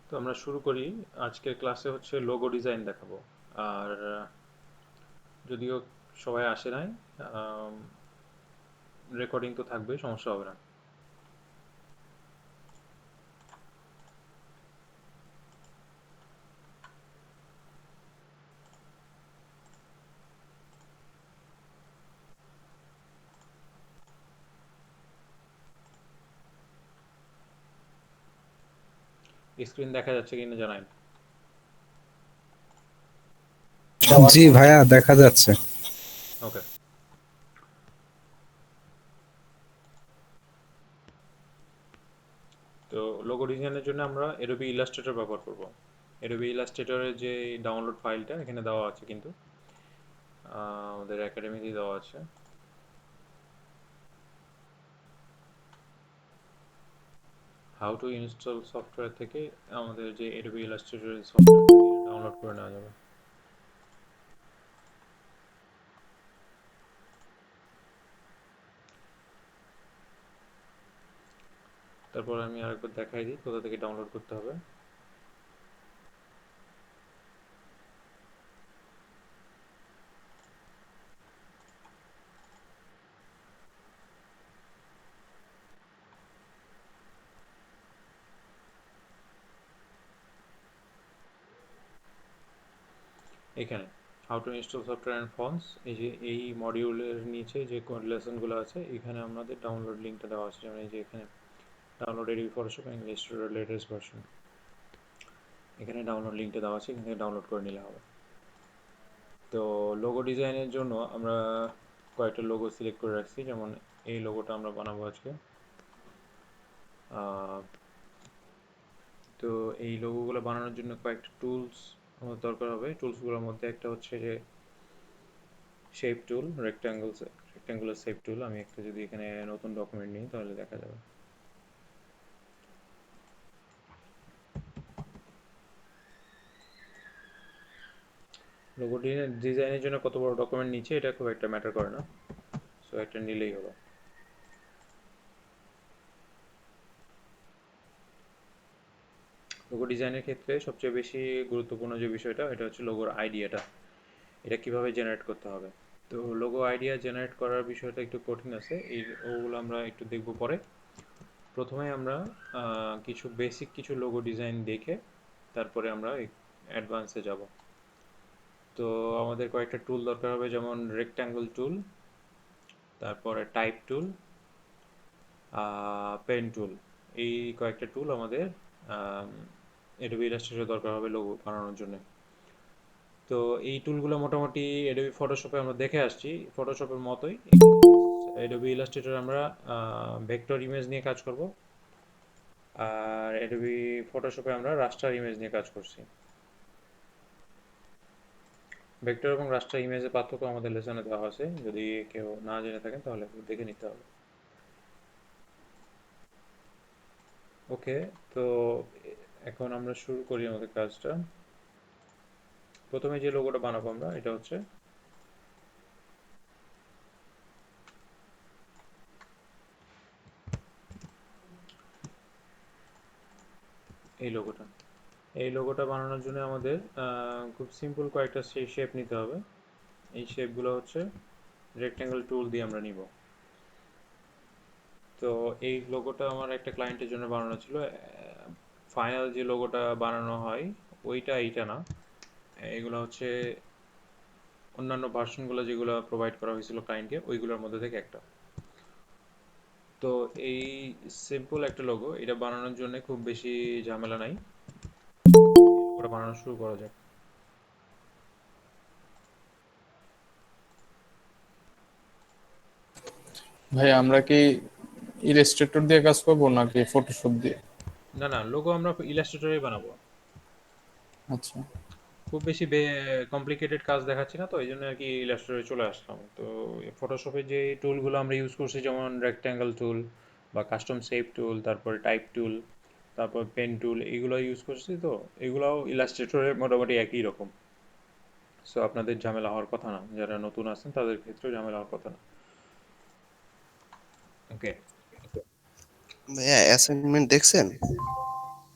তো আমরা শুরু করি। আজকের ক্লাসে হচ্ছে লোগো ডিজাইন দেখাবো। আর যদিও সবাই আসে নাই, রেকর্ডিং তো থাকবে, সমস্যা হবে না। স্ক্রিন দেখা যাচ্ছে কিনা জানাই। জি ভাইয়া, দেখা যাচ্ছে। ওকে। তো লোগো ডিজাইনের জন্য আমরা এডোবি ইলাস্ট্রেটর ব্যবহার করব। এডোবি ইলাস্ট্রেটরের যে ডাউনলোড ফাইলটা এখানে দেওয়া আছে, কিন্তু আমাদের একাডেমিতেই দেওয়া আছে। হাউ টু ইনস্টল সফটওয়্যার থেকে আমাদের যে এডোবি ইলাস্ট্রেটরের সফটওয়্যার ডাউনলোড করে নেওয়া যাবে। তারপর আমি আরেকবার দেখাই দিই কোথা থেকে ডাউনলোড করতে হবে। এখানে how to install software and fonts, এই যে এই মডিউলের নিচে যে লেসনগুলো আছে এখানে আমাদের ডাউনলোড লিঙ্কটা দেওয়া আছে, যেমন এই যে এখানে download ADB Photoshop and Illustrator latest version, এখানে ডাউনলোড লিঙ্কটা দেওয়া আছে, এখান থেকে ডাউনলোড করে নিলে হবে। তো লোগো ডিজাইনের জন্য আমরা কয়েকটা লোগো সিলেক্ট করে রাখছি, যেমন এই লোগোটা আমরা বানাবো আজকে। তো এই লোগোগুলো বানানোর জন্য কয়েকটা টুলস আমাদের দরকার হবে। টুলসগুলোর মধ্যে একটা হচ্ছে যে শেপ টুল, রেক্ট্যাঙ্গুলার শেপ টুল। আমি একটা যদি এখানে নতুন ডকুমেন্ট নিই তাহলে দেখা যাবে। লোগো ডিজাইনের জন্য কত বড় ডকুমেন্ট নিচ্ছে এটা খুব একটা ম্যাটার করে না, সো একটা নিলেই হলো। লোগো ডিজাইনের ক্ষেত্রে সবচেয়ে বেশি গুরুত্বপূর্ণ যে বিষয়টা এটা হচ্ছে লোগোর আইডিয়াটা, এটা কিভাবে জেনারেট করতে হবে। তো লোগো আইডিয়া জেনারেট করার বিষয়টা একটু কঠিন আছে, এই ওগুলো আমরা একটু দেখব পরে। প্রথমে আমরা কিছু বেসিক কিছু লোগো ডিজাইন দেখে তারপরে আমরা অ্যাডভান্সে যাব। তো আমাদের কয়েকটা টুল দরকার হবে, যেমন রেক্ট্যাঙ্গল টুল, তারপরে টাইপ টুল, পেন টুল। এই কয়েকটা টুল আমাদের অ্যাডোবি ইলাস্ট্রেটর দরকার হবে লোগো বানানোর জন্য। তো এই টুলগুলো মোটামুটি অ্যাডোবি ফটোশপে আমরা দেখে আসছি, ফটোশপের মতোই অ্যাডোবি ইলাস্ট্রেটর আমরা ভেক্টর ইমেজ নিয়ে কাজ করব, আর অ্যাডোবি ফটোশপে আমরা রাস্টার ইমেজ নিয়ে কাজ করছি। ভেক্টর এবং রাস্টার ইমেজের পার্থক্য আমাদের লেসনে দেওয়া আছে, যদি কেউ না জেনে থাকেন তাহলে দেখে নিতে হবে। ওকে। তো এখন আমরা শুরু করি আমাদের কাজটা। প্রথমে যে লোগোটা বানাবো আমরা এটা হচ্ছে এই লোগোটা। এই লোগোটা বানানোর জন্য আমাদের খুব সিম্পল কয়েকটা শেপ নিতে হবে। এই শেপগুলো হচ্ছে রেক্ট্যাঙ্গেল টুল দিয়ে আমরা নিব। তো এই লোগোটা আমার একটা ক্লায়েন্টের জন্য বানানো ছিল। ফাইনাল যে লোগোটা বানানো হয় ওইটা এইটা না, এগুলো হচ্ছে অন্যান্য ভার্সনগুলো যেগুলো প্রোভাইড করা হয়েছিল ক্লায়েন্টকে ওইগুলোর মধ্যে থেকে একটা। তো এই সিম্পল একটা লোগো, এটা বানানোর জন্য খুব বেশি ঝামেলা নাই। লোগোটা বানানো শুরু করা যাক। ভাই আমরা কি ইলাস্ট্রেটর দিয়ে কাজ করবো নাকি ফটোশপ দিয়ে? না না, লোগো আমরা ইলাস্ট্রেটরেই বানাবো। আচ্ছা। খুব বেশি কমপ্লিকেটেড কাজ দেখাচ্ছি না, তো এই জন্য আর কি ইলাস্ট্রেটরে চলে আসলাম। তো ফটোশপে যে টুলগুলো আমরা ইউজ করছি, যেমন রেক্ট্যাঙ্গেল টুল বা কাস্টম শেপ টুল, তারপরে টাইপ টুল, তারপর পেন টুল, এগুলো ইউজ করছি। তো এগুলোও ইলাস্ট্রেটরে মোটামুটি একই রকম। সো আপনাদের ঝামেলা হওয়ার কথা না, যারা নতুন আছেন তাদের ক্ষেত্রেও ঝামেলা হওয়ার কথা না। ওকে। ভাইয়া অ্যাসাইনমেন্ট দেখছেন?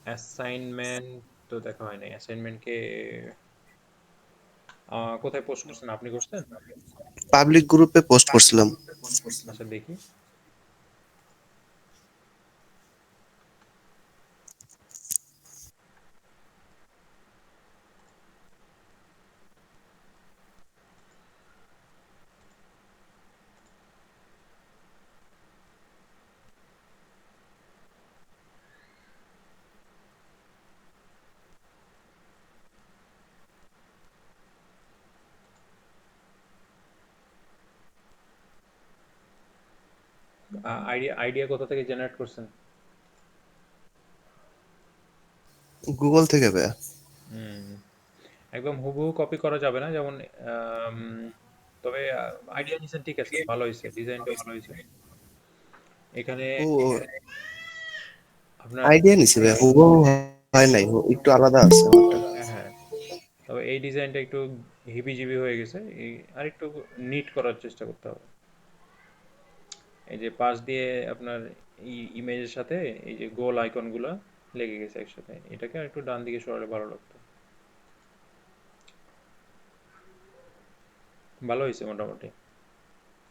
অ্যাসাইনমেন্ট তো দেখা হয় নাই। অ্যাসাইনমেন্টকে কোথায় পোস্ট করছেন? আপনি করছেন? পাবলিক গ্রুপে পোস্ট করছিলাম। আচ্ছা দেখি। আইডিয়া আইডিয়া কোথা থেকে জেনারেট করছেন? গুগল থেকে ভাইয়া। হুম, একদম হুবহু কপি করা যাবে না, যেমন আম, তবে আইডিয়া নিছেন, ঠিক আছে, ভালো হয়েছে, ডিজাইনটা ভালো হয়েছে। এখানে ও, আপনার আইডিয়া নিছি ভাইয়া, হুবহু হয় নাই, একটু আলাদা আছে আমারটা। হ্যাঁ, তবে এই ডিজাইনটা একটু হিবিজিবি হয়ে গেছে, এই আর একটু নিট করার চেষ্টা করতে হবে। এই যে পাশ দিয়ে আপনার ইমেজের সাথে এই যে গোল আইকনগুলো লেগে গেছে একসাথে, এটাকে আর একটু ডান দিকে সরালে ভালো লাগতো। ভালো হয়েছে মোটামুটি,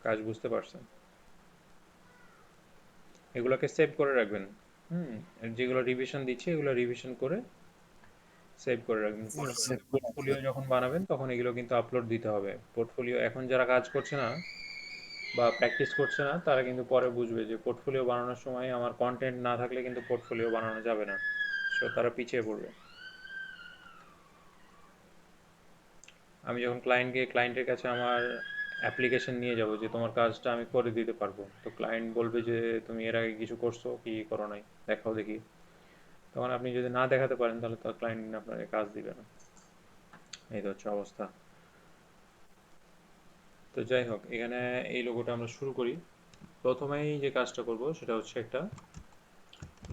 কাজ বুঝতে পারছেন। এগুলোকে সেভ করে রাখবেন। হুম, আর যেগুলো রিভিশন দিচ্ছি এগুলো রিভিশন করে সেভ করে রাখবেন। পরে পোর্টফোলিও যখন বানাবেন তখন এগুলো কিন্তু আপলোড দিতে হবে। পোর্টফোলিও এখন যারা কাজ করছে না বা প্র্যাকটিস করছে না তারা কিন্তু পরে বুঝবে যে পোর্টফোলিও বানানোর সময় আমার কন্টেন্ট না থাকলে কিন্তু পোর্টফোলিও বানানো যাবে না, সো তারা পিছিয়ে পড়বে। আমি যখন ক্লায়েন্টের কাছে আমার অ্যাপ্লিকেশন নিয়ে যাব যে তোমার কাজটা আমি করে দিতে পারবো, তো ক্লায়েন্ট বলবে যে তুমি এর আগে কিছু করছো কি করো নাই, দেখাও দেখি। তখন আপনি যদি না দেখাতে পারেন তাহলে তো ক্লায়েন্ট আপনাকে কাজ দিবে না। এই তো হচ্ছে অবস্থা। তো যাই হোক, এখানে এই লোগোটা আমরা শুরু করি। প্রথমেই যে কাজটা করব সেটা হচ্ছে একটা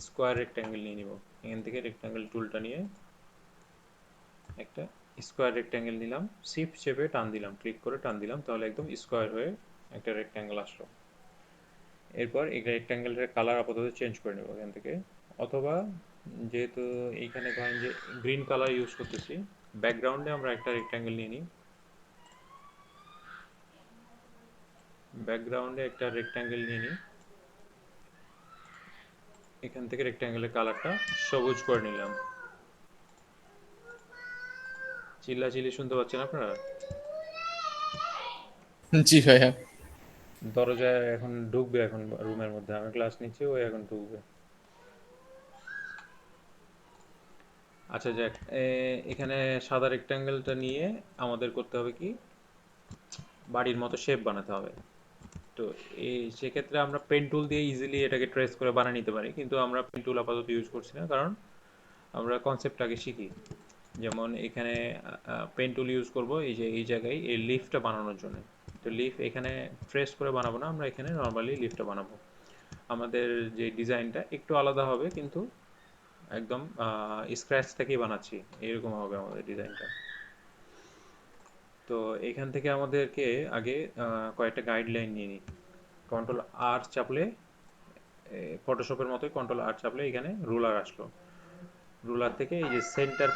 স্কোয়ার রেক্ট্যাঙ্গেল নিয়ে নিব। এখান থেকে রেক্ট্যাঙ্গেল টুলটা নিয়ে একটা স্কোয়ার রেক্ট্যাঙ্গেল নিলাম, শিফট চেপে টান দিলাম, ক্লিক করে টান দিলাম, তাহলে একদম স্কোয়ার হয়ে একটা রেক্ট্যাঙ্গেল আসলো। এরপর এই রেক্ট্যাঙ্গেলের কালার আপাতত চেঞ্জ করে নেব এখান থেকে, অথবা যেহেতু এইখানে ধরেন যে গ্রিন কালার ইউজ করতেছি, ব্যাকগ্রাউন্ডে আমরা একটা রেক্ট্যাঙ্গেল নিয়ে নিই। ব্যাকগ্রাউন্ডে একটা রেক্ট্যাঙ্গেল নিয়ে নিই, এখান থেকে রেক্ট্যাঙ্গেলের কালারটা সবুজ করে নিলাম। চিল্লাচিল্লি শুনতে পাচ্ছেন আপনারা? জি ভাইয়া। দরজায় এখন ঢুকবে, এখন রুমের মধ্যে আমি ক্লাস নিচ্ছি, ও এখন ঢুকবে। আচ্ছা যাক, এখানে সাদা রেক্ট্যাঙ্গেলটা নিয়ে আমাদের করতে হবে কি, বাড়ির মতো শেপ বানাতে হবে। তো এই সেক্ষেত্রে আমরা পেন টুল দিয়ে ইজিলি এটাকে ট্রেস করে বানিয়ে নিতে পারি, কিন্তু আমরা পেন টুল আপাতত ইউজ করছি না, কারণ আমরা কনসেপ্টটাকে শিখি। যেমন এখানে পেন টুল ইউজ করব এই যে এই জায়গায় এই লিফটা বানানোর জন্য। তো লিফ এখানে ট্রেস করে বানাবো না, আমরা এখানে নর্মালি লিফটা বানাবো। আমাদের যে ডিজাইনটা একটু আলাদা হবে, কিন্তু একদম স্ক্র্যাচ থেকেই বানাচ্ছি এরকম হবে আমাদের ডিজাইনটা। তো এখান থেকে আমাদেরকে আগে কয়েকটা গাইডলাইন নিয়ে নিই। কন্ট্রোল আর চাপলে, ফটোশপের মতোই কন্ট্রোল আর চাপলে এখানে রুলার আসলো। রুলার থেকে এই যে সেন্টার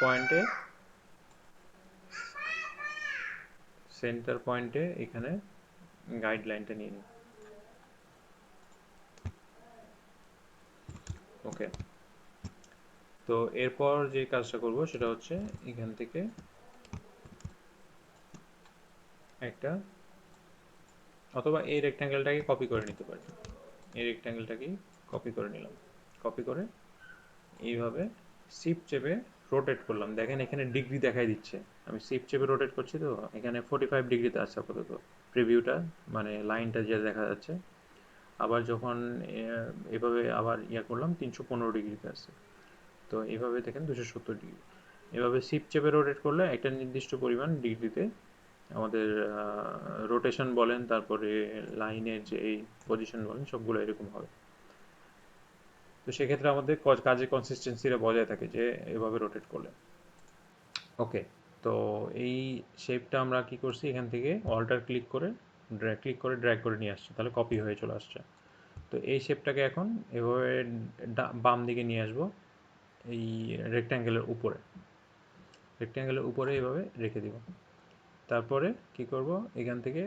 পয়েন্টে এখানে গাইডলাইনটা নিয়ে নিই। ওকে, তো এরপর যে কাজটা করব সেটা হচ্ছে এখান থেকে একটা, অথবা এই রেক্ট্যাঙ্গেলটাকে কপি করে নিতে পারি। এই রেক্ট্যাঙ্গেলটাকেই কপি করে নিলাম, কপি করে এইভাবে শিফট চেপে রোটেট করলাম। দেখেন এখানে ডিগ্রি দেখাই দিচ্ছে, আমি শিফট চেপে রোটেট করছি, তো এখানে 45 ডিগ্রিতে আছে আপাতত প্রিভিউটা, মানে লাইনটা যে দেখা যাচ্ছে। আবার যখন এভাবে আবার করলাম 315 ডিগ্রিতে আছে। তো এইভাবে দেখেন 270 ডিগ্রি। এভাবে শিফট চেপে রোটেট করলে একটা নির্দিষ্ট পরিমাণ ডিগ্রিতে আমাদের রোটেশন বলেন, তারপরে লাইনের যে এই পজিশন বলেন, সবগুলো এরকম হবে। তো সেক্ষেত্রে আমাদের কাজের কনসিস্টেন্সিটা বজায় থাকে যে এভাবে রোটেট করলে। ওকে, তো এই শেপটা আমরা কি করছি, এখান থেকে অল্টার ক্লিক করে ড্র্যাগ করে নিয়ে আসছি, তাহলে কপি হয়ে চলে আসছে। তো এই শেপটাকে এখন এভাবে বাম দিকে নিয়ে আসবো, এই রেক্ট্যাঙ্গেলের উপরে এইভাবে রেখে দিব। তারপরে কি করব, এখান থেকে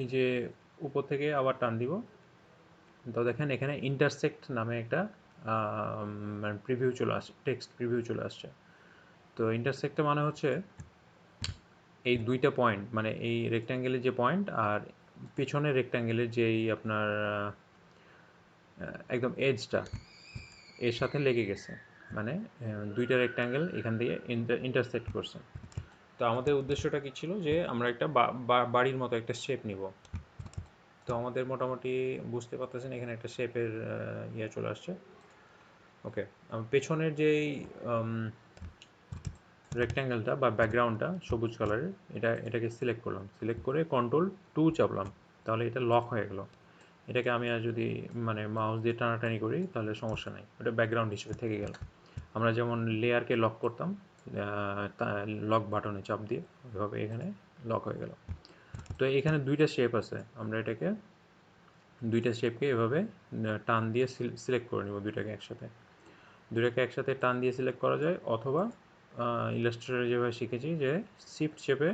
এই যে উপর থেকে আবার টান দিব। তো দেখেন এখানে ইন্টারসেক্ট নামে একটা মানে প্রিভিউ চলে আসছে, টেক্সট প্রিভিউ চলে আসছে। তো ইন্টারসেক্টে মানে হচ্ছে এই দুইটা পয়েন্ট, মানে এই রেক্ট্যাঙ্গেলের যে পয়েন্ট আর পেছনের রেক্ট্যাঙ্গেলের যেই আপনার একদম এজটা এর সাথে লেগে গেছে, মানে দুইটা রেক্ট্যাঙ্গেল এখান দিয়ে ইন্টারসেক্ট করছে। তো আমাদের উদ্দেশ্যটা কি ছিল, যে আমরা একটা বাড়ির মতো একটা শেপ নিব। তো আমাদের মোটামুটি বুঝতে পারতেছেন এখানে একটা শেপের ইয়ে চলে আসছে। ওকে, পেছনের যেই রেক্ট্যাঙ্গেলটা বা ব্যাকগ্রাউন্ডটা সবুজ কালারের, এটাকে সিলেক্ট করলাম, সিলেক্ট করে Ctrl+2 চাপলাম, তাহলে এটা লক হয়ে গেল। এটাকে আমি আর যদি মানে মাউস দিয়ে টানাটানি করি তাহলে সমস্যা নাই, ওটা ব্যাকগ্রাউন্ড হিসেবে থেকে গেল। আমরা যেমন লেয়ারকে লক করতাম লক বাটনে চাপ দিয়ে, ওইভাবে এখানে লক হয়ে গেল। তো এখানে দুইটা শেপ আছে, আমরা এটাকে দুইটা শেপকে এভাবে টান দিয়ে সিলেক্ট করে নেব, দুইটাকে একসাথে টান দিয়ে সিলেক্ট করা যায়, অথবা ইলাস্ট্রেটরে যেভাবে শিখেছি যে শিফট শেপে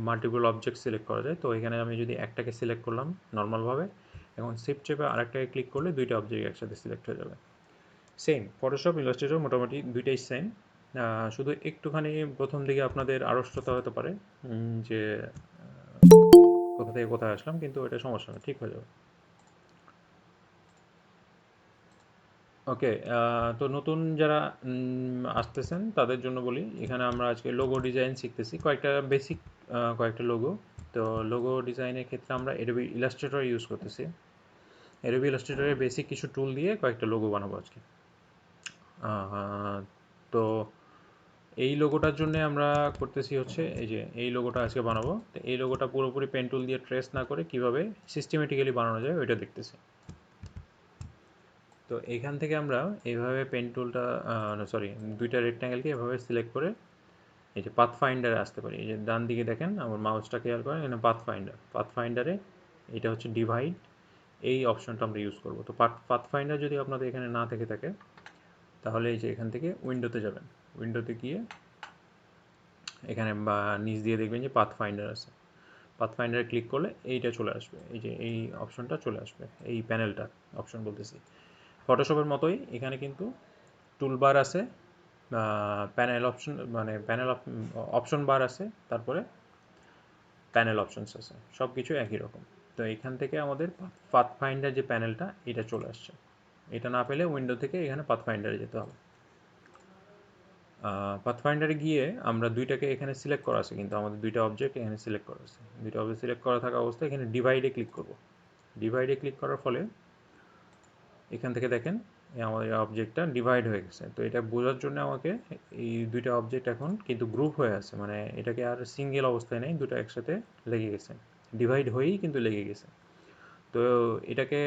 মাল্টিপল অবজেক্ট সিলেক্ট করা যায়। তো এখানে আমি যদি একটাকে সিলেক্ট করলাম নর্মালভাবে, এখন শিফট চেপে আরেকটাকে ক্লিক করলে দুইটা অবজেক্ট একসাথে সিলেক্ট হয়ে যাবে। সেম ফটোশপ ইলাস্ট্রেটর মোটামুটি দুইটাই সেম, শুধু একটুখানি প্রথম দিকে আপনাদের আড়ষ্টতা হতে পারে, যে কোথা থেকে কোথায় আসলাম, কিন্তু এটা সমস্যা না, ঠিক হয়ে যাবে। ওকে, তো নতুন যারা আসতেছেন তাদের জন্য বলি, এখানে আমরা আজকে লোগো ডিজাইন শিখতেছি, কয়েকটা বেসিক কয়েকটা লোগো। তো লোগো ডিজাইনের ক্ষেত্রে আমরা Adobe Illustrator ইউজ করতেছি। Adobe Illustrator এর বেসিক কিছু টুল দিয়ে কয়েকটা লোগো বানাবো আজকে। তো এই লোগোটার জন্য আমরা করতেছি হচ্ছে এই লোগোটা আজকে বানাবো। তো এই লোগোটা পুরোপুরি পেন টুল দিয়ে ট্রেস না করে কিভাবে সিস্টেমেটিক্যালি বানানো যায় ওইটা দেখতেছি। তো এইখান থেকে আমরা এইভাবে পেন টুলটা সরি দুইটা রেক্ট্যাঙ্গেলকে এভাবে সিলেক্ট করে এই যে পাথ ফাইন্ডারে আসতে পারি। এই যে ডান দিকে দেখেন আমার মাউসটা খেয়াল করেন, এখানে পাথ ফাইন্ডারে এটা হচ্ছে ডিভাইড, এই অপশনটা আমরা ইউজ করব। তো পাথ ফাইন্ডার যদি আপনাদের এখানে না থেকে থাকে তাহলে এই যে এখান থেকে উইন্ডোতে যাবেন, উইন্ডোতে গিয়ে এখানে বা নিচ দিয়ে দেখবেন যে পাথ ফাইন্ডার আছে, পাথ ফাইন্ডারে ক্লিক করলে এইটা চলে আসবে, এই যে এই অপশনটা চলে আসবে, এই প্যানেলটা অপশন বলতেছি। ফটোশপের মতোই এখানে কিন্তু টুলবার আছে, প্যানেল অপশন মানে অপশন বার আছে, তারপরে প্যানেল অপশনস আছে, সব কিছু একই রকম। তো এখান থেকে আমাদের পাথ ফাইন্ডার যে প্যানেলটা এটা চলে আসছে, এটা না পেলে উইন্ডো থেকে এখানে পাথ ফাইন্ডারে যেতে হবে। পাথ ফাইন্ডারে গিয়ে আমরা দুইটাকে এখানে সিলেক্ট করা আছে, কিন্তু আমাদের দুইটা অবজেক্ট এখানে সিলেক্ট করা আছে, দুইটা অবজেক্ট সিলেক্ট করা থাকা অবস্থায় এখানে ডিভাইডে ক্লিক করব। ডিভাইডে ক্লিক করার ফলে এখান থেকে দেখেন আমাদের অবজেক্টটা ডিভাইড হয়ে গেছে। তো এটা বোঝার জন্য আমাকে এই দুইটা অবজেক্ট এখন কিন্তু গ্রুপ হয়ে আছে, মানে এটাকে আর সিঙ্গেল অবস্থায় নেই, দুটো একসাথে লেগে গেছে, ডিভাইড হয়েই কিন্তু লেগে গেছে। তো এটাকে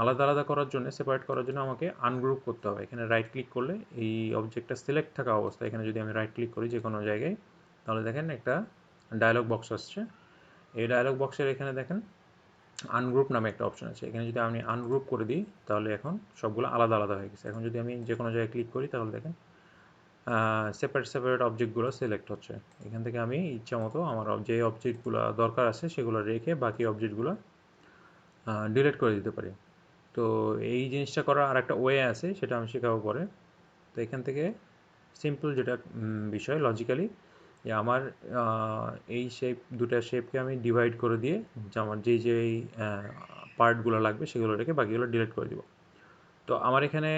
আলাদা আলাদা করার জন্য, সেপারেট করার জন্য আমাকে আনগ্রুপ করতে হবে। এখানে রাইট ক্লিক করলে এই অবজেক্টটা সিলেক্ট থাকা অবস্থায় এখানে যদি আমি রাইট ক্লিক করি যে কোনো জায়গায়, তাহলে দেখেন একটা ডায়লগ বক্স আসছে। এই ডায়লগ বক্সের এখানে দেখেন আনগ্রুপ নামে একটা অপশন আছে, এখানে যদি আমি আনগ্রুপ করে দিই তাহলে এখন সবগুলো আলাদা আলাদা হয়ে গেছে। এখন যদি আমি যে কোনো জায়গায় ক্লিক করি তাহলে দেখেন সেপারেট অবজেক্টগুলো সিলেক্ট হচ্ছে। এখান থেকে আমি ইচ্ছা মতো আমার যে অবজেক্টগুলো দরকার আছে সেগুলো রেখে বাকি অবজেক্টগুলো ডিলিট করে দিতে পারি। তো এই জিনিসটা করার আরেকটা ওয়ে আছে, সেটা আমি শেখাবো পরে। তো এখান থেকে সিম্পল যেটা বিষয় লজিক্যালি, যে আমার এই দুটা শেপকে আমি ডিভাইড করে দিয়ে যে আমার যেই পার্টগুলো লাগবে সেগুলো রেখে বাকিগুলো ডিলিট করে দিব। তো আমার এখানে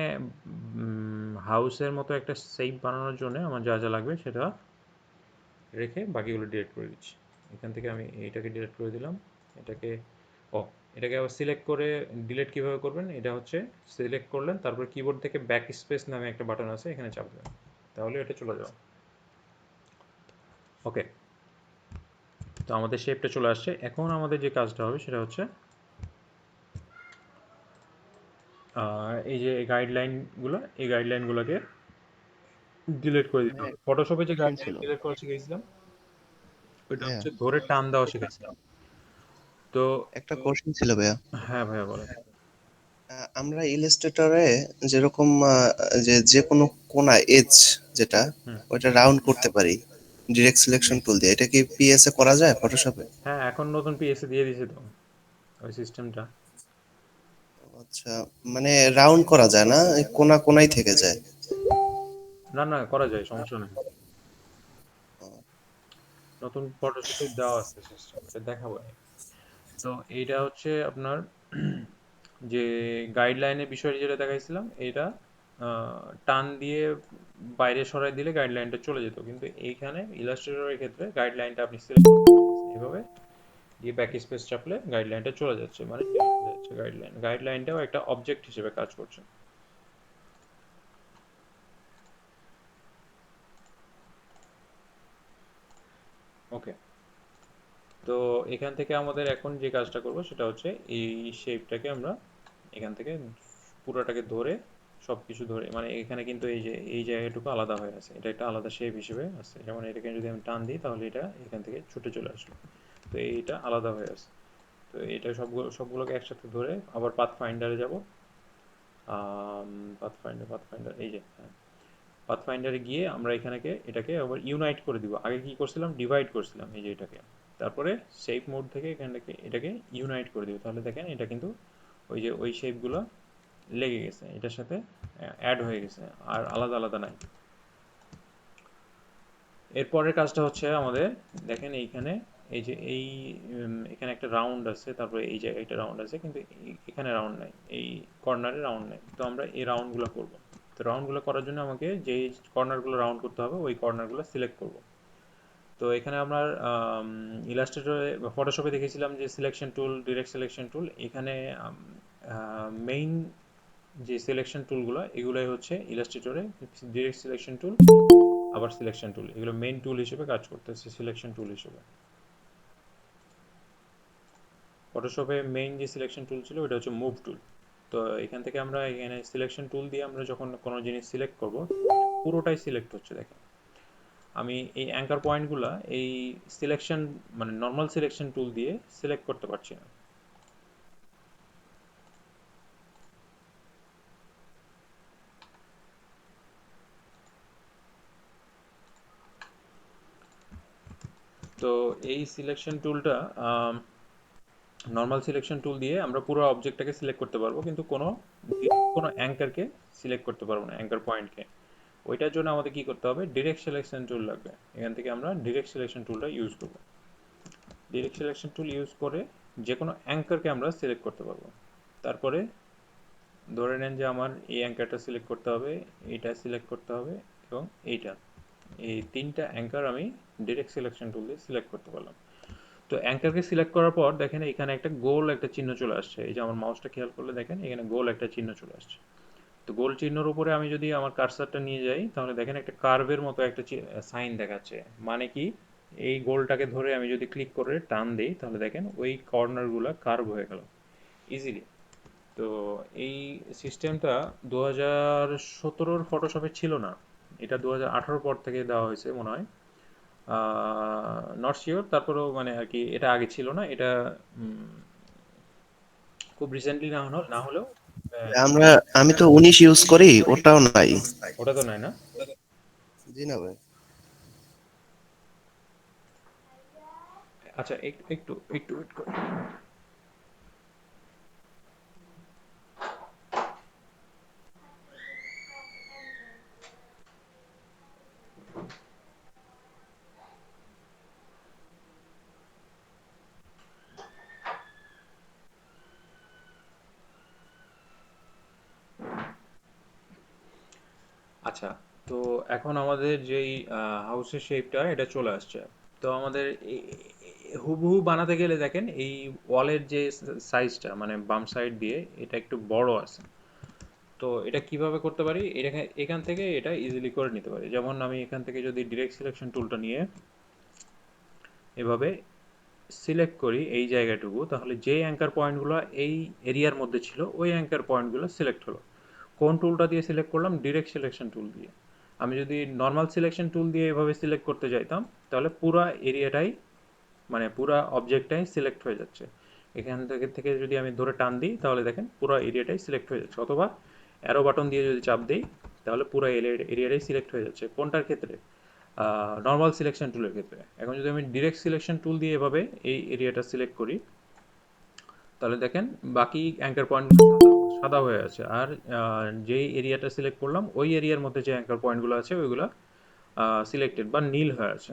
হাউসের মতো একটা শেপ বানানোর জন্য আমার যা যা লাগবে সেটা রেখে বাকিগুলো ডিলিট করে দিচ্ছি। এখান থেকে আমি এইটাকে ডিলিট করে দিলাম, এটাকে এটাকে আবার সিলেক্ট করে ডিলিট কীভাবে করবেন, এটা হচ্ছে সিলেক্ট করলেন, তারপর কিবোর্ড থেকে ব্যাক স্পেস নামে একটা বাটন আছে, এখানে চাপ দেবেন, তাহলে এটা চলে যাবে। ওকে, তো আমাদের শেপটা চলে আসছে। এখন আমাদের যে কাজটা হবে সেটা হচ্ছে এই যে এই গাইডলাইনগুলোকে ডিলিট করে দিতে হবে। ফটোশপে যে কোশ্চেন গাইডলাইন ছিল। ডিলিট করা শিখেছিলাম ওইটা ভাইয়া হচ্ছে ধরে টান দেওয়া শিখেছিলাম। তো একটা কোশ্চেন ছিল ভাইয়া। হ্যাঁ ভাইয়া বলেন। আমরা ইলাস্ট্রেটরে যেরকম যে যে কোনো কোণা এজ যেটা হুম ওইটা রাউন্ড করতে পারি ডিরেক্ট সিলেকশন টুল দিয়ে, এটা কি পিএস এ করা যায় ফটোশপে? হ্যাঁ, এখন নতুন পিএসসি দিয়ে দিছে তো ওই সিস্টেমটা। আচ্ছা, মানে রাউন্ড করা যায় না, এই কোণা কোণাই থেকে যায়? না না, করা যায়, সমস্যা নেই। নতুন ফটোশপে দেওয়া আছে সিস্টেম, এটা দেখাবো আমি। তো এইটা হচ্ছে আপনার যে গাইডলাইনের বিষয় যেটা দেখাইছিলাম, এটা টান দিয়ে বাইরে সরাই দিলে গাইডলাইনটা চলে যেত, কিন্তু এইখানে ইলাস্ট্রেটরের ক্ষেত্রে গাইডলাইনটা আপনি সিলেক্ট করতে পারতেছেন এভাবে দিয়ে ব্যাক স্পেস চাপলে গাইডলাইনটা চলে যাচ্ছে, মানে delete হয়ে যাচ্ছে গাইডলাইন। গাইডলাইনটাও একটা অবজেক্ট হিসেবে কাজ করছে। ওকে, তো এখান থেকে আমাদের এখন যে কাজটা করব সেটা হচ্ছে এই শেপটাকে আমরা এখান থেকে পুরোটাকে ধরে সবকিছু ধরে, মানে এখানে কিন্তু এই যে এই জায়গাটুকু আলাদা হয়ে আছে, এটা একটা আলাদা শেপ হিসেবে আছে, যেমন এটাকে যদি আমি টান দিই তাহলে এটা এখান থেকে ছুটে চলে আসলো। তো এইটা আলাদা হয়ে আছে। তো এটা সবগুলোকে একসাথে ধরে আবার পাথ ফাইন্ডারে যাব। পাথ ফাইন্ডার এই যে, হ্যাঁ, পাথফাইন্ডারে গিয়ে আমরা এটাকে আবার ইউনাইট করে দিব। আগে কি করছিলাম, ডিভাইড করছিলাম এই যে এটাকে, তারপরে শেপ মোড থেকে এটাকে ইউনাইট করে দিব। তাহলে দেখেন এটা কিন্তু ওই যে ওই শেপগুলো লেগে গেছে, এটার সাথে অ্যাড হয়ে গেছে, আর আলাদা আলাদা নাই। এরপরের কাজটা হচ্ছে আমাদের, দেখেন এইখানে এই যে এখানে একটা রাউন্ড আছে, তারপরে এই জায়গায় একটা রাউন্ড আছে, কিন্তু এখানে রাউন্ড নাই, এই কর্নারে রাউন্ড নাই। তো আমরা এই রাউন্ডগুলো করব। তো রাউন্ডগুলো করার জন্য আমাকে যেই কর্নারগুলো রাউন্ড করতে হবে ওই কর্নারগুলো সিলেক্ট করব। তো এখানে আমরা ইলাস্ট্রেটরে ফটোশপে দেখেছিলাম যে selection tool, direct selection tool. এখানে মেইন যে সিলেকশন টুলগুলো এগুলোই হচ্ছে ইলাস্ট্রেটরে ডিরেক্ট সিলেকশন টুল, আবার সিলেকশন টুল, এগুলো মেইন টুল হিসেবে কাজ করতেছে সিলেকশন টুল হিসেবে। ফটোশপে মেইন যে সিলেকশন টুল ছিল ওটা হচ্ছে মুভ টুল। তো এখান থেকে আমরা এখানে সিলেকশন টুল দিয়ে আমরা যখন কোনো জিনিস সিলেক্ট করব, পুরোটাই সিলেক্ট হচ্ছে। দেখেন আমি এই অ্যাঙ্কার পয়েন্টগুলো এই সিলেকশন মানে নর্মাল সিলেকশন টুল দিয়ে সিলেক্ট করতে পারছি না। তো এই সিলেকশন টুলটা নর্মাল সিলেকশন টুল দিয়ে আমরা পুরো অবজেক্টটাকে সিলেক্ট করতে পারবো, কিন্তু কোনো অ্যাঙ্কারকে সিলেক্ট করতে পারবো না, অ্যাঙ্কার পয়েন্টকে। ওইটার জন্য আমাদের কি করতে হবে, ডিরেক্ট সিলেকশন টুল লাগবে। এখান থেকে আমরা ডিরেক্ট সিলেকশন টুলটা ইউজ করব। ডিরেক্ট সিলেকশন টুল ইউজ করে যে কোনো অ্যাঙ্কারকে আমরা সিলেক্ট করতে পারবো। তারপরে ধরে নেন যে আমার এই অ্যাঙ্কারটা সিলেক্ট করতে হবে, এইটা সিলেক্ট করতে হবে, এবং এইটা, এই তিনটা অ্যাঙ্কার আমি ডিরেক্ট সিলেকশন টুল দিয়ে সিলেক্ট করতে পারলাম। তো অ্যাঙ্কারকে সিলেক্ট করার পর দেখেন এখানে একটা গোল একটা চিহ্ন চলে আসছে। এই যে আমার মাউসটা খেয়াল করলে দেখেন এখানে গোল একটা চিহ্ন চলে আসছে। তো গোল চিহ্নর উপরে আমি যদি আমার কার্সারটা নিয়ে যাই তাহলে দেখেন একটা কার্ভের মতো একটা সাইন দেখাচ্ছে। মানে কি, এই গোলটাকে ধরে আমি যদি ক্লিক করে টান দিই তাহলে দেখেন ওই কর্নারগুলো কার্ভ হয়ে গেল ইজিলি। তো এই সিস্টেমটা 2017-র ফটোশপে ছিল না, এটা 2018 পর থেকে দেওয়া হয়েছে মনে হয়। নট শিওর, তারপরেও মানে আর কি এটা আগে ছিল না, এটা খুব রিসেন্টলি না হলেও আমরা আমি তো 19 ইউজ করি, ওটাও নাই। ওটা তো নাই না। জি না ভাই। আচ্ছা, একটু একটু একটু wait করো। আচ্ছা, তো এখন আমাদের যেই হাউসের শেপটা এটা চলে আসছে। তো আমাদের হুবহু বানাতে গেলে দেখেন এই ওয়ালের যে সাইজটা মানে বাম সাইড দিয়ে এটা একটু বড় আছে। তো এটা কিভাবে করতে পারি, এটা এখান থেকে এটা ইজিলি করে নিতে পারি। যেমন আমি এখান থেকে যদি ডিরেক্ট সিলেকশন টুলটা নিয়ে এভাবে সিলেক্ট করি এই জায়গাটুকু, তাহলে যে অ্যাঙ্কার পয়েন্টগুলো এই এরিয়ার মধ্যে ছিল ওই অ্যাঙ্কার পয়েন্টগুলো সিলেক্ট হলো। কোন টুলটা দিয়ে সিলেক্ট করলাম, ডিরেক্ট সিলেকশন টুল দিয়ে। আমি যদি নর্মাল সিলেকশন টুল দিয়ে এভাবে সিলেক্ট করতে চাইতাম তাহলে পুরা এরিয়াটাই মানে পুরা অবজেক্টটাই সিলেক্ট হয়ে যাচ্ছে। এখান থেকে যদি আমি ধরে টান দিই তাহলে দেখেন পুরো এরিয়াটাই সিলেক্ট হয়ে যাচ্ছে, অথবা অ্যারো বাটন দিয়ে যদি চাপ দিই তাহলে পুরো এরিয়াটাই সিলেক্ট হয়ে যাচ্ছে। কোনটার ক্ষেত্রে? নর্মাল সিলেকশন টুলের ক্ষেত্রে। এখন যদি আমি ডিরেক্ট সিলেকশন টুল দিয়ে এভাবে এই এরিয়াটা সিলেক্ট করি তাহলে দেখেন বাকি অ্যাঙ্কার পয়েন্টগুলো সাদা হয়ে আছে, আর যেই এরিয়াটা সিলেক্ট করলাম ওই এরিয়ার মধ্যে যে অ্যাঙ্কার পয়েন্টগুলো আছে ওইগুলো সিলেক্টেড বা নীল হয়ে আছে।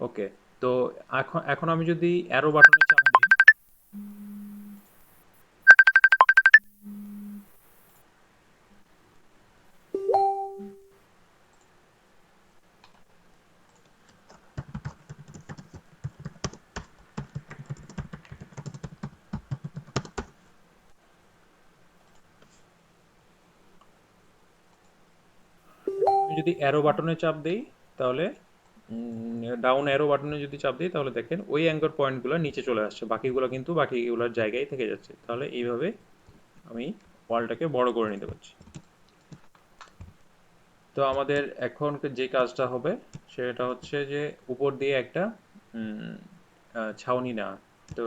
ওকে, তো এখন এখন আমি যদি অ্যারো বাটনে চাপ দিই, আমি যদি অ্যারো বাটনে চাপ দিই তাহলে ডাউন অ্যারো বাটনে যদি চাপ দিই তাহলে দেখেন ওই অ্যাঙ্কার পয়েন্টগুলো নিচে চলে আসছে, বাকিগুলো কিন্তু বাকিগুলোর জায়গায় থেকে যাচ্ছে। তাহলে এইভাবে আমি ওয়ালটাকে বড় করে নিতে পারছি। তো আমাদের এখন যে কাজটা হবে সেটা হচ্ছে যে উপর দিয়ে একটা উম, ছাউনি নেওয়া। তো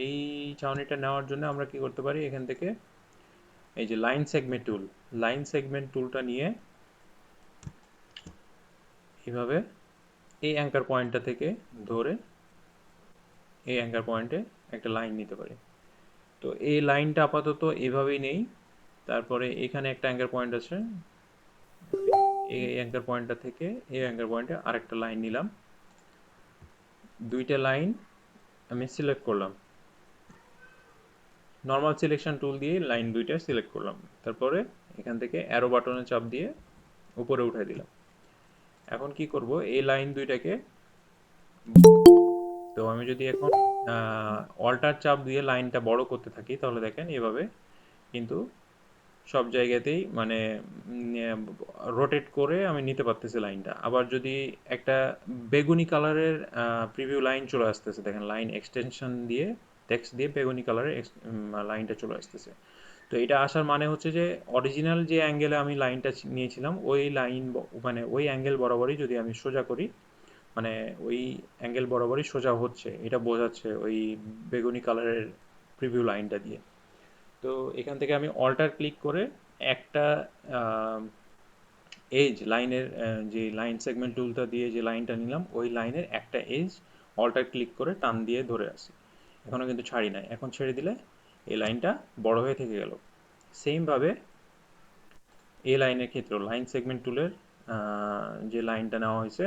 এই ছাউনিটা নেওয়ার জন্য আমরা কি করতে পারি, এখান থেকে এই যে লাইন সেগমেন্ট টুলটা নিয়ে এইভাবে এই অ্যাঙ্কার পয়েন্টটা থেকে ধরে এই অ্যাঙ্কার পয়েন্টে একটা লাইন নিতে পারি। তো এই লাইনটা আপাতত এভাবেই নেই, তারপরে এখানে একটা অ্যাঙ্কার পয়েন্ট আছে, এই অ্যাঙ্কার পয়েন্টটা থেকে এই অ্যাঙ্কার পয়েন্টে আরেকটা লাইন নিলাম। দুইটা লাইন আমি সিলেক্ট করলাম, নর্মাল সিলেকশন টুল দিয়ে লাইন দুইটা সিলেক্ট করলাম, তারপরে এখান থেকে অ্যারো বাটনে চাপ দিয়ে উপরে উঠাই দিলাম। এখন কি করব, এই লাইন দুইটাকে, তো আমি যদি এখন অল্টার চাপ দিয়ে লাইনটা বড় করতে থাকি তাহলে দেখেন এভাবে কিন্তু সব জায়গাতেই মানে রোটেট করে আমি নিতে পারতেছি লাইনটা। আবার যদি একটা বেগুনি কালারের প্রিভিউ লাইন চলে আসতেছে, দেখেন লাইন এক্সটেনশন দিয়ে টেক্সট দিয়ে বেগুনি কালারের লাইনটা চলে আসতেছে। তো এটা আসার মানে হচ্ছে যে অরিজিনাল যে অ্যাঙ্গেলে আমি লাইনটা নিয়েছিলাম ওই লাইন মানে ওই অ্যাঙ্গেল বরাবরই যদি আমি সোজা করি, মানে ওই অ্যাঙ্গেল বরাবরই সোজা হচ্ছে এটা বোঝাচ্ছে ওই বেগুনি কালারের প্রিভিউ লাইনটা দিয়ে। তো এখান থেকে আমি অল্টার ক্লিক করে একটা এজ লাইনের, যে লাইন সেগমেন্ট টুলটা দিয়ে যে লাইনটা নিলাম ওই লাইনের একটা এজ অল্টার ক্লিক করে টান দিয়ে ধরে আসি। এখনও কিন্তু ছাড়ি নাই, এখন ছেড়ে দিলে এই লাইনটা বড় হয়ে থেকে গেল। সেমভাবে এই লাইনের ক্ষেত্রেও লাইন সেগমেন্ট টুলের যে লাইনটা নেওয়া হয়েছে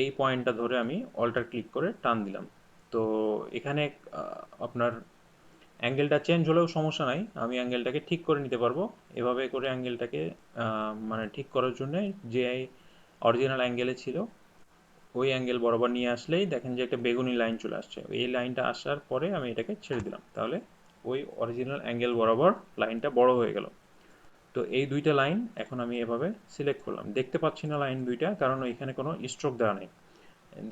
এই পয়েন্টটা ধরে আমি অল্টার ক্লিক করে টান দিলাম। তো এখানে আপনার অ্যাঙ্গেলটা চেঞ্জ হলেও সমস্যা নাই, আমি অ্যাঙ্গেলটাকে ঠিক করে নিতে পারবো। এভাবে করে অ্যাঙ্গেলটাকে মানে ঠিক করার জন্য যে অরিজিনাল অ্যাঙ্গেলে ছিল ওই অ্যাঙ্গেল বরাবর নিয়ে আসলেই দেখেন যে একটা বেগুনি লাইন চলে আসছে। এই লাইনটা আসার পরে আমি এটাকে ছেড়ে দিলাম, তাহলে ওই অরিজিনাল অ্যাঙ্গেল বরাবর লাইনটা বড় হয়ে গেল। তো এই দুইটা লাইন এখন আমি এভাবে সিলেক্ট করলাম, দেখতে পাচ্ছি না লাইন দুইটা কারণ এখানে কোনো স্ট্রোক দেওয়া নেই।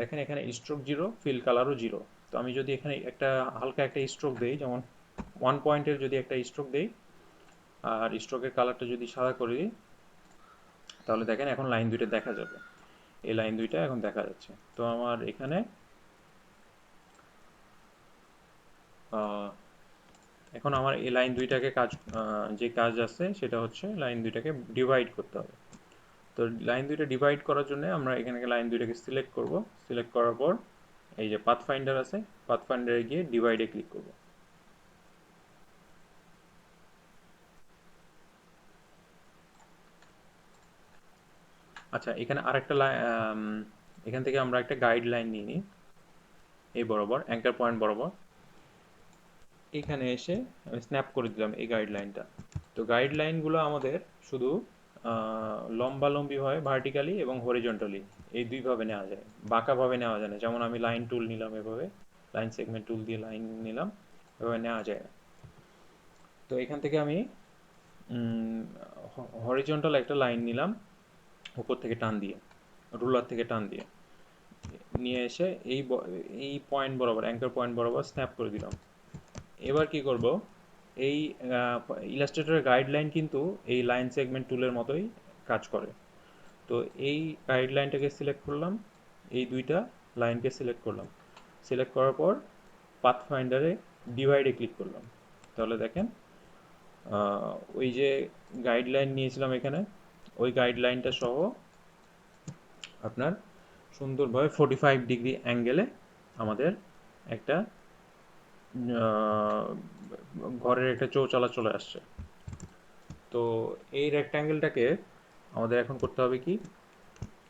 দেখেন এখানে স্ট্রোক জিরো, ফিল কালারও জিরো। তো আমি যদি এখানে একটা হালকা একটা স্ট্রোক দিই, যেমন 1 পয়েন্টের যদি একটা স্ট্রোক দিই আর স্ট্রোকের কালারটা যদি সাদা করে দিই তাহলে দেখেন এখন লাইন দুইটা দেখা যাবে, এই লাইন দুইটা এখন দেখা যাচ্ছে। তো আমার এখানে এখন আমার এই লাইন দুইটাকে যে কাজ আছে সেটা হচ্ছে লাইন দুইটাকে ডিভাইড করতে হবে। তো লাইন দুইটা ডিভাইড করার জন্য আমরা এখানে লাইন দুইটাকে সিলেক্ট করব, সিলেক্ট করার পর এই যে পাথ ফাইন্ডার আছে, পাথ ফাইন্ডারে গিয়ে ডিভাইডে ক্লিক করব। আচ্ছা, এখানে আরেকটা এখান থেকে আমরা একটা গাইডলাইন নিয়ে নিই এই বরাবর অ্যাঙ্কার পয়েন্ট বরাবর। এখানে এসে আমি স্ন্যাপ করে দিলাম এই গাইডলাইনটা। তো গাইডলাইনগুলো আমাদের শুধু লম্বালম্বি হয় ভার্টিক্যালি এবং হরিজন্টালি, এই দুইভাবে নেওয়া যায়, বাঁকাভাবে নেওয়া যায় না। যেমন আমি লাইন টুল নিলাম এভাবে, লাইন সেগমেন্ট টুল দিয়ে লাইন নিলাম, এভাবে নেওয়া যায় না। তো এখান থেকে আমি হরিজন্টাল একটা লাইন নিলাম উপর থেকে টান দিয়ে, রুলার থেকে টান দিয়ে নিয়ে এসে এই পয়েন্ট বরাবর অ্যাঙ্কার পয়েন্ট বরাবর স্ন্যাপ করে দিলাম। এবার কি করব, এই ইলাস্ট্রেটরের গাইডলাইন কিন্তু এই লাইন সেগমেন্ট টুলের মতোই কাজ করে। তো এই গাইডলাইনটাকে সিলেক্ট করলাম, এই দুইটা লাইনকে সিলেক্ট করলাম, সিলেক্ট করার পর পাথ ফাইন্ডারে ডিভাইডে ক্লিক করলাম। তাহলে দেখেন ওই যে গাইডলাইন নিয়েছিলাম এখানে, ওই গাইডলাইনটা সহ আপনার সুন্দরভাবে 45 ডিগ্রি অ্যাঙ্গেলে আমাদের একটা ঘরের একটা চৌচালা চলে আসছে। তো এই রেক্ট্যাঙ্গেলটাকে আমাদের এখন করতে হবে কি,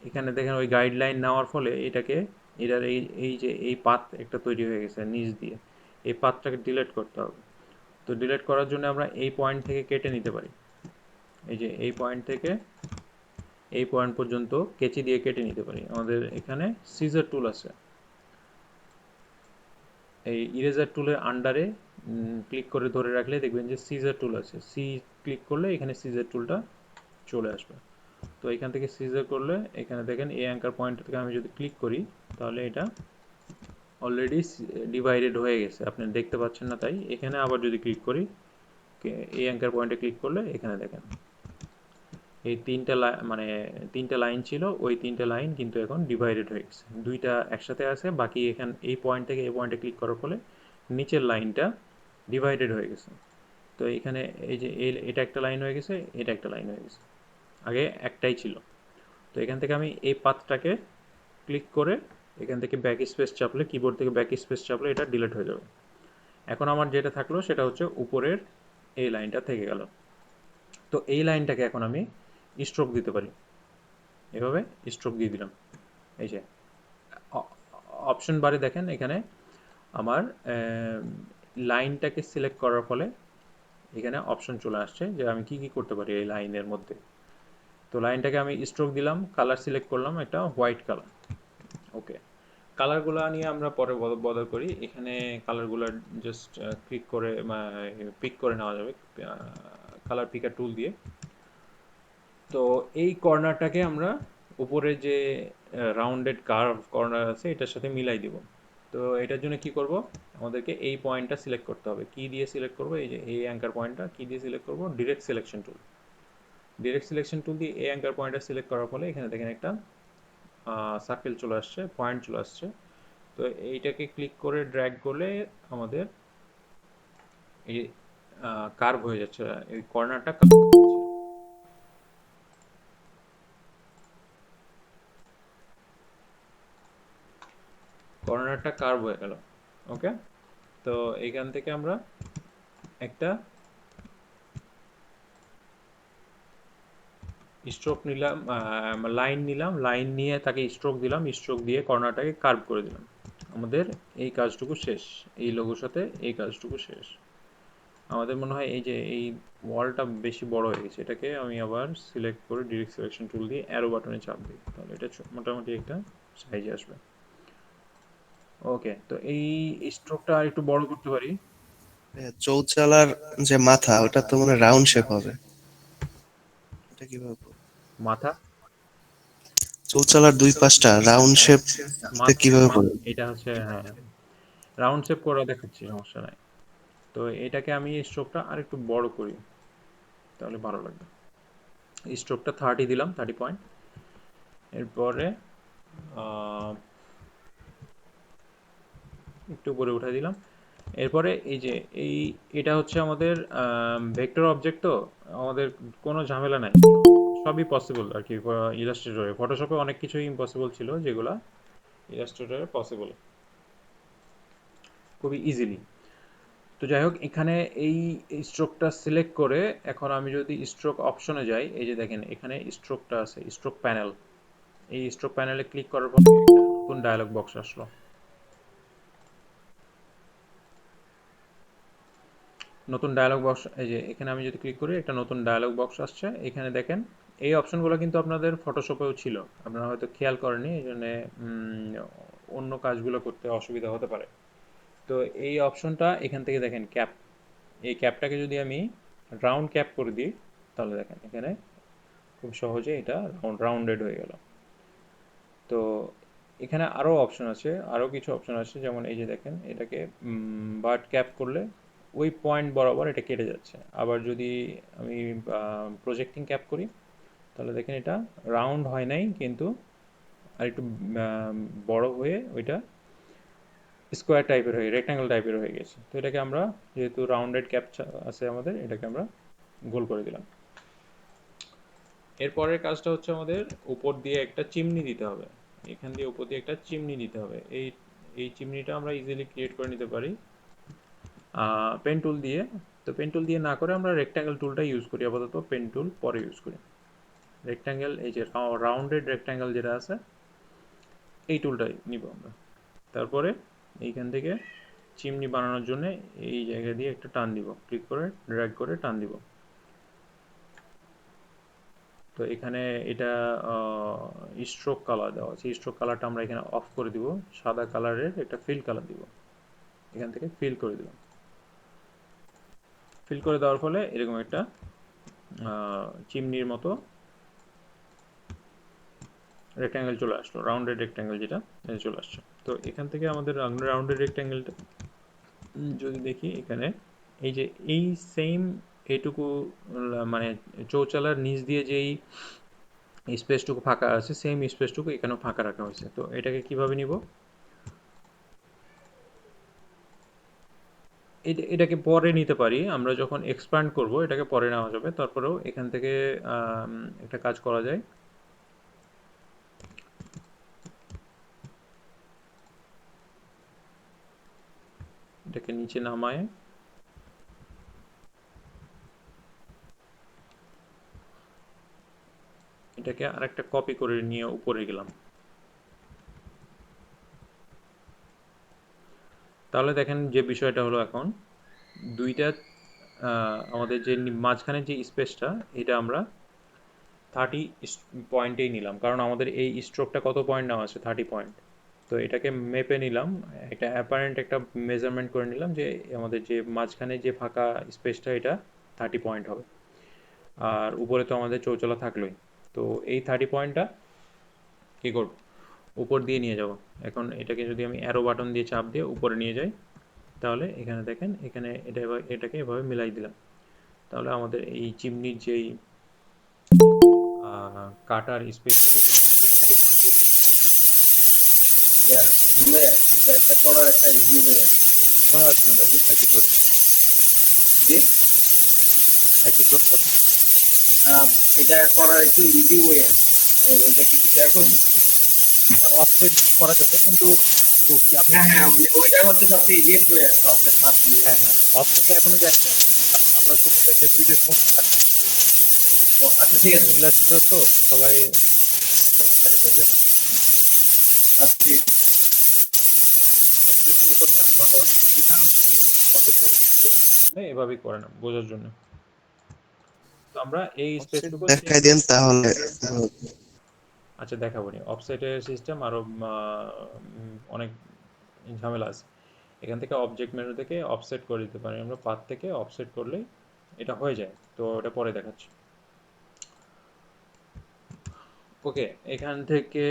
এখানে দেখেন ওই গাইডলাইন নেওয়ার ফলে এটার এই যে এই পাথ একটা তৈরি হয়ে গেছে নিচ দিয়ে, এই পাথটাকে ডিলিট করতে হবে। তো ডিলিট করার জন্য আমরা এই পয়েন্ট থেকে কেটে নিতে পারি, এই যে এই পয়েন্ট থেকে এই পয়েন্ট পর্যন্ত কেচি দিয়ে কেটে নিতে পারি। আমাদের এখানে সিজার টুল আছে, এই ইরেজার টুলের আন্ডারে ক্লিক করে ধরে রাখলে দেখবেন যে সিজার টুল আছে, সি ক্লিক করলে এখানে সিজার টুলটা চলে আসবে। তো এখান থেকে সিজার করলে এখানে দেখেন এই অ্যাঙ্কার পয়েন্ট থেকে আমি যদি ক্লিক করি তাহলে এটা অলরেডি ডিভাইডেড হয়ে গেছে, আপনি দেখতে পাচ্ছেন না। তাই এখানে আবার যদি ক্লিক করি, এই অ্যাঙ্কার পয়েন্টে ক্লিক করলে এখানে দেখেন এই তিনটা লাইন ছিল, ওই তিনটা লাইন কিন্তু এখন ডিভাইডেড হয়ে গেছে, দুইটা একসাথে আছে, বাকি এখানে এই পয়েন্ট থেকে এই পয়েন্টে ক্লিক করার ফলে নিচের লাইনটা ডিভাইডেড হয়ে গেছে। তো এখানে এই যে এটা একটা লাইন হয়ে গেছে, এটা একটা লাইন হয়ে গেছে, আগে একটাই ছিল। তো এখান থেকে আমি এই পাথটাকে ক্লিক করে এখান থেকে ব্যাক স্পেস চাপলে, কিবোর্ড থেকে ব্যাক স্পেস চাপলে এটা ডিলিট হয়ে যাবে। এখন আমার যেটা থাকলো সেটা হচ্ছে উপরের এই লাইনটা থেকে গেল। তো এই লাইনটাকে এখন আমি স্ট্রোক দিতে পারি, এভাবে স্ট্রোক দিয়ে দিলাম। এই যে অপশন বারে দেখেন এখানে আমার লাইনটাকে সিলেক্ট করার ফলে এখানে অপশন চলে আসছে যে আমি কি কি করতে পারি এই লাইনের মধ্যে। তো লাইনটাকে আমি স্ট্রোক দিলাম, কালার সিলেক্ট করলাম একটা হোয়াইট কালার। ওকে, কালারগুলো নিয়ে আমরা পরে বদল করি। এখানে কালারগুলো জাস্ট ক্লিক করে পিক করে নেওয়া যাবে কালার পিকার টুল দিয়ে। তো এই কর্নারটাকে আমরা উপরে যে রাউন্ডেড কার্ভ কর্নার আছে এটার সাথে মিলাই দিব। তো এটার জন্য কি করব, আমাদেরকে এই পয়েন্টটা সিলেক্ট করতে হবে। কি দিয়ে সিলেক্ট করব, এই যে এই অ্যাঙ্কার পয়েন্টটা কি দিয়ে সিলেক্ট করব, direct selection tool. Direct selection tool দিয়ে এই অ্যাঙ্কার পয়েন্টটা সিলেক্ট করার ফলে এখানে দেখেন একটা সার্কেল চলে আসছে, পয়েন্ট চলে আসছে। তো এইটাকে ক্লিক করে ড্র্যাগ করলে আমাদের এই কার্ভ হয়ে যাচ্ছে, এই কর্নারটা কার্ভ হয়ে যাচ্ছে। কর্নারটা কার্ভ হয়ে গেল। ওকে, তো এইখান থেকে আমরা একটা স্ট্রোক নিলাম, লাইন নিলাম, লাইন নিয়ে তাকে স্ট্রোক দিলাম, স্ট্রোক দিয়ে কর্নারটাকে কার্ভ করে দিলাম। আমাদের এই কাজটুকু শেষ, এই লোগোর সাথে এই কাজটুকু শেষ। আমাদের মনে হয় এই যে এই ওয়ালটা বেশি বড় হয়ে গেছে, এটাকে আমি আবার সিলেক্ট করে ডিরেক্ট সিলেকশন টুল দিয়ে অ্যারো বাটনে চাপ দিই, তাহলে এটা মোটামুটি একটা সাইজে আসবে। ওকে, তো এই স্ট্রোকটা আর একটু বড় করতে পারি। চৌচালার যে মাথা ওটা তো মানে রাউন্ড শেপ হবে, এটা কিভাবে করব? মাথা, চৌচালার দুই পাশটা রাউন্ড শেপ কিভাবে করব? এটা হচ্ছে হ্যাঁ রাউন্ড শেপ করে দেখাচ্ছি, সমস্যা নাই। তো এটাকে আমি স্ট্রোকটা আর একটু বড় করি, তাহলে ভালো লাগবে। স্ট্রোকটা 30 দিলাম, 30 পয়েন্ট। এরপরে একটু উপরে উঠে দিলাম। এরপরে এই যে এটা হচ্ছে আমাদের ভেক্টর অবজেক্ট, তো আমাদের কোনো ঝামেলা নাই, সবই পসিবল আর কি ইলাস্ট্রেটরে। ফটোশপে অনেক কিছুই ইম্পসিবল ছিল যেগুলা ইলাস্ট্রেটরে পসিবল খুবই ইজিলি। তো যাই হোক, এখানে এই স্ট্রোকটা সিলেক্ট করে এখন আমি যদি স্ট্রোক অপশনে যাই, এই যে দেখেন এখানে স্ট্রোকটা আছে, স্ট্রোক প্যানেল। এই স্ট্রোক প্যানেলে ক্লিক করার পর একটা নতুন ডায়লগ বক্স আসলো। নতুন ডায়লগ বক্স, এই যে এখানে আমি যদি ক্লিক করি একটা নতুন ডায়লগ বক্স আসছে। এখানে দেখেন এই অপশনগুলো কিন্তু আপনাদের ফটোশপেও ছিল, আপনারা হয়তো খেয়াল করেননি, এই জন্য অন্য কাজগুলো করতে অসুবিধা হতে পারে। তো এই অপশনটা এখান থেকে দেখেন ক্যাপ, এই ক্যাপটাকে যদি আমি রাউন্ড ক্যাপ করে দিই তাহলে দেখেন এখানে খুব সহজে এটা রাউন্ডেড হয়ে গেল। তো এখানে আরও অপশন আছে, আরও কিছু অপশন আছে, যেমন এই যে দেখেন এটাকে বার্ড ক্যাপ করলে ওই পয়েন্ট বরাবর এটা কেটে যাচ্ছে। আবার যদি আমি প্রজেক্টিং ক্যাপ করি তাহলে দেখেন এটা রাউন্ড হয় নাই, কিন্তু আর একটু বড় হয়ে ওইটা স্কোয়ার টাইপের হয়ে রেক্ট্যাঙ্গেল টাইপের হয়ে গেছে। তো এটাকে আমরা যেহেতু রাউন্ডেড ক্যাপ আছে আমাদের, এটাকে আমরা গোল করে দিলাম। এরপরের কাজটা হচ্ছে আমাদের উপর দিয়ে একটা চিমনি দিতে হবে। এখান দিয়ে উপর দিয়ে একটা চিমনি দিতে হবে। এই চিমনিটা আমরা ইজিলি ক্রিয়েট করে নিতে পারি পেন টুল দিয়ে। তো পেন টুল দিয়ে না করে আমরা রেক্ট্যাঙ্গেল টুলটা ইউজ করি আপাতত, পেন টুল পরে ইউজ করি। রেক্ট্যাঙ্গেল, এই যে রাউন্ডেড রেক্ট্যাঙ্গেল যেটা আছে এই টুলটাই নিব আমরা। তারপরে এইখান থেকে চিমনি বানানোর জন্য এই জায়গা দিয়ে একটা টান দিব, ক্লিক করে ড্র্যাগ করে টান দিব। তো এখানে এটা স্ট্রোক কালার দেওয়া আছে, স্ট্রোক কালারটা আমরা এখানে অফ করে দিব, সাদা কালারের একটা ফিল কালার দিব, এখান থেকে ফিল করে দিলাম। ফিল করে দেওয়ার ফলে এরকম একটা চিমনির মতো রেক্ট্যাঙ্গেল চলে আসলো, রাউন্ডেড রেক্ট্যাঙ্গেল যেটা চলে আসছে। তো এখান থেকে আমাদের রাউন্ডেড রেক্ট্যাঙ্গেলটা যদি দেখি, এখানে এই যে এই সেম এইটুকু মানে চৌচালার নিচ দিয়ে যেই স্পেসটুকু ফাঁকা আছে, সেম স্পেসটুকু এখানেও ফাঁকা রাখা হয়েছে। তো এটাকে কিভাবে নিব, এটাকে পরে নিতে পারি আমরা, যখন এক্সপ্যান্ড করব এটাকে পরে নেওয়া যাবে। তারপরেও এখান থেকে একটা কাজ করা যায়, এটাকে নিচে নামায় এটাকে আরেকটা কপি করে নিয়ে উপরে গেলাম। তাহলে দেখেন যে বিষয়টা হলো, এখন দুইটা আমাদের যে মাঝখানে যে স্পেসটা, এটা আমরা 30 পয়েন্টেই নিলাম, কারণ আমাদের এই স্ট্রোকটা কত পয়েন্ট নেওয়া আছে, 30 পয়েন্ট। তো এটাকে মেপে নিলাম, একটা অ্যাপারেন্ট একটা মেজারমেন্ট করে নিলাম যে আমাদের যে মাঝখানে যে ফাঁকা স্পেসটা এটা 30 পয়েন্ট হবে। আর উপরে তো আমাদের চৌচলা থাকলোই। তো এই 30 পয়েন্টটা কী করব, উপর দিয়ে নিয়ে যাব। এখন এটাকে যদি আমি অ্যারো বাটন দিয়ে চাপ দিয়ে উপরে নিয়ে যাই, তাহলে এখানে দেখেন, এখানে এটাকে এভাবে মিলাই দিলাম। তাহলে আমাদের এই চিমনির যেই কাটার স্পেস ছিল সেটা আমাদের 30 পয়েন্টে হয়ে গেছে। এটা একটা করার একটা ইজি ওয়ে আছে। করার জন্য ভাই আইপি কোড, জি, আইপি কোড পছন্দ করেন? এটা করার একটু ইজি ওয়ে আছে, ওইটা কিছু শেয়ার করবি? অফসেট দিয়ে করা যাবে, কিন্তু কি আপনি হ্যাঁ হ্যাঁ, ওইটা হচ্ছে সবচেয়ে ইজিয়েস্ট ওয়ে আছে, অফসেট বাদ দিয়ে। হ্যাঁ হ্যাঁ, অফসেটে এখনো যাইতে আসেনি, কারণ আমরা শুরুতে যে দুইটা সমস্যা থাকবে, ও আচ্ছা, ঠিক আছে। সিমিলার ছিল তো সবাই, ব্যাপারটা হয়ে যাবে। আচ্ছা, ঠিক আছে। অফসেট দিয়ে করলে আরো ভালো হয়, তো এটা আমাদের আপাতত বোঝানোর জন্য এভাবেই করে না, বোঝার জন্য। তো আমরা এই স্পেসটুকু দেখাই দেন তাহলে। আচ্ছা দেখাবো নি, অফসেটের সিস্টেম আরো অনেক ঝামেলা আছে। এখান থেকে অবজেক্ট মেনু থেকে অফসেট করে দিতে পারি আমরা, পাথ থেকে অফসেট করলেই এটা হয়ে যায়। তো এটা পরে দেখাচ্ছি। ওকে, এখান থেকে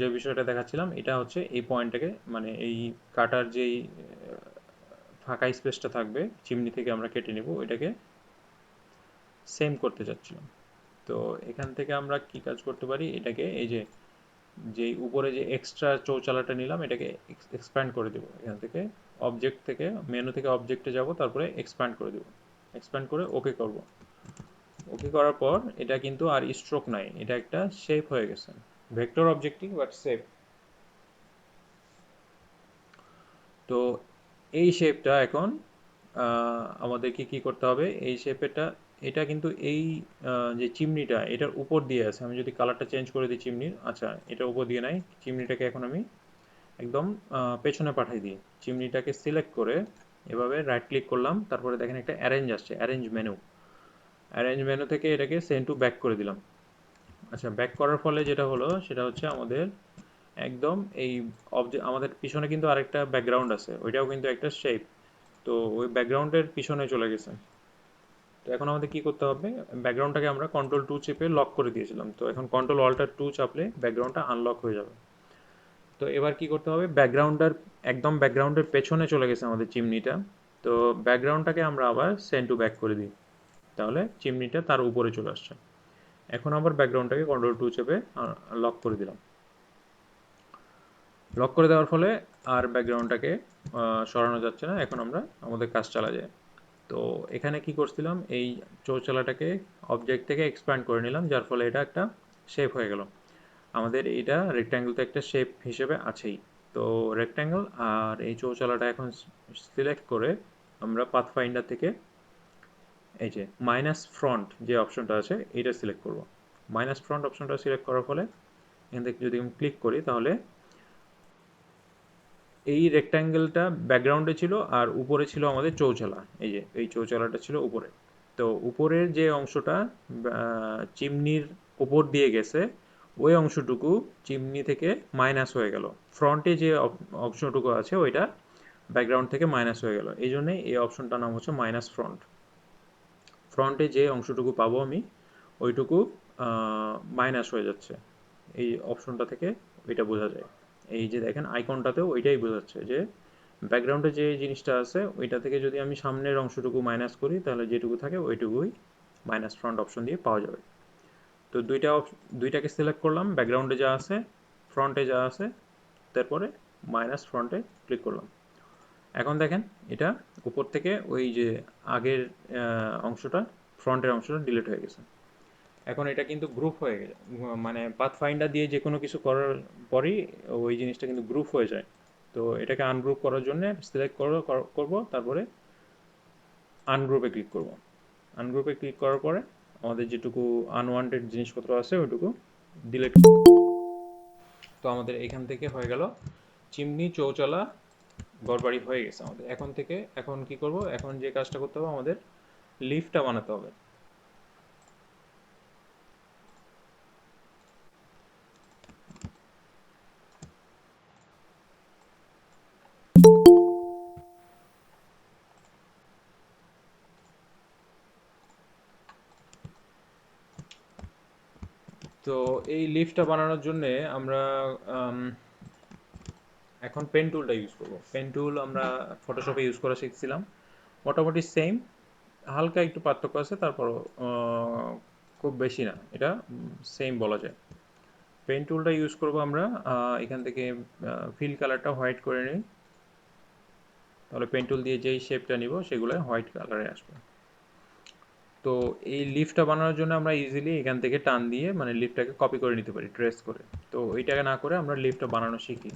যে বিষয়টা দেখাচ্ছিলাম, এটা হচ্ছে এই পয়েন্টটাকে, মানে এই কাটার যেই ফাঁকা স্পেসটা থাকবে চিমনি থেকে আমরা কেটে নেব, এটাকে সেম করতে চাচ্ছিলাম। তো এখান থেকে আমরা কি কাজ করতে পারি, এটাকে এই যে যেই উপরে যে এক্সট্রা চৌচালাটা নিলাম, এটাকে এক্সপ্যান্ড করে দেবো। এখান থেকে অবজেক্ট থেকে, মেনু থেকে অবজেক্টে যাব, তারপরে এক্সপ্যান্ড করে দেবো। এক্সপ্যান্ড করে ওকে করব। ওকে করার পর এটা কিন্তু আর স্ট্রোক নাই, এটা একটা শেপ হয়ে গেছে, ভেক্টর অবজেক্টিভ বাট শেপ। তো এই শেপটা এখন আমাদেরকে কি করতে হবে, এই শেপেরটা, এটা কিন্তু এই যে চিমনিটা এটার উপর দিয়ে আছে। আমি যদি কালারটা চেঞ্জ করে দিই চিমনির, আচ্ছা এটার উপর দিয়ে নাই, চিমনিটাকে এখন আমি একদম পেছনে পাঠাই দিই। চিমনিটাকে সিলেক্ট করে এভাবে রাইট ক্লিক করলাম, তারপরে দেখেন একটা অ্যারেঞ্জ আসছে, অ্যারেঞ্জ মেনু। অ্যারেঞ্জ মেনু থেকে এটাকে সেন্ড টু ব্যাক করে দিলাম। আচ্ছা, ব্যাক করার ফলে যেটা হলো সেটা হচ্ছে আমাদের একদম এই আমাদের পিছনে কিন্তু আরেকটা ব্যাকগ্রাউন্ড আছে, ওইটাও কিন্তু একটা শেপ। তো ওই ব্যাকগ্রাউন্ডের পিছনে চলে গেছে। তো এখন আমাদের কি করতে হবে, ব্যাকগ্রাউন্ডটাকে আমরা Ctrl+2 চেপে লক করে দিয়েছিলাম, তো এখন Ctrl+Alt+2 চাপলে ব্যাকগ্রাউন্ডটা আনলক হয়ে যাবে। তো এবার কি করতে হবে, একদম ব্যাকগ্রাউন্ডের পেছনে চলে গেছে আমাদের চিমনিটা। তো ব্যাকগ্রাউন্ডটাকে আমরা আবার সেন্ড টু ব্যাক করে দিই, তাহলে চিমনিটা তার উপরে চলে আসছে। এখন আবার ব্যাকগ্রাউন্ডটাকে Ctrl+2 চেপে লক করে দিলাম। লক করে দেওয়ার ফলে আর ব্যাকগ্রাউন্ডটাকে সরানো যাচ্ছে না। এখন আমরা আমাদের কাজ চালা যায়। তো এখানে কি করছিলাম, এই চৌচালাটাকে অবজেক্ট থেকে এক্সপ্যান্ড করে নিলাম, যার ফলে এটা একটা শেপ হয়ে গেল। আমাদের এটা রেক্ট্যাঙ্গেল তো একটা শেপ হিসেবে আছেই। তো রেক্ট্যাঙ্গেল আর এই চৌচালাটা এখন সিলেক্ট করে আমরা পাথফাইন্ডার থেকে এই যে মাইনাস ফ্রন্ট যে অপশনটা আছে এটা সিলেক্ট করব। মাইনাস ফ্রন্ট অপশনটা সিলেক্ট করার ফলে এখান থেকে যদি আমি ক্লিক করি তাহলে এই রেক্ট্যাঙ্গেলটা ব্যাকগ্রাউন্ডে ছিল আর উপরে ছিল আমাদের চৌচালা। এই যে এই চৌচালাটা ছিল উপরে। তো উপরের যে অংশটা চিমনির উপর দিয়ে গেছে ওই অংশটুকু চিমনি থেকে মাইনাস হয়ে গেল। ফ্রন্টে যে অংশটুকু আছে ওইটা ব্যাকগ্রাউন্ড থেকে মাইনাস হয়ে গেল, এই জন্যে এই অপশনটার নাম হচ্ছে মাইনাস ফ্রন্ট। ফ্রন্টে যে অংশটুকু পাবো আমি ওইটুকু মাইনাস হয়ে যাচ্ছে, এই অপশনটা থেকে ওইটা বোঝা যায়। এই যে দেখেন আইকনটাতেও ওইটাই বোঝাচ্ছে যে ব্যাকগ্রাউন্ডে যে জিনিসটা আছে ওইটা থেকে যদি আমি সামনের অংশটুকু মাইনাস করি তাহলে যেটুকু থাকে ওইটুকুই মাইনাস ফ্রন্ট অপশন দিয়ে পাওয়া যাবে। তো দুইটাকে সিলেক্ট করলাম, ব্যাকগ্রাউন্ডে যা আছে ফ্রন্টে যা আছে, তারপরে মাইনাস ফ্রন্টে ক্লিক করলাম। এখন দেখেন এটা উপর থেকে ওই যে আগের অংশটা ফ্রন্টের অংশটা ডিলিট হয়ে গেছে। এখন এটা কিন্তু গ্রুপ হয়ে গেছে, মানে পাথ ফাইন্ডার দিয়ে যে কোনো কিছু করার পরই ওই জিনিসটা কিন্তু গ্রুপ হয়ে যায়। তো এটাকে আনগ্রুপ করার জন্য সিলেক্ট করব, তারপরে আনগ্রুপে ক্লিক করব। আনগ্রুপে ক্লিক করার পরে আমাদের যেটুকু আনওয়ান্টেড জিনিসপত্র আছে ওইটুকু ডিলিট। তো আমাদের এখান থেকে হয়ে গেল চিমনি চৌচালা ঘরবাড়ি হয়ে গেছে আমাদের। এখন কি করব, এখন যে কাজটা করতে হবে আমাদের লিফটটা বানাতে হবে। তো এই লিফটটা বানানোর জন্যে আমরা আম, এখন পেন টুলটা ইউজ করব। পেন টুল আমরা ফটোশপে ইউজ করা শিখছিলাম, মোটামুটি সেম, হালকা একটু পার্থক্য আছে, তারপরও খুব বেশি না, এটা সেম বলা যায়। পেন টুলটা ইউজ করব আমরা, এখান থেকে ফিল কালারটা হোয়াইট করে নিই, তাহলে পেন টুল দিয়ে যেই শেপটা নিব সেগুলো হোয়াইট কালারে আসবে। তো এই লিফটটা বানানোর জন্য আমরা ইজিলি এখান থেকে টান দিয়ে মানে লিফটটাকে কপি করে নিতে পারি ট্রেস করে। তো ওইটাকে না করে আমরা লিফটটা বানানো শিখি।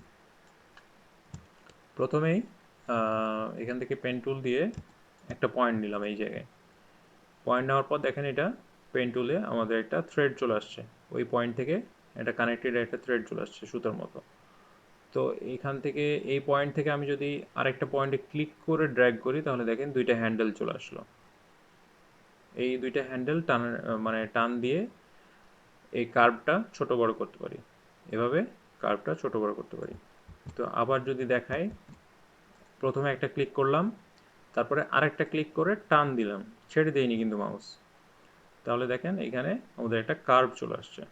প্রথমেই এখান থেকে পেন টুল দিয়ে একটা পয়েন্ট নিলাম এই জায়গায়। পয়েন্ট নেওয়ার পর দেখেন এটা পেন টুলে আমাদের একটা থ্রেড চলে আসছে, ওই পয়েন্ট থেকে একটা কানেক্টেড একটা থ্রেড চলে আসছে সুতোর মতো। তো এখান থেকে এই পয়েন্ট থেকে আমি যদি আরেকটা পয়েন্টে ক্লিক করে ড্র্যাগ করি তাহলে দেখেন দুইটা হ্যান্ডেল চলে আসলো। এই দুইটা হ্যান্ডেল মানে টান দিয়ে এই কার্ভটা ছোট বড় করতে পারি, এভাবে কার্ভটা ছোট বড় করতে পারি। তো আবার যদি দেখাই, প্রথমে একটা ক্লিক করলাম, তারপরে আরেকটা ক্লিক করে টান দিলাম, ছেড়ে দিইনি কিন্তু মাউস, তাহলে দেখেন এখানে আমাদের একটা কার্ভ চলে আসছে।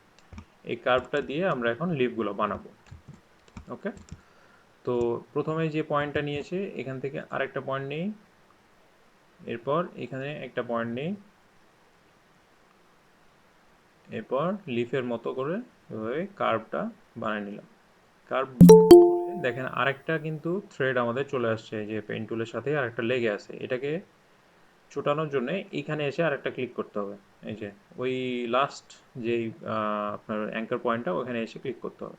এই কার্ভটা দিয়ে আমরা এখন লিফগুলো বানাবো। ওকে, তো প্রথমে যে পয়েন্টটা নিয়েছি এখান থেকে আরেকটা পয়েন্ট নিই, এরপর এখানে একটা পয়েন্ট নিই, এরপর লিফের মতো করে এভাবে কার্ভটা বানিয়ে নিলাম। কার্ভ দেখেন আরেকটা কিন্তু থ্রেড আমাদের চলে আসছে, যে পেন টুলের সাথে আরেকটা লেগে আছে, এটাকে ছোটানোর জন্য এখানে এসে আরেকটা ক্লিক করতে হবে। এই যে ওই লাস্ট যেই আপনার অ্যাঙ্কার পয়েন্টটা ওখানে এসে ক্লিক করতে হবে।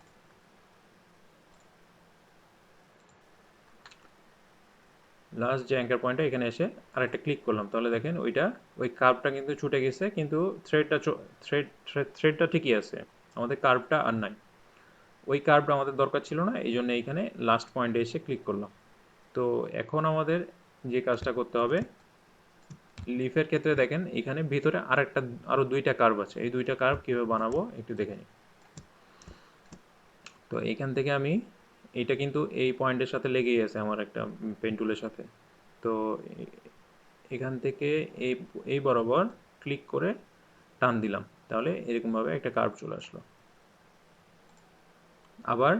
লাস্ট যে অ্যাঙ্কার পয়েন্টটা এখানে এসে আরেকটা ক্লিক করলাম, তাহলে দেখেন ওইটা ওই কার্ভটা কিন্তু ছুটে গেছে, কিন্তু থ্রেডটা ঠিকই আছে, আমাদের কার্ভটা আর নাই। ওই কার্ভটা আমাদের দরকার ছিল না, এই জন্য এইখানে লাস্ট পয়েন্টে এসে ক্লিক করলাম। তো এখন আমাদের যে কাজটা করতে হবে, লিফের ক্ষেত্রে দেখেন এখানে ভিতরে আরো দুইটা কার্ভ আছে, এই দুইটা কার্ভ কিভাবে বানাবো একটু দেখে নিই। তো এখান থেকে আমি এটা কিন্তু এই পয়েন্টের সাথে লেগেই আছে আমার একটা পেন টুলের সাথে। তো এখান থেকে এই এই বরাবর ক্লিক করে টান দিলাম, তাহলে এরকমভাবে একটা কার্ভ চলে আসলো। আবার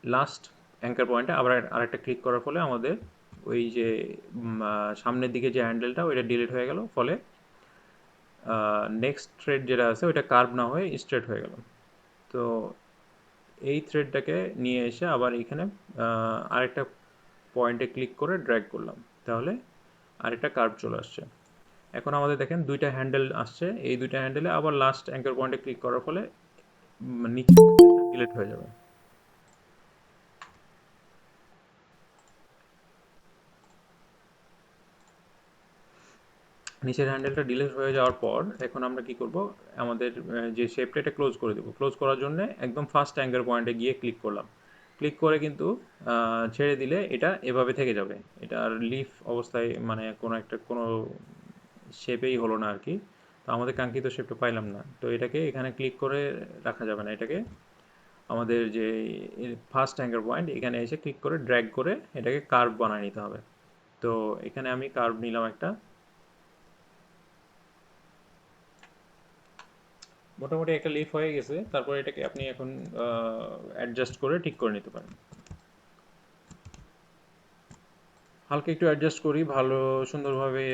লাস্ট অ্যাঙ্কার পয়েন্টে আবার আরেকটা ক্লিক করার ফলে আমাদের ওই যে সামনের দিকে যে হ্যান্ডেলটা ওইটা ডিলিট হয়ে গেল, ফলে নেক্সট থ্রেড যেটা আছে ওইটা কার্ভ না হয়ে স্ট্রেট হয়ে গেল। তো এই থ্রেডটাকে নিয়ে এসে আবার এখানে আরেকটা পয়েন্টে ক্লিক করে ড্র্যাগ করলাম, তাহলে আরেকটা কার্ভ চলে আসছে। এখন আমাদের দেখেন দুইটা হ্যান্ডেল আসছে, এই দুইটা হ্যান্ডেলে আবার লাস্ট অ্যাঙ্কার পয়েন্টে ক্লিক করার ফলে নিচে ডিলিট হয়ে যাবে। নিচের হ্যান্ডেলটা ডিলিট হয়ে যাওয়ার পর এখন আমরা কি করব, আমাদের যে শেপটা এটা ক্লোজ করে দেবো। ক্লোজ করার জন্য একদম ফার্স্ট অ্যাঙ্কার পয়েন্টে গিয়ে ক্লিক করলাম। ক্লিক করে কিন্তু ছেড়ে দিলে এটা এভাবে থেকে যাবে, এটা আর লিফ অবস্থায় মানে কোনো শেপেই হলো না আর কি। তো আমাদের কাঙ্ক্ষিত শেপটা পাইলাম না, তো এটাকে এখানে ক্লিক করে রাখা যাবে না, এটাকে আমাদের যে ফার্স্ট অ্যাঙ্কার পয়েন্ট এখানে এসে ক্লিক করে ড্র্যাগ করে এটাকে কার্ভ বানিয়ে নিতে হবে। তো এখানে আমি কার্ভ নিলাম একটা, মোটামুটি একটা লিফ হয়ে গেছে। তারপর এটাকে আপনি এখন অ্যাডজাস্ট করে ঠিক করে নিতে পারেন। হালকা একটু অ্যাডজাস্ট করি ভালো সুন্দরভাবে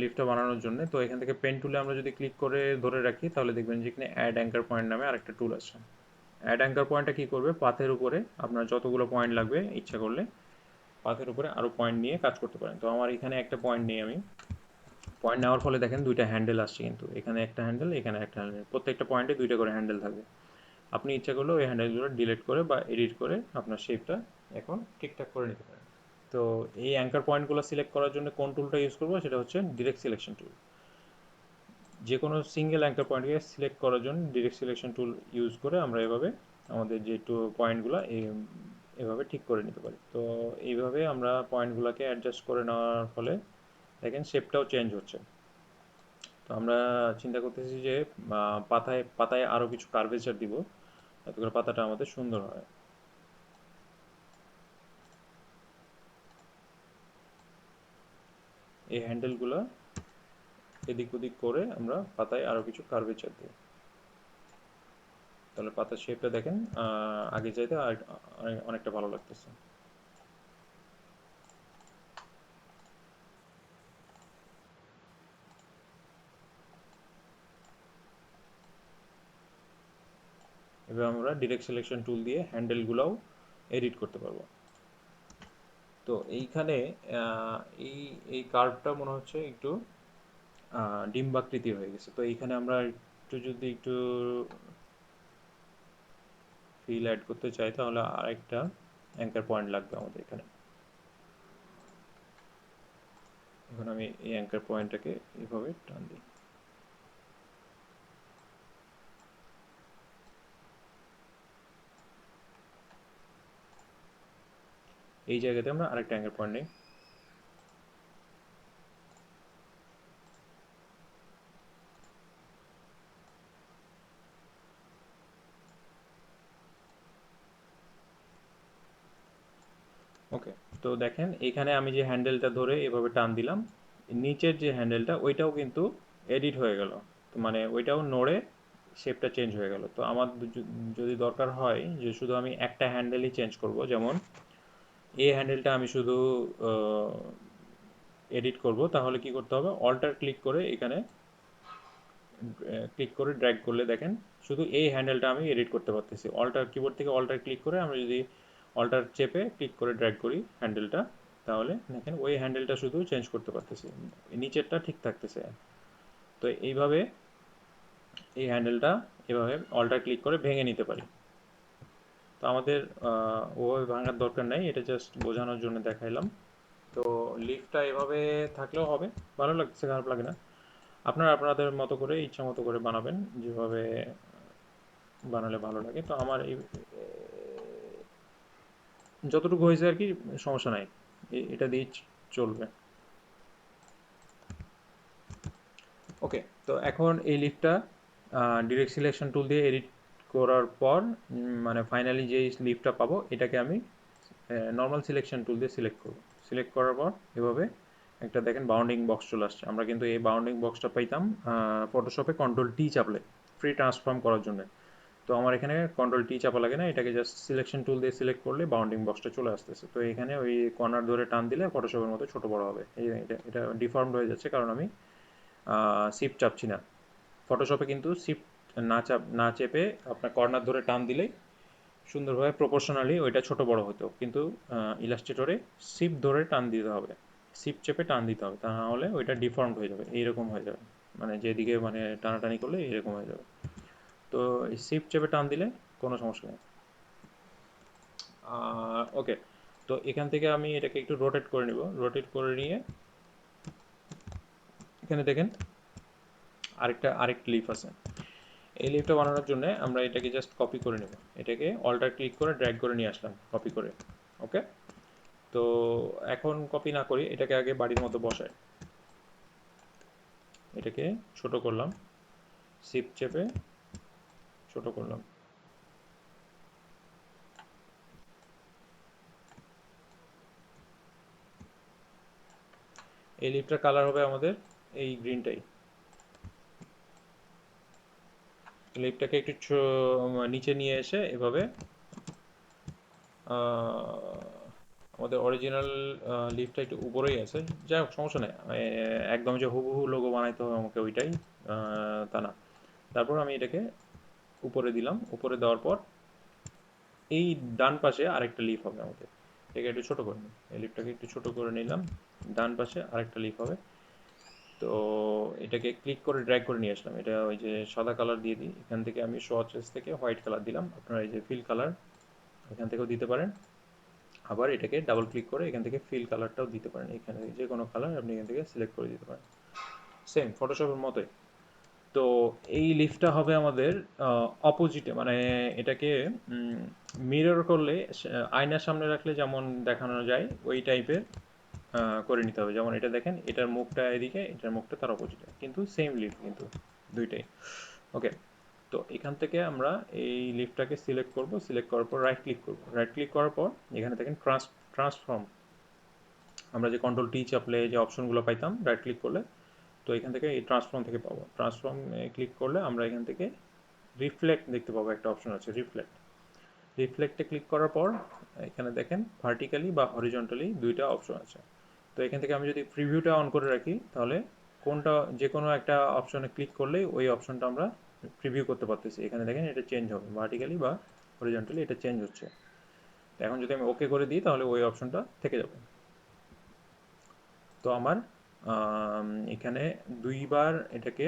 লিফটটা বানানোর জন্য। তো এখান থেকে পেন টুলে আমরা যদি ক্লিক করে ধরে রাখি তাহলে দেখবেন যে এখানে অ্যাড অ্যাঙ্কার পয়েন্ট নামে আরেকটা টুল আছে। অ্যাড অ্যাঙ্কার পয়েন্টটা কী করবে, পাথের উপরে আপনার যতগুলো পয়েন্ট লাগবে ইচ্ছা করলে পাথের উপরে আরও পয়েন্ট নিয়ে কাজ করতে পারেন। তো আমার এখানে একটা পয়েন্ট নিই আমি। পয়েন্ট নেওয়ার ফলে দেখেন দুইটা হ্যান্ডেল আসছে, কিন্তু এখানে একটা হ্যান্ডেল এখানে একটা হ্যান্ডেল, প্রত্যেকটা পয়েন্টে দুইটা করে হ্যান্ডেল থাকবে। আপনি ইচ্ছা করলে ওই হ্যান্ডেলগুলো ডিলিট করে বা এডিট করে আপনার শেপটা এখন ঠিকঠাক করে নিতে পারেন। তো এই অ্যাঙ্কার পয়েন্টগুলো সিলেক্ট করার জন্য কোন টুলটা ইউজ করবো সেটা হচ্ছে ডিরেক্ট সিলেকশন টুল। যে কোনো সিঙ্গেল অ্যাঙ্কার পয়েন্টকে সিলেক্ট করার জন্য ডিরেক্ট সিলেকশন টুল ইউজ করে আমরা এভাবে আমাদের যে পয়েন্টগুলো এভাবে ঠিক করে নিতে পারি। তো এইভাবে আমরা পয়েন্টগুলোকে অ্যাডজাস্ট করে নেওয়ার ফলে দেখেন শেপটাও চেঞ্জ হচ্ছে। তো আমরা চিন্তা করতেছি যে পাতায় পাতায় আরও কিছু কার্ভেচার দিব, যাতে করে পাতাটা আমাদের সুন্দর হয়। এই হ্যান্ডেলগুলো এদিক ওদিক করে আমরা পাতায় আরও কিছু কার্ভেচার দিই, তাহলে পাতার শেপটা দেখেন আগে চাইতে অনেকটা ভালো লাগতেছে। এবার আমরা ডিরেক্ট সিলেকশন টুল দিয়ে হ্যান্ডেলগুলোও এডিট করতে পারবো। তো এইখানে আহ, এই এই কার্ভটা মনে হচ্ছে একটু ডিম্বাকৃতি হয়ে গেছে। তো এইখানে আমরা একটু ফিল অ্যাড করতে চাই তাহলে আরেকটা অ্যাঙ্কার পয়েন্ট লাগবে আমাদের এখানে। এখন আমি এই অ্যাঙ্কার পয়েন্টটাকে এইভাবে টান দিই, এই জায়গাতে আমরা আরেকটা অ্যাঙ্কার পয়েন্ট নিই। ওকে, তো দেখেন এখানে আমি যে হ্যান্ডেলটা ধরে এভাবে টান দিলাম, নিচের যে হ্যান্ডেলটা ওইটাও কিন্তু এডিট হয়ে গেল। তো মানে ওইটাও নড়ে শেপটা চেঞ্জ হয়ে গেল। তো আমার যদি দরকার হয় যে শুধু আমি একটা হ্যান্ডেলই চেঞ্জ করব, যেমন এই হ্যান্ডেলটা আমি শুধু এডিট করব, তাহলে কি করতে হবে, অল্টার ক্লিক করে এখানে ক্লিক করে ড্র্যাগ করলে দেখেন শুধু এই হ্যান্ডেলটা আমি এডিট করতে পারতেছি। অল্টার কিবোর্ড থেকে অল্টার ক্লিক করে আমরা যদি অল্টার চেপে ক্লিক করে ড্র্যাগ করি হ্যান্ডেলটা, তাহলে দেখেন ওই হ্যান্ডেলটা শুধু চেঞ্জ করতে পারতেছি, নিচেরটা ঠিক থাকতেছে। তো এইভাবে এই হ্যান্ডেলটা এভাবে অল্টার ক্লিক করে ভেঙে নিতে পারি। তো আমাদের ওভাবে ভাঙার দরকার নেই, এটা জাস্ট বোঝানোর জন্য দেখাইলাম। তো লিফটটা এভাবে থাকলেও হবে, ভালো লাগছে, খারাপ লাগে না। আপনারা আপনাদের মতো করে ইচ্ছা মতো করে বানাবেন, যেভাবে বানালে ভালো লাগে। তো আমার এই যতটুকু হয়েছে আর কি, সমস্যা নাই, এটা দিয়ে চলবে। ওকে, তো এখন এই লিফটটা ডিরেক্ট সিলেকশন টুল দিয়ে এডিট করার পর মানে ফাইনালি যে লিফটটা পাবো এটাকে আমি নর্মাল সিলেকশন টুল দিয়ে সিলেক্ট করব। সিলেক্ট করার পর এভাবে একটা দেখেন বাউন্ডিং বক্স চলে আসছে। আমরা কিন্তু এই বাউন্ডিং বক্সটা পাইতাম ফটোশপে কন্ট্রোল টি চাপলে ফ্রি ট্রান্সফর্ম করার জন্য। তো আমার এখানে কন্ট্রোল টি চাপা লাগে না, এটাকে জাস্ট সিলেকশন টুল দিয়ে সিলেক্ট করলে বাউন্ডিং বক্সটা চলে আসতেছে। তো এখানে ওই কর্নার ধরে টান দিলে ফটোশপের মতো ছোট বড় হবে। এটা এটা ডিফর্মড হয়ে যাচ্ছে কারণ আমি শিফট চাপছি না। ফটোশপে কিন্তু শিফট না চেপে আপনার কর্নার ধরে টান দিলেই সুন্দরভাবে প্রপোর্শনালি ওইটা ছোট বড় হতো, কিন্তু ইলাস্ট্রেটরে শিপ ধরে টান দিতে হবে, শিপ চেপে টান দিতে হবে, তা না হলে ওইটা ডিফর্মড হয়ে যাবে, এইরকম হয়ে যাবে, মানে যেদিকে মানে টানাটানি করলে এরকম হয়ে যাবে। তো শিপ চেপে টান দিলে কোনো সমস্যা নেই। ওকে, তো এখান থেকে আমি এটাকে একটু রোটেট করে নিব, রোটেট করে নিয়ে এখানে দেখেন আরেকটা লিফ আছে। এই লিফটা বানানোর জন্য আমরা এটাকে জাস্ট কপি করে নেব, এটাকে অল্টার ক্লিক করে ড্র্যাগ করে নিয়ে আসলাম কপি করে। ওকে, তো এখন কপি না করি, এটাকে আগে বাড়ির মতো বসাই, এটাকে ছোট করলাম, শিফট চেপে ছোট করলাম। এই লিফটার কালার হবে আমাদের এই গ্রিনটাই। লিফটাকে একটু নিচে নিয়ে এসে এভাবে আমাদের অরিজিনাল লিফটটা একটু উপরেই আছে, যাই হোক সমস্যা নেই, একদম যে হুবহু লোগো বানাইতে হবে আমাকে ওইটাই তা না। তারপর আমি এটাকে উপরে দিলাম, উপরে দেওয়ার পর এই ডান পাশে আরেকটা লিফ হবে আমাদের, এটাকে একটু ছোট করে নিই, এই লিফটাকে একটু ছোট করে নিলাম, ডান পাশে আরেকটা লিফ হবে। তো এটাকে ক্লিক করে ড্র্যাগ করে নিয়ে আসলাম, এটা ওই যে সাদা কালার দিয়ে দিই, এখান থেকে আমি সোয়াচেস থেকে হোয়াইট কালার দিলাম, আপনারা এই যে ফিল কালার এখান থেকেও দিতে পারেন, আবার এটাকে ডাবল ক্লিক করে এখান থেকে ফিল কালারটাও দিতে পারেন, এখানে যে কোনো কালার আপনি এখান থেকে সিলেক্ট করে দিতে পারেন, সেম ফটোশপের মতোই। তো এই লিফটটা হবে আমাদের অপোজিটে, মানে এটাকে মিরর করলে আয়নার সামনে রাখলে যেমন দেখানো যায় ওই টাইপের করে নিতে হবে। যেমন এটা দেখেন, এটার মুখটা এদিকে, এটার মুখটা তার অপোজিটে, কিন্তু সেম লিফট কিন্তু দুইটাই। ওকে, তো এখান থেকে আমরা এই লিফটটাকে সিলেক্ট করব, সিলেক্ট করার পর রাইট ক্লিক করব, রাইট ক্লিক করার পর এখানে দেখেন ট্রান্সফর্ম, আমরা যে কন্ট্রোল টি চাপলে যে অপশনগুলো পাইতাম রাইট ক্লিক করলে, তো এখান থেকে এই ট্রান্সফর্ম থেকে পাবো, ট্রান্সফর্ম ক্লিক করলে আমরা এখান থেকে রিফ্লেক্ট দেখতে পাবো, একটা অপশন আছে রিফ্লেক্ট, রিফ্লেক্টে ক্লিক করার পর এখানে দেখেন ভার্টিক্যালি বা হরিজন্টালি দুইটা অপশন আছে। তো এখান থেকে আমি যদি প্রিভিউটা অন করে রাখি, তাহলে কোনটা যে কোনো একটা অপশনে ক্লিক করলেই ওই অপশনটা আমরা প্রিভিউ করতে পারতেছি। এখানে দেখেন এটা চেঞ্জ হবে, ভার্টিক্যালি বা হরিজন্টালি এটা চেঞ্জ হচ্ছে। তো এখন যদি আমি ওকে করে দিই তাহলে ওই অপশনটা থেকে যাবে। তো আমার এখানে দুইবার এটাকে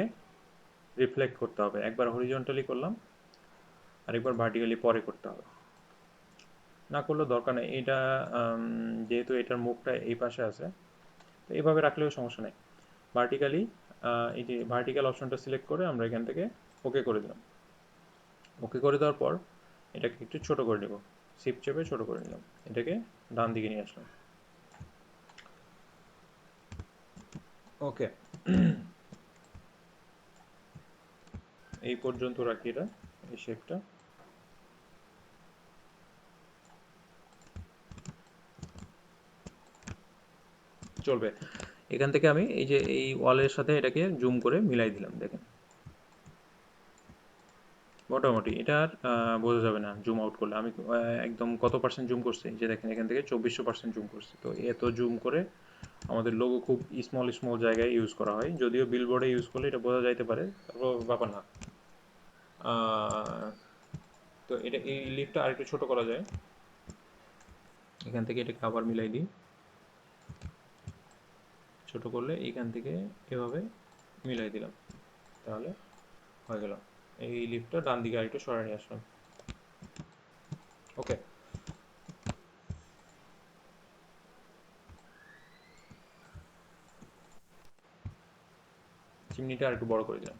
রিফ্লেক্ট করতে হবে, একবার হরিজন্টালি করলাম, আরেকবার ভার্টিক্যালি পরে করতে হবে, না করলেও দরকার নেই এটা, যেহেতু এটার মুখটা এই পাশে আছে, তো এইভাবে রাখলেও সমস্যা নেই। ভার্টিক্যালি এই যে ভার্টিক্যাল অপশনটা সিলেক্ট করে আমরা এখান থেকে ওকে করে দিলাম, ওকে করে দেওয়ার পর এটাকে একটু ছোট করে নেব, শিফট চেপে ছোট করে নিলাম, এটাকে ডান দিকে নিয়ে আসলাম। ওকে, এই পর্যন্ত রাখি এটা, এই শেপটা। চলবে। এখান থেকে আমি এই যে এই ওয়ালের সাথে এটাকে জুম করে মিলাই দিলাম, দেখেন মোটামুটি এটা আর বোঝা যাবে না জুম আউট করলে। আমি একদম কত পার্সেন্ট জুম করছি, যে দেখেন এখান থেকে 2400% জুম করছি। তো এত জুম করে আমাদের লোগো খুব স্মল স্মল জায়গায় ইউজ করা হয়, যদিও বিলবোর্ডে ইউজ করলে এটা বোঝা যাইতে পারে, তারপর ব্যাপার না। তো এটা এই লিফটটা আরেকটু ছোট করা যায়, এখান থেকে এটাকে আবার মিলাই দিই, ছোট করলে এইখান থেকে এভাবে মিলাই দিলাম, তাহলে হয়ে গেল। এই লিফটটা ডান দিকে আরেকটু সরাই নিয়ে আসলাম। ওকে, চিমনিটা আরেকটু বড় করে দিলাম।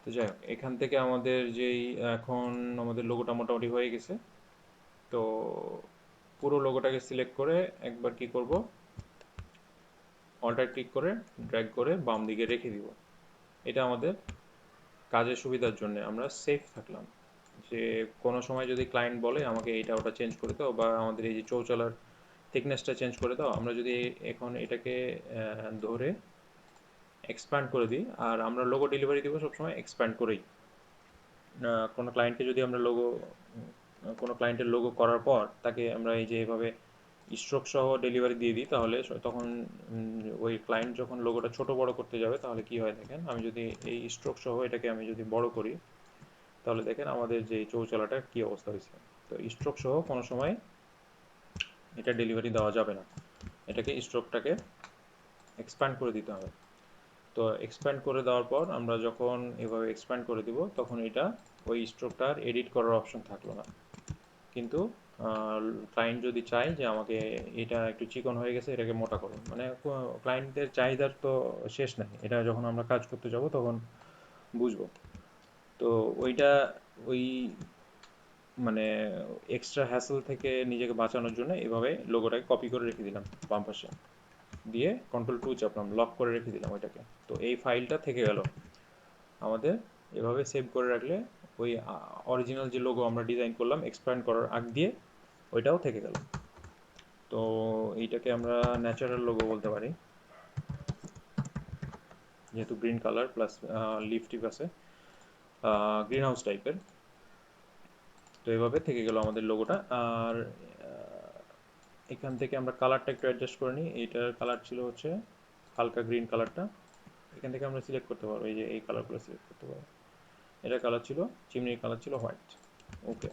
তো যাই হোক, এখান থেকে আমাদের যেই এখন আমাদের লোগোটা মোটামুটি হয়ে গেছে। তো পুরো লোগোটাকে সিলেক্ট করে একবার কি করব, অল্টার ক্লিক করে ড্র্যাগ করে বাম দিকে রেখে দিব। এটা আমাদের কাজের সুবিধার জন্য আমরা সেফ থাকলাম, যে কোনো সময় যদি ক্লায়েন্ট বলে আমাকে এইটা ওটা চেঞ্জ করে দাও, বা আমাদের এই যে চৌচালার থিকনেসটা চেঞ্জ করে দাও, আমরা যদি এখন এটাকে ধরে এক্সপ্যান্ড করে দিই, আর আমরা লোগো ডেলিভারি দিব সবসময় এক্সপ্যান্ড করেই। কোনো ক্লায়েন্টকে যদি আমরা কোনো ক্লায়েন্টের লোগো করার পর তাকে আমরা এই যে এভাবে স্ট্রোক সহ ডেলিভারি দিয়ে দিই, তাহলে তখন ওই ক্লায়েন্ট যখন লোগোটা ছোট বড় করতে যাবে তাহলে কি হয় দেখেন, আমি যদি এই স্ট্রোক সহ এটাকে আমি যদি বড় করি, তাহলে দেখেন আমাদের যে চৌচালাটার কি অবস্থা হয়েছে। তো স্ট্রোক সহ কোনো সময় এটা ডেলিভারি দেওয়া যাবে না, এটাকে স্ট্রোকটাকে এক্সপ্যান্ড করে দিতে হবে। তো এক্সপ্যান্ড করে দেওয়ার পর আমরা যখন এভাবে এক্সপ্যান্ড করে দিব তখন এটা ওই স্ট্রোকটার এডিট করার অপশন থাকলো না। কিন্তু ক্লায়েন্ট যদি চায় যে আমাকে এটা একটু চিকন হয়ে গেছে, এটাকে মোটা করুন, মানে ক্লায়েন্টদের চাহিদার তো শেষ নাই, এটা যখন আমরা কাজ করতে যাব তখন বুঝবো। তো ওইটা ওই মানে এক্সট্রা হ্যাসেল থেকে নিজেকে বাঁচানোর জন্য এভাবে লোগোটাকে কপি করে রেখে দিলাম বাম পাশে, দিয়ে কন্ট্রোল 2 চাপলাম, লক করে রেখে দিলাম ওইটাকে। তো এই ফাইলটা থেকে গেল আমাদের। এভাবে সেভ করে রাখলে ওই অরিজিনাল যে লোগো আমরা ডিজাইন করলাম এক্সপ্যান্ড করার আগ দিয়ে ওইটাও থেকে গেল। তো এইটাকে আমরা ন্যাচারাল লোগো বলতে পারি, যেহেতু গ্রিন কালার প্লাস লিফ টিপ আছে, গ্রিন হাউস টাইপের। তো এভাবে থেকে গেল আমাদের লোগোটা। আর এখান থেকে আমরা কালারটা একটু অ্যাডজাস্ট করে নিই। এইটার কালার ছিল হচ্ছে হালকা গ্রিন কালারটা, এখান থেকে আমরা সিলেক্ট করতে পারবো, এই যে এই কালারগুলো সিলেক্ট করতে পারবো। এটার কালার ছিল, চিমনির কালার ছিল হোয়াইট। ওকে,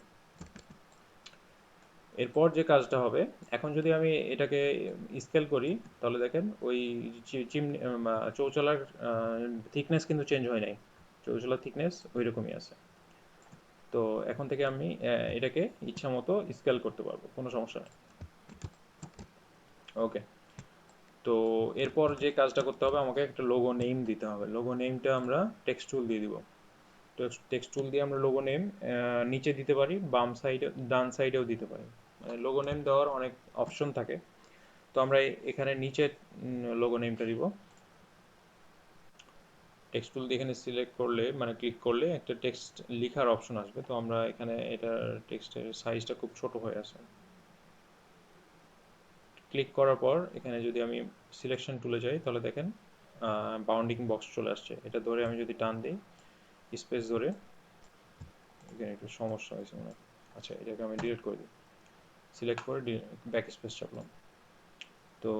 এরপর যে কাজটা হবে, এখন যদি আমি এটাকে স্কেল করি তাহলে দেখেন ওই চিমনি চৌচালার থিকনেস কিন্তু চেঞ্জ হয় নাই, চৌচালার থিকনেস ওই রকমই আছে। তো এখন থেকে আমি এটাকে ইচ্ছা মতো স্কেল করতে পারবো, কোনো সমস্যা নেই। ওকে, তো এরপর যে কাজটা করতে হবে, আমাকে একটা লোগো নেম দিতে হবে। লোগো নেমটা আমরা টেক্সট টুল দিয়ে দিব। টেক্সট টুল দিয়ে আমরা লোগো নেম নিচে দিতে পারি, বাম সাইডে ডান সাইডেও দিতে পারি, মানে লোগো নেম দেওয়ার অনেক অপশন থাকে। তো আমরা এখানে নিচে লোগো নেমটা দিব। টেক্সট টুল দিয়ে এখানে সিলেক্ট করলে মানে ক্লিক করলে একটা টেক্সট লেখার অপশন আসবে। তো আমরা এখানে এটার টেক্সটের সাইজটা খুব ছোট হয়ে আছে। ক্লিক করার পর এখানে যদি আমি সিলেকশন টুলে যাই তাহলে দেখেন বাউন্ডিং বক্স চলে আসছে। এটা ধরে আমি যদি টান দিই, স্পেস ধরে, এখানে একটু সমস্যা হয়েছে মনে হয়। আচ্ছা, এটাকে আমি ডিলিট করে দিই। সিলেক্ট করে ব্যাক স্পেস চাপলাম। তো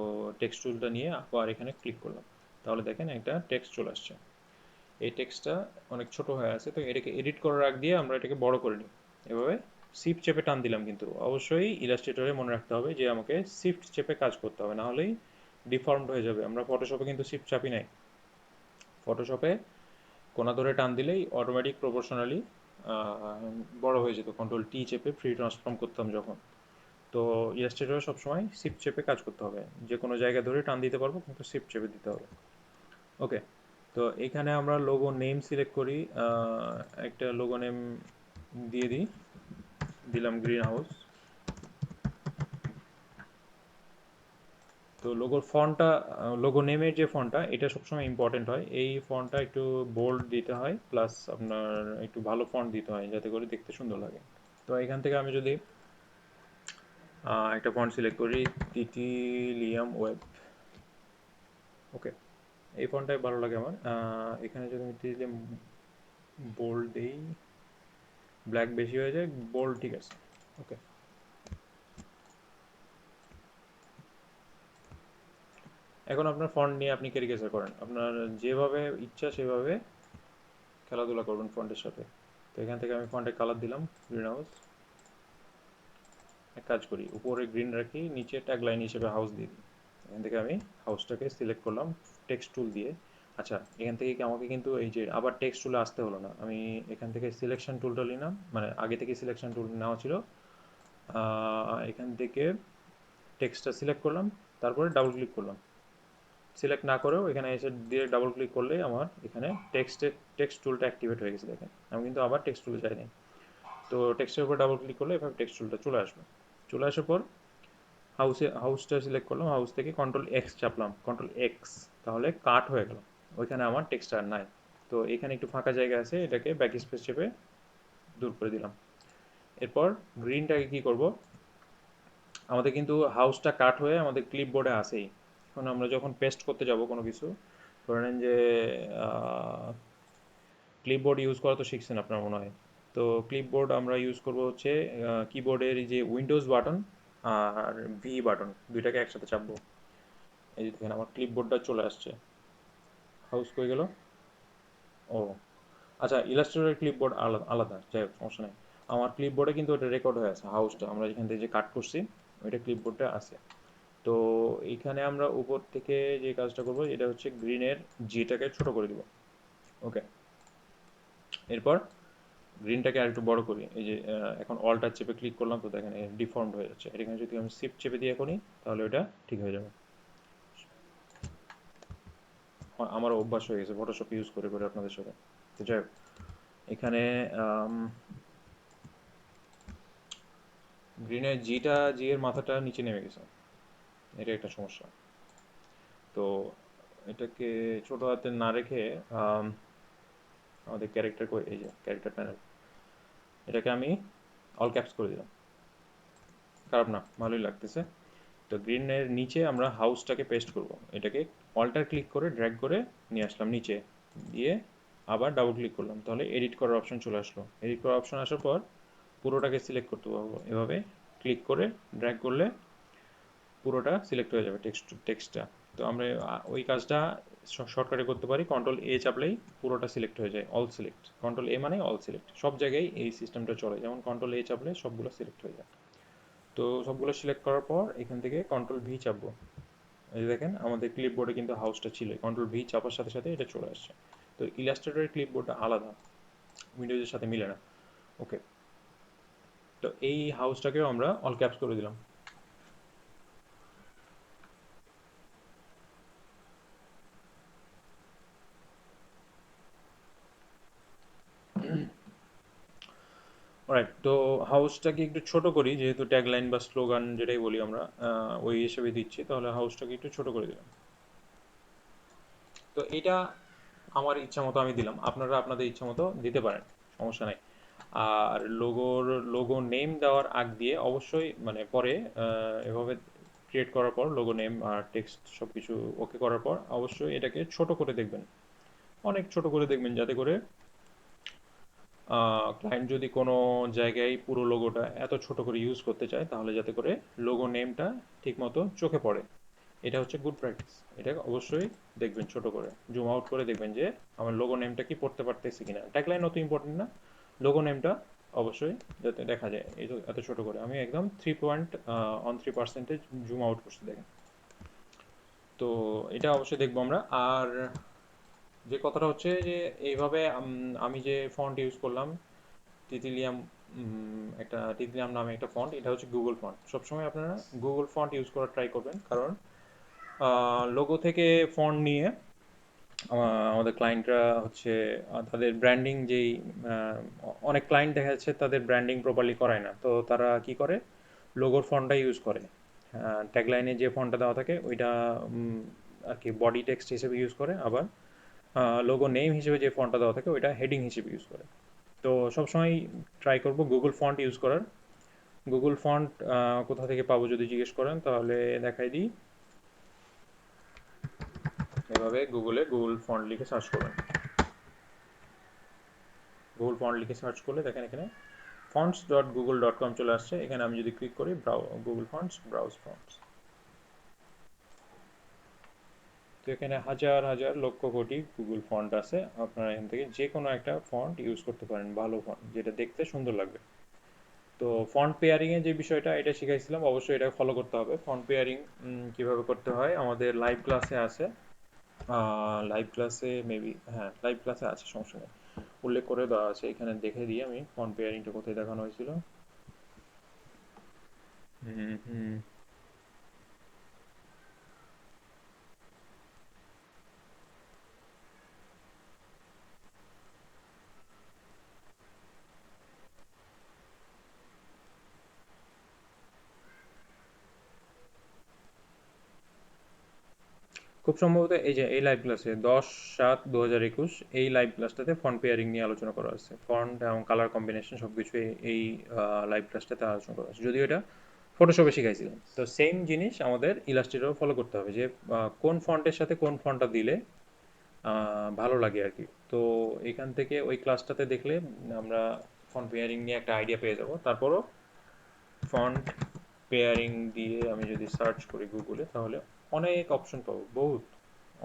টেক্সট টুলটা নিয়ে আবার এখানে ক্লিক করলাম, তাহলে দেখেন একটা টেক্সট চলে আসছে। এই টেক্সটটা অনেক ছোট হয়ে আছে, তো এটাকে এডিট করার আগ দিয়ে আমরা এটাকে বড় করে নিই। এভাবে শিফট চেপে টান দিলাম, কিন্তু অবশ্যই ইলাস্ট্রেটরে মনে রাখতে হবে যে আমাকে শিফট চেপে কাজ করতে হবে, না হলেই ডিফর্মড হয়ে যাবে। আমরা ফটোশপে কিন্তু শিফট চাপি নাই, ফটোশপে কোনা ধরে টান দিলেই অটোমেটিক প্রপোর্শনালি বড় হয়ে যেত। কন্ট্রোল T চেপে ফ্রি ট্রান্সফর্ম করতাম যখন। তো ইলাস্ট্রেটরে সবসময় শিফট চেপে কাজ করতে হবে, যে কোনো জায়গা ধরে টান দিতে পারবো কিন্তু শিফট চেপে দিতে হবে। ওকে, তো এখানে আমরা লোগো নেম সিলেক্ট করি, একটা লোগো নেম দিয়ে দিই, দিলাম গ্রিন হাউস। তো লোগোর ফন্টটা, লোগো নেমের যে ফন্টটা, এটা সবসময় ইম্পর্টেন্ট হয়। এই ফন্টটা একটু বোল্ড দিতে হয়, প্লাস আপনার একটু ভালো ফন্ট দিতে হয় যাতে করে দেখতে সুন্দর লাগে। তো এখান থেকে আমি যদি একটা ফন্ট সিলেক্ট করি, টিটিলিয়াম ওয়েব। ওকে, এই ফন্টটাই ভালো লাগে আমার। এখানে যদি আমি টিটিলিয়াম বোল্ড দিই, ব্ল্যাক বেশি হয়ে যায়, বোল্ড ঠিক আছে। ওকে, এখন আপনার ফন্ট নিয়ে আপনি ক্যারিকেচার করেন, আপনার যেভাবে ইচ্ছা সেভাবে খেলাধুলা করবেন ফন্টের সাথে। তো এখান থেকে আমি ফন্টের কালার দিলাম গ্রিন হাউস। এক কাজ করি, উপরে গ্রিন রাখি, নিচে ট্যাগ লাইন হিসেবে হাউস দিয়ে দিই। এখান থেকে আমি হাউসটাকে সিলেক্ট করলাম টেক্সট টুল দিয়ে। আচ্ছা, এখান থেকে কি আমাকে কিন্তু এই যে আবার টেক্সট টুলে আসতে হলো না, আমি এখান থেকে সিলেকশন টুলটা নিলাম, মানে আগে থেকে সিলেকশন টুল নেওয়া ছিল। এখান থেকে টেক্সটটা সিলেক্ট করলাম, তারপরে ডাবল ক্লিক করলাম। সিলেক্ট না করেও এখানে এসে দিয়ে ডাবল ক্লিক করলেই আমার এখানে টেক্সট টুলটা অ্যাক্টিভেট হয়ে গেছে। দেখেন আমি কিন্তু আবার টেক্সট টুলে যাইনি। তো টেক্সটের উপর ডাবল ক্লিক করলে এভাবে টেক্সট টুলটা চলে আসবে। চলে আসার পর হাউসটা সিলেক্ট করলাম, হাউস থেকে কন্ট্রোল X চাপলাম, কন্ট্রোল X, তাহলে কাট হয়ে গেল, ওইখানে আমার টেক্সট আর নাই। তো এখানে একটু ফাঁকা জায়গা আছে, এটাকে ব্যাক স্পেস চেপে দূর করে দিলাম। এরপর গ্রিনটাকে কি করব, আমাদের কিন্তু হাউসটা কাট হয়ে আমাদের ক্লিপবোর্ডে আসেই। এখন আমরা যখন পেস্ট করতে যাব কোনো কিছু, ধরে নেন যে ক্লিপবোর্ড ইউজ করা তো শিখছেন আপনার মনে হয়। তো ক্লিপবোর্ড আমরা ইউজ করব হচ্ছে কিবোর্ডের যে উইন্ডোজ বাটন আর ভি বাটন, দুইটাকে একসাথে চাপবো। এই যে দেখেন আমার ক্লিপবোর্ডটা চলে আসছে। হাউস কই গেল? ও, আচ্ছা, ইলাস্ট্রেটরের ক্লিপবোর্ড আলাদা আলাদা, যাই হোক সমস্যা নেই। আমার ক্লিপবোর্ডে কিন্তু ওটা রেকর্ড হয়ে আছে, হাউসটা আমরা যেখান থেকে যে কাট করছি ওইটা ক্লিপবোর্ডে আছে। তো এইখানে আমরা উপর থেকে যে কাজটা করব এটা হচ্ছে গ্রিনের জিটাকে ছোট করে দিব। ওকে, এরপর গ্রিনটাকে আরেকটু বড় করি। এই যে এখন অল্টার চেপে ক্লিক করলাম, তো দেখেন ডিফর্মড হয়ে যাচ্ছে। এখানে যদি আমি শিফট চেপে দিয়ে করি তাহলে ওটা ঠিক হয়ে যাবে। আমার অভ্যাস হয়ে গেছে ফটোশপ ইউজ করে করে আপনাদের সাথে। তো যাই হোক, এখানে গ্রিনের জি এর মাথাটা নিচে নেমে গেছে, এটা একটা সমস্যা। তো এটাকে ছোট হাতে না রেখে আম, আমাদের ক্যারেক্টার, এই যে ক্যারেক্টার প্যানেল, এটাকে আমি অল ক্যাপস করে দিলাম। খারাপ না, ভালোই লাগতেছে। তো গ্রিনের নিচে আমরা হাউসটাকে পেস্ট করব। এটাকে অল্টার ক্লিক করে ড্র্যাগ করে নিয়ে আসলাম নিচে, দিয়ে আবার ডাবল ক্লিক করলাম, তাহলে এডিট করার অপশন চলে আসলো। এডিট করার অপশন আসার পর পুরোটাকে সিলেক্ট করতে পারবো, এভাবে ক্লিক করে ড্র্যাগ করলে পুরোটা সিলেক্ট হয়ে যাবে টেক্সটটা। তো আমরা ওই কাজটা শর্টকাটে করতে পারি, কন্ট্রোল এ চাপলেই পুরোটা সিলেক্ট হয়ে যায়, অল সিলেক্ট। কন্ট্রোল এ মানে অল সিলেক্ট, সব জায়গায় এই সিস্টেমটা চলে, যেমন কন্ট্রোল এ চাপলে সবগুলো সিলেক্ট হয়ে যায়। তো সবগুলো সিলেক্ট করার পর এখান থেকে কন্ট্রোল ভি চাপবো। এই যে দেখেন আমাদের ক্লিপবোর্ডে কিন্তু হাউসটা ছিল, কন্ট্রোল ভি চাপার সাথে সাথে এটা চলে আসছে। তো ইলাস্ট্রেটরের ক্লিপবোর্ডটা আলাদা, উইন্ডোজের সাথে মিলে না। ওকে, তো এই হাউসটাকেও আমরা অল ক্যাপস করে দিলাম। রাইট, তো হাউসটাকে একটু ছোট করি, যেহেতু ট্যাগলাইন বা স্লোগান যেটাই বলি আমরা ওই হিসেবে দিচ্ছি, তাহলে হাউসটাকে একটু ছোট করে দিলাম। তো এটা আমার ইচ্ছা মতো আমি দিলাম, আপনারা আপনাদের ইচ্ছা মতো দিতে পারেন, সমস্যা নাই। আর লোগো নেম দেওয়ার আগ দিয়ে অবশ্যই, মানে পরে এভাবে ক্রিয়েট করার পর লোগো নেম আর টেক্সট সব কিছু ওকে করার পর অবশ্যই এটাকে ছোট করে দেখবেন, অনেক ছোট করে দেখবেন, যাতে করে ক্লায়েন্ট যদি কোনো জায়গায় পুরো লোগোটা এত ছোট করে ইউজ করতে চায়, তাহলে যাতে করে লোগো নেমটা ঠিকমতো চোখে পড়ে। এটা হচ্ছে গুড প্র্যাকটিস। এটা অবশ্যই দেখবেন ছোট করে, জুম আউট করে দেখবেন যে আমার লোগো নেমটা কি পড়তে পারতেছি কিনা। ট্যাগলাইন অত ইম্পর্টেন্ট না, লোগো নেমটা অবশ্যই যাতে দেখা যায়। এই তো এত ছোট করে আমি একদম 3.3% জুম আউট করছি, দেখেন। তো এটা অবশ্যই দেখবো আমরা। আর যে কথাটা হচ্ছে যে এইভাবে আমি যে ফন্ট ইউজ করলাম, তিতিলিয়াম, একটা তিতিলিয়াম নামে একটা ফন্ট, এটা হচ্ছে গুগল ফন্ট। সবসময় আপনারা গুগল ফন্ট ইউজ করার ট্রাই করবেন, কারণ লোগো থেকে ফন্ট নিয়ে আমাদের ক্লায়েন্টরা হচ্ছে তাদের ব্র্যান্ডিং যেই অনেক ক্লায়েন্ট দেখা যাচ্ছে তাদের ব্র্যান্ডিং প্রপারলি করায় না, তো তারা কি করে লোগোর ফন্টটা ইউজ করে। ট্যাগলাইনে যে ফন্টটা দেওয়া থাকে ওইটা আর কি বডি টেক্সট হিসেবে ইউজ করে, আবার লোগো নেম হিসেবে যে ফন্টটা দেওয়া থাকে ওইটা হেডিং হিসেবে ইউজ করে। তো সবসময় ট্রাই করব গুগল ফন্ট ইউজ করার। গুগল ফন্ট কোথা থেকে পাবো যদি জিজ্ঞেস করেন, তাহলে দেখাই দিই। এভাবে গুগলে গুগল ফন্ট লিখে সার্চ করবেন। গুগল ফন্ট লিখে সার্চ করলে দেখেন এখানে fonts.google.com চলে আসছে। এখানে আমি যদি ক্লিক করি গুগল ফন্টস, ব্রাউজ ফন্টস, তো এখানে হাজার হাজার লক্ষ কোটি গুগল ফন্ট আছে। আপনারা এখান থেকে যে কোনো একটা ফন্ট ইউজ করতে পারেন, ভালো ফন্ট যেটা দেখতে সুন্দর লাগবে। তো ফন্ট পেয়ারিং এর যে বিষয়টা এটা শিখাইছিলাম, অবশ্যই এটা ফলো করতে হবে। ফন্ট পেয়ারিং কিভাবে করতে হয় আমাদের লাইভ ক্লাসে আছে। লাইভ ক্লাসে মেবি, হ্যাঁ লাইভ ক্লাসে আছে, সমস্যা নেই, উল্লেখ করে দেওয়া আছে। এখানে দেখে দিই আমি ফন্ট পেয়ারিংটা কোথায় দেখানো হয়েছিল। হুম হুম খুব সম্ভবত এই যে এই লাইভ ক্লাসে 10/7/2021 এই লাইভ ক্লাসটাতে ফন্ট পেয়ারিং নিয়ে আলোচনা করা হচ্ছে। ফন্ট এবং কালার কম্বিনেশন সব কিছু এই লাইভ ক্লাসটাতে আলোচনা করা হচ্ছে, যদিও এটা ফটোশপে শিখাইছিলাম। তো সেম জিনিস আমাদের ইলাস্ট্রেটরও ফলো করতে হবে, যে কোন ফন্টের সাথে কোন ফন্টটা দিলে ভালো লাগে আর কি। তো এখান থেকে ওই ক্লাসটাতে দেখলে আমরা ফন্ট পেয়ারিং নিয়ে একটা আইডিয়া পেয়ে যাব। তারপরও ফন্ট পেয়ারিং দিয়ে আমি যদি সার্চ করি গুগলে, তাহলে অনেক অপশন পাবো, বহুত,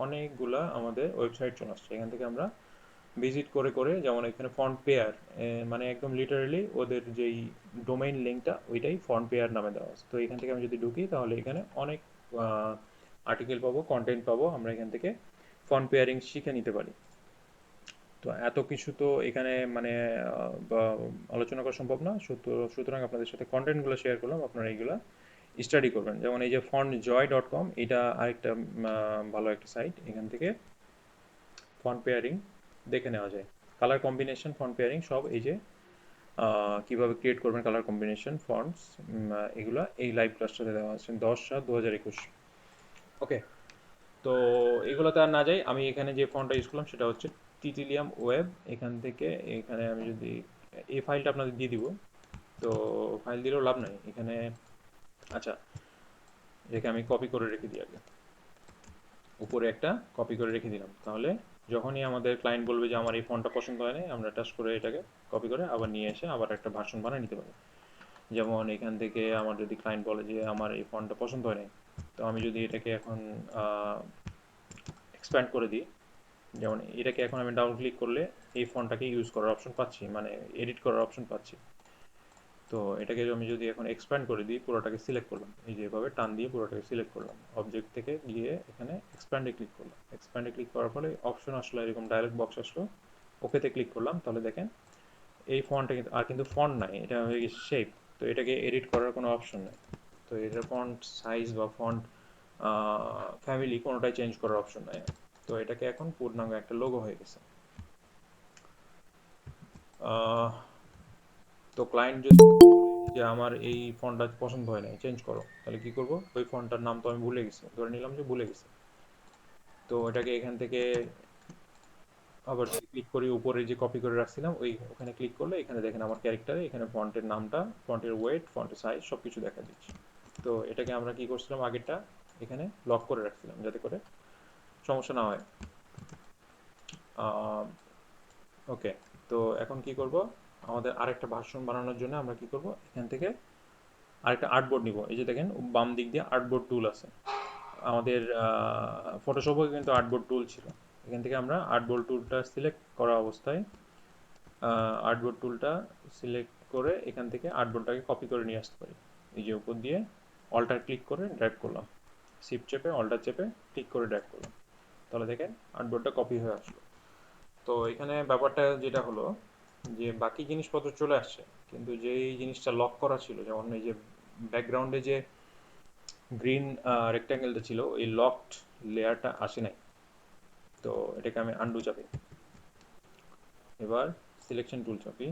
অনেকগুলা আমাদের ওয়েবসাইট চলে আসছে। এখান থেকে আমরা ভিজিট করে করে, যেমন এখানে ফন্ট পেয়ার, মানে একদম লিটারালি ওদের যেই ডোমেইন লিঙ্কটা ওইটাই ফন্ট পেয়ার নামে দেওয়া আছে। তো এখান থেকে আমি যদি ঢুকি তাহলে এখানে অনেক আর্টিকেল পাবো, কন্টেন্ট পাবো, আমরা এখান থেকে ফন্ট পেয়ারিং শিখে নিতে পারি। তো এত কিছু তো এখানে মানে আলোচনা করা সম্ভব না, সুতরাং আপনাদের সাথে কন্টেন্টগুলো শেয়ার করলাম, আপনারা এইগুলা স্টাডি করবেন। যেমন এই যে fontjoy.com, এটা আরেকটা ভালো একটা সাইট, এখান থেকে ফন্ট পেয়ারিং দেখে নেওয়া যায়। কালার কম্বিনেশন, ফন্ট পেয়ারিং সব এই যে কিভাবে ক্রিয়েট করবেন কালার কম্বিনেশন, ফন্টস, এগুলা এই লাইভ ক্লাসটাতে দেওয়া আছে 10/7/2021। ওকে, তো এগুলোতে আর না যাই, আমি এখানে যে ফন্টটা ইউজ করলাম সেটা হচ্ছে টিটিলিয়াম ওয়েব। এখান থেকে এখানে আমি যদি এই ফাইলটা আপনাদের দিয়ে দিব, তো ফাইল দিলেও লাভ নাই এখানে। আচ্ছা, এটাকে আমি কপি করে রেখে দিই আগে, উপরে একটা কপি করে রেখে দিলাম, তাহলে যখনই আমাদের ক্লায়েন্ট বলবে যে আমার এই ফন্টটা পছন্দ হয় না, আমরা টাচ করে এটাকে কপি করে আবার নিয়ে এসে আবার একটা ভার্সন বানিয়ে নিতে পারি। যেমন এখান থেকে আমার যদি ক্লায়েন্ট বলে যে আমার এই ফন্টটা পছন্দ হয় না, তো আমি যদি এটাকে এখন এক্সপ্যান্ড করে দিই, যেমন এটাকে এখন আমি ডাবল ক্লিক করলে এই ফন্টটাকে ইউজ করার অপশন পাচ্ছি, মানে এডিট করার অপশন পাচ্ছি। তো এটাকে আমি যদি এখন এক্সপ্যান্ড করে দিই, পুরোটাকে সিলেক্ট করলাম, এই যে এভাবে টান দিয়ে পুরোটাকে সিলেক্ট করলাম, অবজেক্ট থেকে গিয়ে এখানে এক্সপ্যান্ডে ক্লিক করলাম। এক্সপ্যান্ডে ক্লিক করার ফলে অপশন আসলো, এরকম ডায়লগ বক্স আসলো, ওকেতে ক্লিক করলাম, তাহলে দেখেন এই ফন্টটা কিন্তু আর কিন্তু ফন্ট নাই, এটা হয়ে গেছে শেপ। তো এটাকে এডিট করার কোনো অপশন নেই। তো এটার ফন্ট সাইজ বা ফন্ট ফ্যামিলি কোনোটাই চেঞ্জ করার অপশন নাই। তো এটাকে এখন পূর্ণাঙ্গ একটা লোগো হয়ে গেছে। তো ক্লায়েন্ট যদি বলে যে আমার এই ফন্টটা পছন্দ হয় না, চেঞ্জ করো, তাহলে কি করব? ওই ফন্টটার নাম তো আমি ভুলে গেছি, ধরে নিলাম যে ভুলে গেছি। তো এটাকে এখান থেকে আবার যদি ক্লিক করি, উপরে যে কপি করে রাখছিলাম ওখানে ক্লিক করলে এখানে দেখেন আমার ক্যারেক্টারে এখানে ফন্টের নামটা, ফন্টের ওয়েট, ফন্টের সাইজ সব কিছু দেখা দিচ্ছে। তো এটাকে আমরা কি করছিলাম, আগেরটা এখানে লক করে রাখছিলাম যাতে করে সমস্যা না হয়। ওকে, তো এখন কি করব, আমাদের আরেকটা ভার্সন বানানোর জন্য আমরা কি করব, এখান থেকে আরেকটা আর্টবোর্ড নিব। এই যে দেখেন বাম দিক দিয়ে আর্টবোর্ড টুল আছে, আমাদের ফটোশপে কিন্তু আর্টবোর্ড টুল ছিল। এখান থেকে আমরা আর্টবোর্ড টুলটা সিলেক্ট করা অবস্থায় আর্টবোর্ড টুলটা সিলেক্ট করে এখান থেকে আর্টবোর্ডটাকে কপি করে নিয়ে আসতে পারি। এই যে উপর দিয়ে অল্টার ক্লিক করে ড্র্যাগ করলাম, শিফট চেপে অল্টার চেপে ক্লিক করে ড্র্যাগ করলাম, তাহলে দেখেন আর্টবোর্ডটা কপি হয়ে আসলো। তো এখানে ব্যাপারটা যেটা হলো যে বাকি জিনিসপত্র চলে আসছে, কিন্তু যেই জিনিসটা লক করা ছিল, যেমন এই যে ব্যাকগ্রাউন্ডে যে গ্রিন রেক্ট্যাঙ্গেলটা ছিল, এই লকড লেয়ারটা আসে নাই। তো এটাকে আমি আন্ডু চাপি, এবার সিলেকশন টুল চাপি,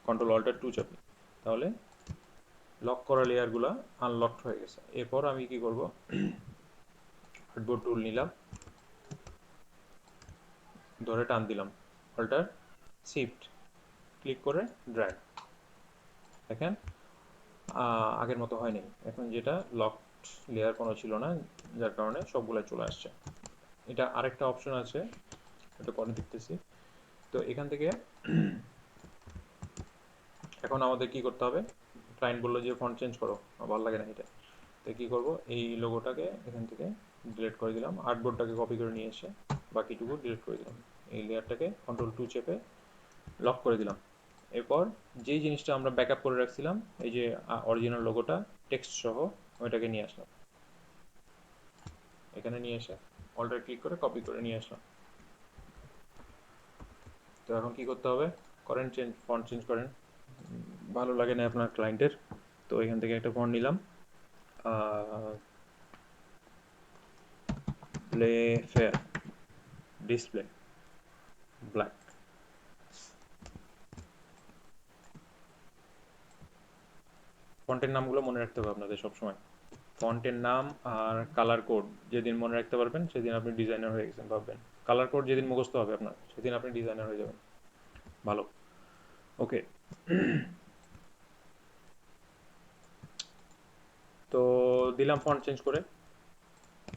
কন্ট্রোল অল্টার 2 চাপি, তাহলে লক করা লেয়ারগুলো আনলকড হয়ে গেছে। এরপর আমি কি করব, আর্টবোর্ড টুল নিলাম, ধরে টান দিলাম, অল্টার শিফট ক্লিক করে ড্র্যাগ, দেখেন আগের মতো হয়নি, এখন যেটা লকড লেয়ার কোনো ছিল না, যার কারণে সবগুলো চলে আসছে। এটা আরেকটা অপশন আছে, এটা পরে দেখতেছি। তো এখান থেকে এখন আমাদের কি করতে হবে, ক্লায়েন্ট বললো যে ফন্ট চেঞ্জ করো, আমার ভালো লাগে না এটা। তো কী করবো, এই লোগোটাকে এখান থেকে ডিলিট করে দিলাম, আর্টবোর্ডটাকে কপি করে নিয়ে এসে বাকিটুকু ডিলিট করে দিলাম, এই লেয়ারটাকে কন্ট্রোল 2 চেপে লক করে দিলাম। এরপর যেই জিনিসটা আমরা ব্যাকআপ করে রাখছিলাম, এই যে অরিজিনাল লোগোটা টেক্সট সহ, ওইটাকে নিয়ে আসলাম, এখানে নিয়ে এসে অল্টার ক্লিক করে কপি করে নিয়ে আসলাম। তো এখন কি করতে হবে, করেন চেঞ্জ, ফন্ট চেঞ্জ করেন, ভালো লাগে না আপনার ক্লায়েন্টের। তো এখান থেকে একটা ফন্ট নিলাম, প্লে ফেয়ার ডিসপ্লে ব্ল্যাক। ফন্টের নামগুলো মনে রাখতে হবে আপনাদের সবসময়, ফন্টের নাম আর কালার কোড যেদিন মনে রাখতে পারবেন সেদিন আপনি ডিজাইনার হয়ে গেছেন ভাববেন। কালার কোড যেদিন মুখস্থ হবে আপনার, সেদিন আপনি ডিজাইনার হয়ে যাবেন। ভালো, ওকে। তো দিলাম ফন্ট চেঞ্জ করে,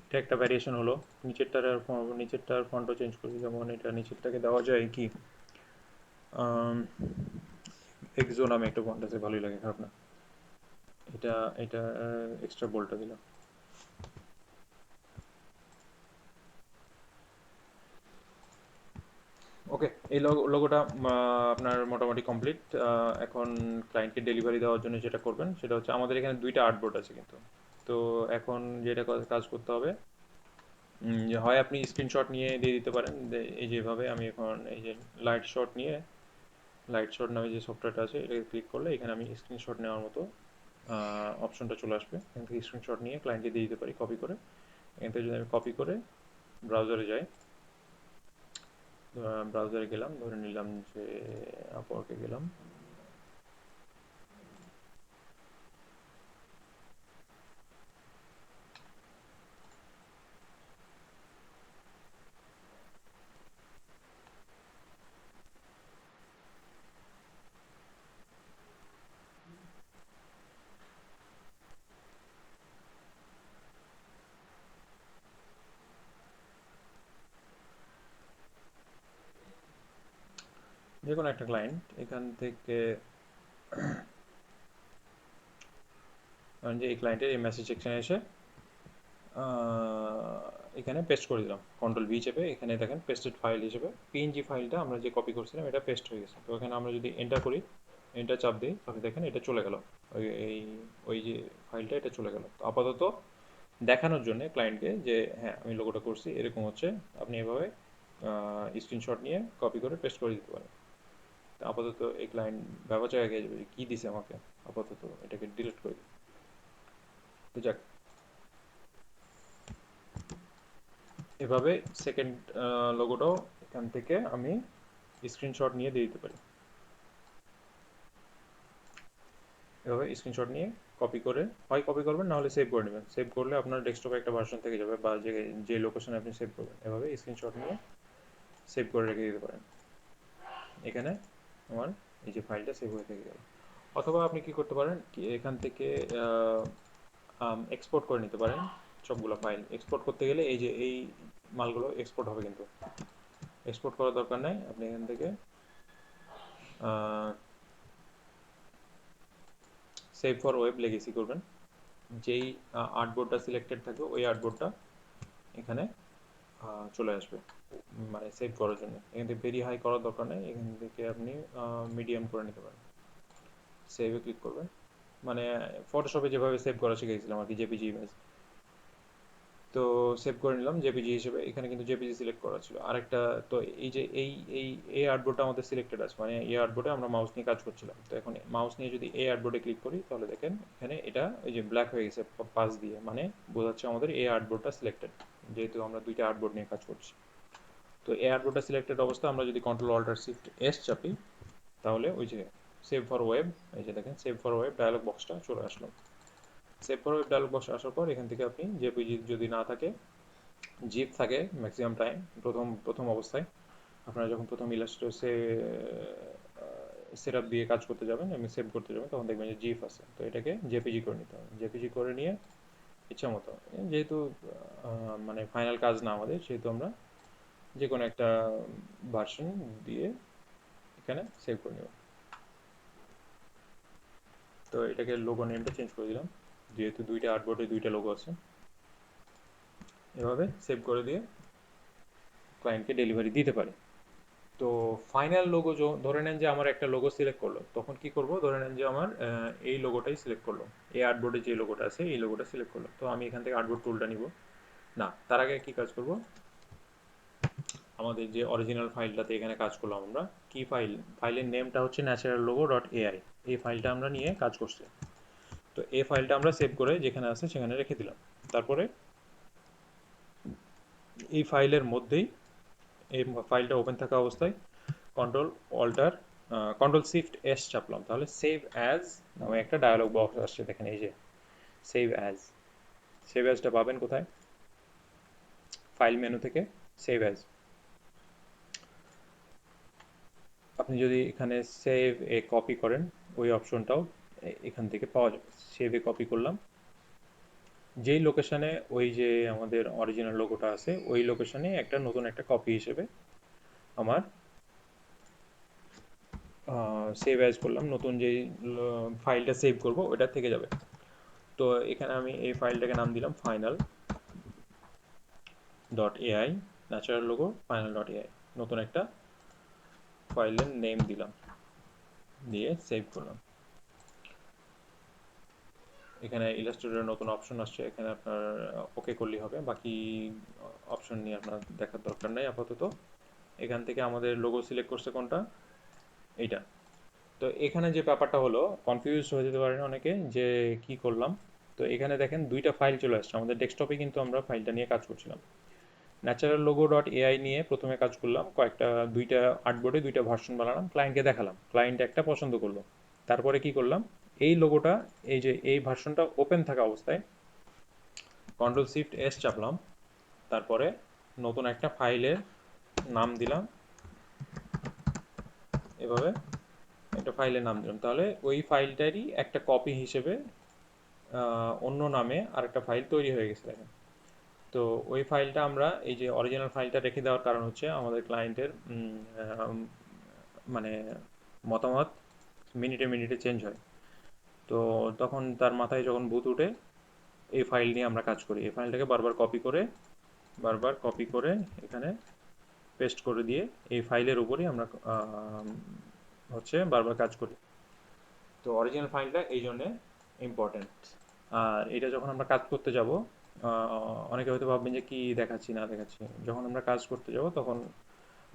এটা একটা ভ্যারিয়েশন হলো। নিচেরটার ফন্টও চেঞ্জ করি, যেমন এটা নিচেরটাকে দেওয়া যায় কি, এক্সো নামে একটা ফন্ট আছে, ভালোই লাগে, খারাপ না। এটা এটা এক্সট্রা বোল্ডটা দিলাম। ওকে, এই লোগোটা আপনার মোটামুটি কমপ্লিট। এখন ক্লায়েন্টকে ডেলিভারি দেওয়ার জন্য যেটা করবেন সেটা হচ্ছে, আমাদের এখানে দুইটা আর্টবোর্ড আছে কিন্তু। তো এখন যেটা কাজ করতে হবে, যে হয় আপনি স্ক্রিনশট নিয়ে দিয়ে দিতে পারেন, এই যেভাবে আমি এখন এই যে লাইট শট নিয়ে, লাইট শট নামে যে সফটওয়্যারটা আছে এটাকে ক্লিক করলে এখানে আমি স্ক্রিনশট নেওয়ার মতো অপশনটা চলে আসবে। এখান থেকে স্ক্রিনশট নিয়ে ক্লায়েন্টকে দিয়ে দিতে পারি কপি করে। এখান থেকে যদি আমি কপি করে ব্রাউজারে যাই, ব্রাউজারে গেলাম, ধরে নিলাম যে আপওয়ার্কে গেলাম। যে কোনো একটা ক্লায়েন্ট, এখান থেকে যে এই ক্লায়েন্টের এই মেসেজ সেকশনে এসে এখানে পেস্ট করে দিলাম, কন্ট্রোল ভি চেপে এখানে দেখেন পেস্টেড ফাইল হিসেবে পিএনজি ফাইলটা আমরা যে কপি করছিলাম এটা পেস্ট হয়ে গেছে। তো এখানে আমরা যদি এন্টার করি, এন্টার চাপ দিই, তাহলে দেখেন এটা চলে গেল, ওই যে ফাইলটা এটা চলে গেল। তো আপাতত দেখানোর জন্য ক্লায়েন্টকে যে হ্যাঁ আমি লোগোটা করছি এরকম হচ্ছে, আপনি এভাবে স্ক্রিনশট নিয়ে কপি করে পেস্ট করে দিতে পারেন। তো আপাতত এই ক্লায়েন্ট ব্যবহার জায়গায় যাবে কী দিছে আমাকে, আপাতত এটাকে ডিলিট করে দিই। তো যাক, এভাবে সেকেন্ড লোগোটাও এখান থেকে আমি স্ক্রিনশট নিয়ে দিয়ে দিতে পারি। এভাবে স্ক্রিনশট নিয়ে কপি করে হয় কপি করবেন, নাহলে সেভ করে নেবেন। সেভ করলে আপনার ডেস্কটপে একটা ভার্সন থেকে যাবে, বা যে লোকেশনে আপনি সেভ করবেন, এভাবে স্ক্রিনশট নিয়ে সেভ করে রেখে দিতে পারেন। এখানে আমার এই যে ফাইলটা সেভ হয়ে থেকে গেল। অথবা আপনি কি করতে পারেন, কি এখান থেকে এক্সপোর্ট করে নিতে পারেন সবগুলো ফাইল। এক্সপোর্ট করতে গেলে এই যে এই মালগুলো এক্সপোর্ট হবে, কিন্তু এক্সপোর্ট করার দরকার নাই। আপনি এখান থেকে সেভ ফর ওয়েব লেগেসি করবেন। যেই আর্টবোর্ডটা সিলেক্টেড থাকবে ওই আর্টবোর্ডটা এখানে চলে আসবে, মানে সেভ করার জন্য। এখান থেকে ভেরি হাই করার দরকার নেই, এখান থেকে আপনি মিডিয়াম করে নিতে পারেন। সেভে ক্লিক করবেন, মানে ফটোশপে যেভাবে সেভ করা শিখেছিলাম আর কি, জেপিজি ইমেজ। তো সেভ করে নিলাম জেপিজি হিসেবে। এখানে কিন্তু জেপিজি সিলেক্ট করা ছিল আরেকটা। তো এই যে এই এই আর্টবোর্ডটা আমাদের সিলেক্টেড আছে, মানে এই আর্টবোর্ডে আমরা মাউস নিয়ে কাজ করছিলাম। তো এখন মাউস নিয়ে যদি এই আর্টবোর্ডে ক্লিক করি, তাহলে দেখেন এখানে এটা এই যে ব্ল্যাক হয়ে গেছে পাশ দিয়ে, মানে বোঝাচ্ছে আমাদের এই আর্টবোর্ডটা সিলেক্টেড, যেহেতু আমরা দুইটা আর্টবোর্ড নিয়ে কাজ করছি। তো এই আর্টবোর্ডটা সিলেক্টেড অবস্থা আমরা যদি কন্ট্রোল অল্টার শিফট এস চাপি, তাহলে ওই যে সেভ ফর ওয়েব, এই যে দেখেন সেভ ফর ওয়েব ডায়ালগ বক্সটা চলে আসলো। Save for web dialog box আসার পর এখান থেকে আপনি জেপিজি যদি না থাকে, জিপ থাকে ম্যাক্সিমাম টাইম প্রথম প্রথম অবস্থায়। আপনারা যখন প্রথম ইলাস্ট্রেটরে সেট আপ দিয়ে কাজ করতে যাবেন এবং সেভ করতে যাবেন, তখন দেখবেন যে জিপ আছে। তো এটাকে জেপিজি করে নিতে হবে। জেপিজি করে নিয়ে ইচ্ছা মতো, যেহেতু মানে ফাইনাল কাজ না আমাদের, সেহেতু আমরা যে কোনো একটা ভার্সন দিয়ে এখানে সেভ করে নেব। তো এটাকে লোগো নেমটা চেঞ্জ করে দিলাম, যেহেতু দুইটা আর্টবোর্ডে দুইটা লোগো আছে। এভাবে সেভ করে দিয়ে ক্লায়েন্টকে ডেলিভারি দিতে পারি। তো ফাইনাল লোগো ধরে নেন যে আমার একটা লোগো সিলেক্ট করলো, তখন কি করব, ধরে নেন যে আমার এই লোগোটাই সিলেক্ট করলো, এই আর্টবোর্ডে যে লোগোটা আছে এই লোগোটা সিলেক্ট করলো। তো আমি এখান থেকে আর্টবোর্ড টুলটা নিব না, তার আগে কি কাজ করব, আমাদের যে অরিজিনাল ফাইলটাতে এখানে কাজ করলাম আমরা, কি ফাইল, ফাইলের নেমটা হচ্ছে ন্যাচারাল লোগো ডট এআই। এই ফাইলটা আমরা নিয়ে কাজ করছি। তো এই ফাইলটা আমরা সেভ করে যেখানে আছে সেখানে রেখে দিলাম। তারপরে এই ফাইলের মধ্যেই, এই ফাইলটা ওপেন থাকা অবস্থায় control alt control shift S চাপলাম, তাহলে সেভ অ্যাজ নামে একটা ডায়ালগ বক্স আসছে, দেখেন এই যে সেভ অ্যাজ। সেভ অ্যাজটা পাবেন কোথায়, ফাইল মেনু থেকে সেভ অ্যাজ। আপনি যদি এখানে সেভ এ কপি করেন, ওই অপশনটাও এখান থেকে পাওয়া যাবে। সেভ এ কপি করলাম, যেই লোকেশনে ওই যে আমাদের অরিজিনাল লোগোটা আছে ওই লোকেশনে একটা নতুন একটা কপি হিসেবে আমার সেভ অ্যাজ করলাম, নতুন যেই ফাইলটা সেভ করব ওটা থেকে যাবে। তো এখানে আমি এই ফাইলটাকে নাম দিলাম final dot AI, natural logo final dot AI, নতুন একটা ফাইলের নেম দিলাম, দিয়ে সেভ করলাম। এখানে ইলাস্ট্রেটরের নতুন অপশন আসছে, এখানে আপনার ওকে করলেই হবে, বাকি অপশন নিয়ে আপনার দেখার দরকার নেই আপাতত। এখান থেকে আমাদের লোগো সিলেক্ট করছে কোনটা, এইটা। তো এখানে যে ব্যাপারটা হলো, কনফিউজ হয়ে যেতে পারেন অনেকে যে কি করলাম। তো এখানে দেখেন দুইটা ফাইল চলে আসছে আমাদের ডেস্কটপে, কিন্তু আমরা ফাইলটা নিয়ে কাজ করছিলাম। ন্যাচারাল লোগো ডট এআই নিয়ে প্রথমে কাজ করলাম, দুইটা আর্টবোর্ডে দুইটা ভার্সন বানালাম, ক্লায়েন্টকে দেখালাম, ক্লায়েন্ট একটা পছন্দ করলো। তারপরে কি করলাম, এই লোগোটা, এই যে এই ভার্সনটা ওপেন থাকা অবস্থায় কন্ট্রোল শিফট এস চাপলাম, তারপরে নতুন একটা ফাইলের নাম দিলাম, এভাবে একটা ফাইলের নাম দিলাম, তাহলে ওই ফাইলটারই একটা কপি হিসেবে অন্য নামে আরেকটা ফাইল তৈরি হয়ে গেছে দেখেন। তো ওই ফাইলটা আমরা, এই যে অরিজিনাল ফাইলটা রেখে দেওয়ার কারণ হচ্ছে আমাদের ক্লায়েন্টের মানে মতামত মিনিটে মিনিটে চেঞ্জ হয়। তো তখন তার মাথায় যখন ভূত উঠে, এই ফাইল নিয়ে আমরা কাজ করি, এই ফাইলটাকে বারবার কপি করে এখানে পেস্ট করে দিয়ে এই ফাইলের উপরই আমরা হচ্ছে বারবার কাজ করি। তো অরিজিনাল ফাইলটা এই জন্যে ইম্পর্টেন্ট। আর এটা যখন আমরা কাজ করতে যাব, অনেকে হয়তো ভাববেন যে কি দেখাচ্ছি না দেখাচ্ছি, যখন আমরা কাজ করতে যাব তখন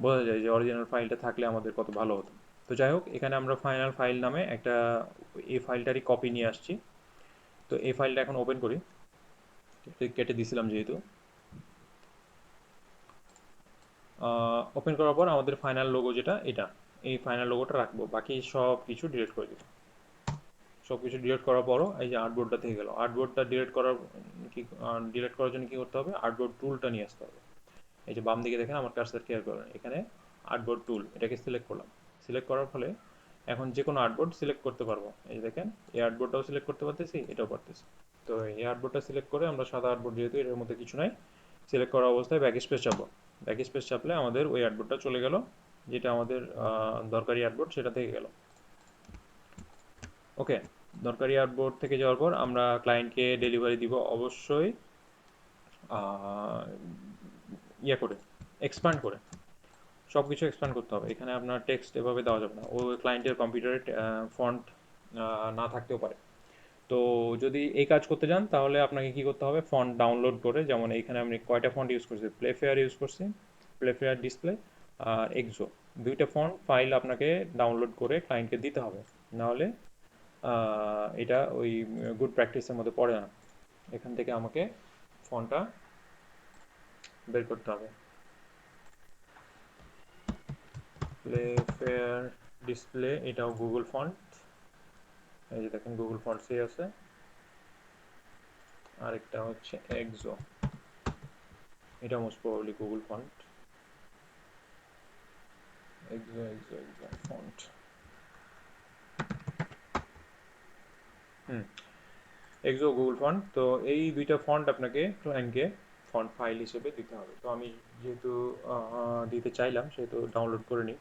বোঝা যায় যে অরিজিনাল ফাইলটা থাকলে আমাদের কত ভালো হতো। তো যাই হোক, এখানে আমরা ফাইনাল ফাইল নামে একটা এই ফাইলটারই কপি নিয়ে আসছি। তো এই ফাইলটা এখন ওপেন করি, কেটে দিছিলাম যেহেতু। ওপেন করার পর আমাদের ফাইনাল লোগো যেটা, এটা, এই ফাইনাল লোগোটা রাখবো, বাকি সব কিছু ডিলিট করে দিব। সব কিছু ডিলিট করার পরও এই যে আর্টবোর্ডটা থেকে গেল, আর্টবোর্ডটা ডিলিট করার জন্য কি করতে হবে, আর্টবোর্ড টুলটা নিয়ে আসতে হবে। এই যে বাম দিকে দেখেন আমার কার্সার কেয়ার করেন, এখানে আর্টবোর্ড টুল, এটাকে সিলেক্ট করলাম। সিলেক্ট করার ফলে এখন যে কোনো আর্টবোর্ড সিলেক্ট করতে পারবো। এই যে দেখেন, এই আর্টবোর্ডটাও সিলেক্ট করতে পারতেছি, এটাও পারতেছি। তো এই আর্টবোর্ডটা সিলেক্ট করে আমরা সাদা আর্টবোর্ড, যেহেতু এর মধ্যে কিছু নাই, সিলেক্ট করা অবস্থায় ব্যাক স্পেস চাপবো। ব্যাক স্পেস চাপলে আমাদের ওই আর্টবোর্ডটা চলে গেল, যেটা আমাদের দরকারি আর্টবোর্ড, সেটা থেকে গেল। ওকে, দরকারি আর্টবোর্ড থেকে যাওয়ার পর আমরা ক্লায়েন্টকে ডেলিভারি দিব অবশ্যই ইয়ে করে, এক্সপ্যান্ড করে। সব কিছু এক্সপ্যান্ড করতে হবে, এখানে আপনার টেক্সট এভাবে দেওয়া যাবে না, ও ক্লায়েন্টের কম্পিউটারে ফন্ট না থাকতেও পারে। তো যদি এই কাজ করতে যান তাহলে আপনাকে কি করতে হবে, ফন্ট ডাউনলোড করে, যেমন এইখানে আমি কয়টা ফন্ট ইউজ করছি, প্লেফেয়ার ইউজ করছি, প্লেফেয়ার ডিসপ্লে আর এক্সো, দুইটা ফন্ট ফাইল আপনাকে ডাউনলোড করে ক্লায়েন্টকে দিতে হবে, নাহলে এটা ওই গুড প্র্যাকটিসের মধ্যে পড়ে না। এখান থেকে আমাকে ফন্টটা বের করতে হবে, প্লেফেয়ার ডিসপ্লে, এটাও গুগল ফন্ট, এই যে দেখেন গুগল ফন্টসই আছে। আরেকটা হচ্ছে এক্সো, এটা most probably Google font, Exo font. Hmm, Exo Google font. তো এই দুইটা ফন্ট আপনাকে ক্লায়েন্টকে ফন্ট ফাইল হিসেবে দিতে হবে। তো আমি যেহেতু দিতে চাইলাম, সেহেতু ডাউনলোড করে নিই,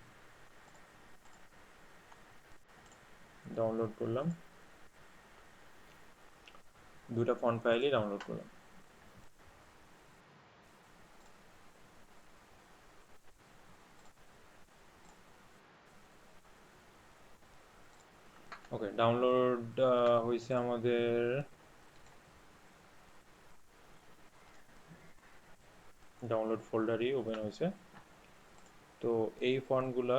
ডাউনলোড করলাম, দুটা ফন্ট ফাইলই ডাউনলোড করলাম। ওকে, ডাউনলোড হয়েছে আমাদের, ডাউনলোড ফোল্ডারই ওপেন হয়েছে। তো এই ফন্টগুলা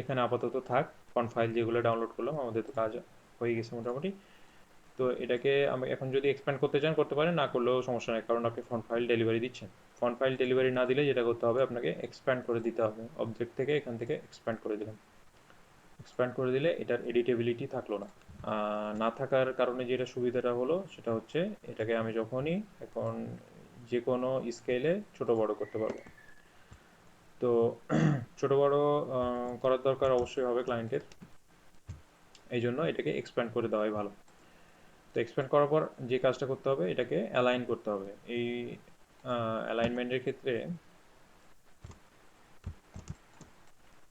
এখানে আপাতত থাক, ফন্ট ফাইল যেগুলো ডাউনলোড করলাম, আমাদের তো কাজ হয়ে গেছে মোটামুটি। তো এটাকে আমি এখন যদি এক্সপ্যান্ড করতে চান করতে পারেন, না করলেও সমস্যা নেই, কারণ আপনি ফন্ট ফাইল ডেলিভারি দিচ্ছেন। ফন্ট ফাইল ডেলিভারি না দিলে যেটা করতে হবে, আপনাকে এক্সপ্যান্ড করে দিতে হবে, অবজেক্ট থেকে এখান থেকে এক্সপ্যান্ড করে দিলাম। এক্সপ্যান্ড করে দিলে এটার এডিটেবিলিটি থাকলো না। না থাকার কারণে যেটা সুবিধাটা হলো সেটা হচ্ছে, এটাকে আমি যখনই এখন যে কোনো স্কেলে ছোট বড় করতে পারবো। তো ছোট বড় করার দরকার অবশ্যই হবে ক্লায়েন্টের, এই জন্য এটাকে এক্সপ্যান্ড করে দেওয়াই ভালো। তো এক্সপ্যান্ড করার পর যে কাজটা করতে হবে, এটাকে অ্যালাইন করতে হবে। এই অ্যালাইনমেন্টের ক্ষেত্রে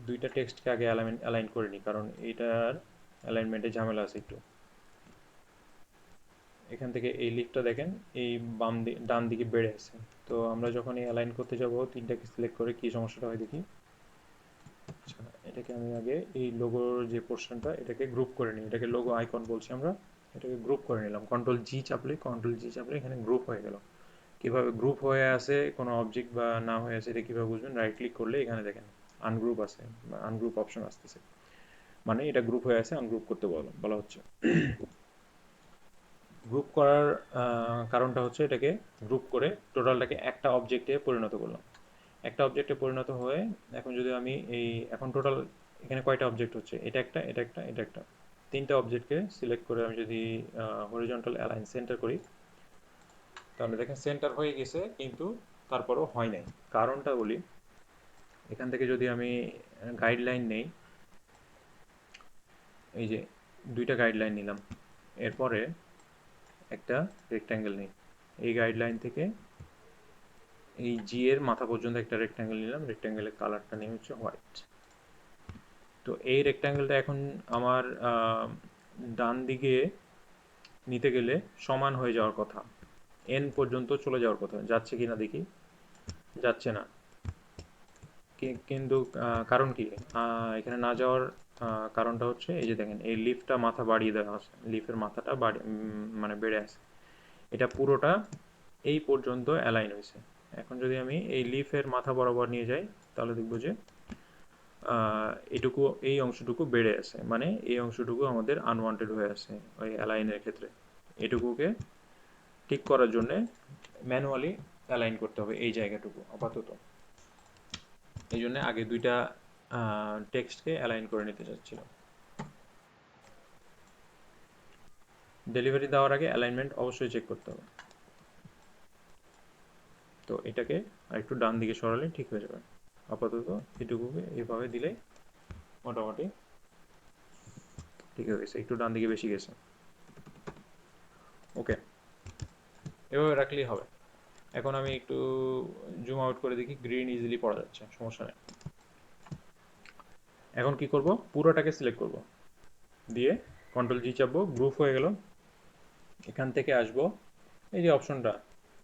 দুইটা টেক্সটকে আগে অ্যালাইন করে নিই, কারণ এইটার অ্যালাইনমেন্টে ঝামেলা আছে একটু। এখান থেকে এই লিফটটা দেখেন, এই ডান দিকে বেড়ে আছে। তো আমরা যখন এই অ্যালাইন করতে যাব, তিনটাকে সিলেক্ট করে কি সমস্যাটা হয় দেখি। আচ্ছা, এটাকে আমি আগে এই লোগোর যে পোর্শনটা এটাকে গ্রুপ করে নিই, এটাকে লোগো আইকন বলছি আমরা, এটাকে গ্রুপ করে নিলাম। কন্ট্রোল জি চাপলে এখানে গ্রুপ হয়ে গেল। কিভাবে গ্রুপ হয়ে আছে কোনো অবজেক্ট বা না হয়ে আছে এটা কিভাবে বুঝবেন? রাইট ক্লিক করলে এখানে দেখেন আনগ্রুপ আছে, আনগ্রুপ অপশন আসতেছে, মানে এটা গ্রুপ হয়ে আছে, আনগ্রুপ করতে বলা বলা হচ্ছে। গ্রুপ করার কারণটা হচ্ছে এটাকে গ্রুপ করে টোটালটাকে একটা অবজেক্টে পরিণত করলাম। একটা অবজেক্টে পরিণত হয়ে এখন যদি আমি এই এখন টোটাল এখানে কয়টা অবজেক্ট হচ্ছে, এটা একটা, এটা একটা, এটা একটা, তিনটা অবজেক্টকে সিলেক্ট করে আমি যদি হরিজন্টাল অ্যালাইন সেন্টার করি, তাহলে দেখেন সেন্টার হয়ে গেছে, কিন্তু তারপরও হয় নাই। কারণটা বলি, এখান থেকে যদি আমি গাইডলাইন নেই, এই যে দুইটা গাইডলাইন নিলাম, এরপরে একটা রেক্ট্যাঙ্গেল নিই, এই গাইডলাইন থেকে এই জি এর মাথা পর্যন্ত একটা রেক্ট্যাঙ্গেল নিলাম, রেক্ট্যাঙ্গেলের কালারটা নিয়ে হচ্ছে হোয়াইট। তো এই রেক্ট্যাঙ্গেলটা এখন আমার ডান দিকে নিতে গেলে সমান হয়ে যাওয়ার কথা, এন পর্যন্ত চলে যাওয়ার কথা, যাচ্ছে কি না দেখি, যাচ্ছে না। কিন্তু কারণ কি এখানে না যাওয়ার কারণটা হচ্ছে এই যে দেখেন এই লিফটা মাথা বাড়িয়ে দেওয়া আছে, লিফের মাথাটা মানে বেড়ে আছে, এটা পুরোটা এই পর্যন্ত অ্যালাইন হয়েছে। এখন যদি আমি এই লিফের মাথা বরাবর নিয়ে যাই, তাহলে দেখবো যে এটুকু, এই অংশটুকু বেড়ে আছে, মানে এই অংশটুকু আমাদের আনওয়ান্টেড হয়ে আছে ওই অ্যালাইনের ক্ষেত্রে। এটুকুকে ঠিক করার জন্যে ম্যানুয়ালি অ্যালাইন করতে হবে এই জায়গাটুকু আপাতত। এই জন্য আগে দুইটা টেক্সটকে অ্যালাইন করে নিতে চাচ্ছিলাম। ডেলিভারি দেওয়ার আগে অ্যালাইনমেন্ট অবশ্যই চেক করতে হবে। তো এটাকে আরেকটু ডান দিকে সরালে ঠিক হয়ে যাবে। আপাতত এটুকুকে এইভাবে দিলে মোটামুটি ঠিক হয়ে গেছে, একটু ডান দিকে বেশি গেছে। ওকে, এভাবে রাখলেই হবে। এখন আমি একটু জুম আউট করে দেখি, গ্রিন ইজিলি পড়া যাচ্ছে, সমস্যা নেই। এখন কি করব, পুরোটাকে সিলেক্ট করব, দিয়ে কন্ট্রোল জি চাপবো, গ্রুপ হয়ে গেল। এখান থেকে আসবো এই যে অপশনটা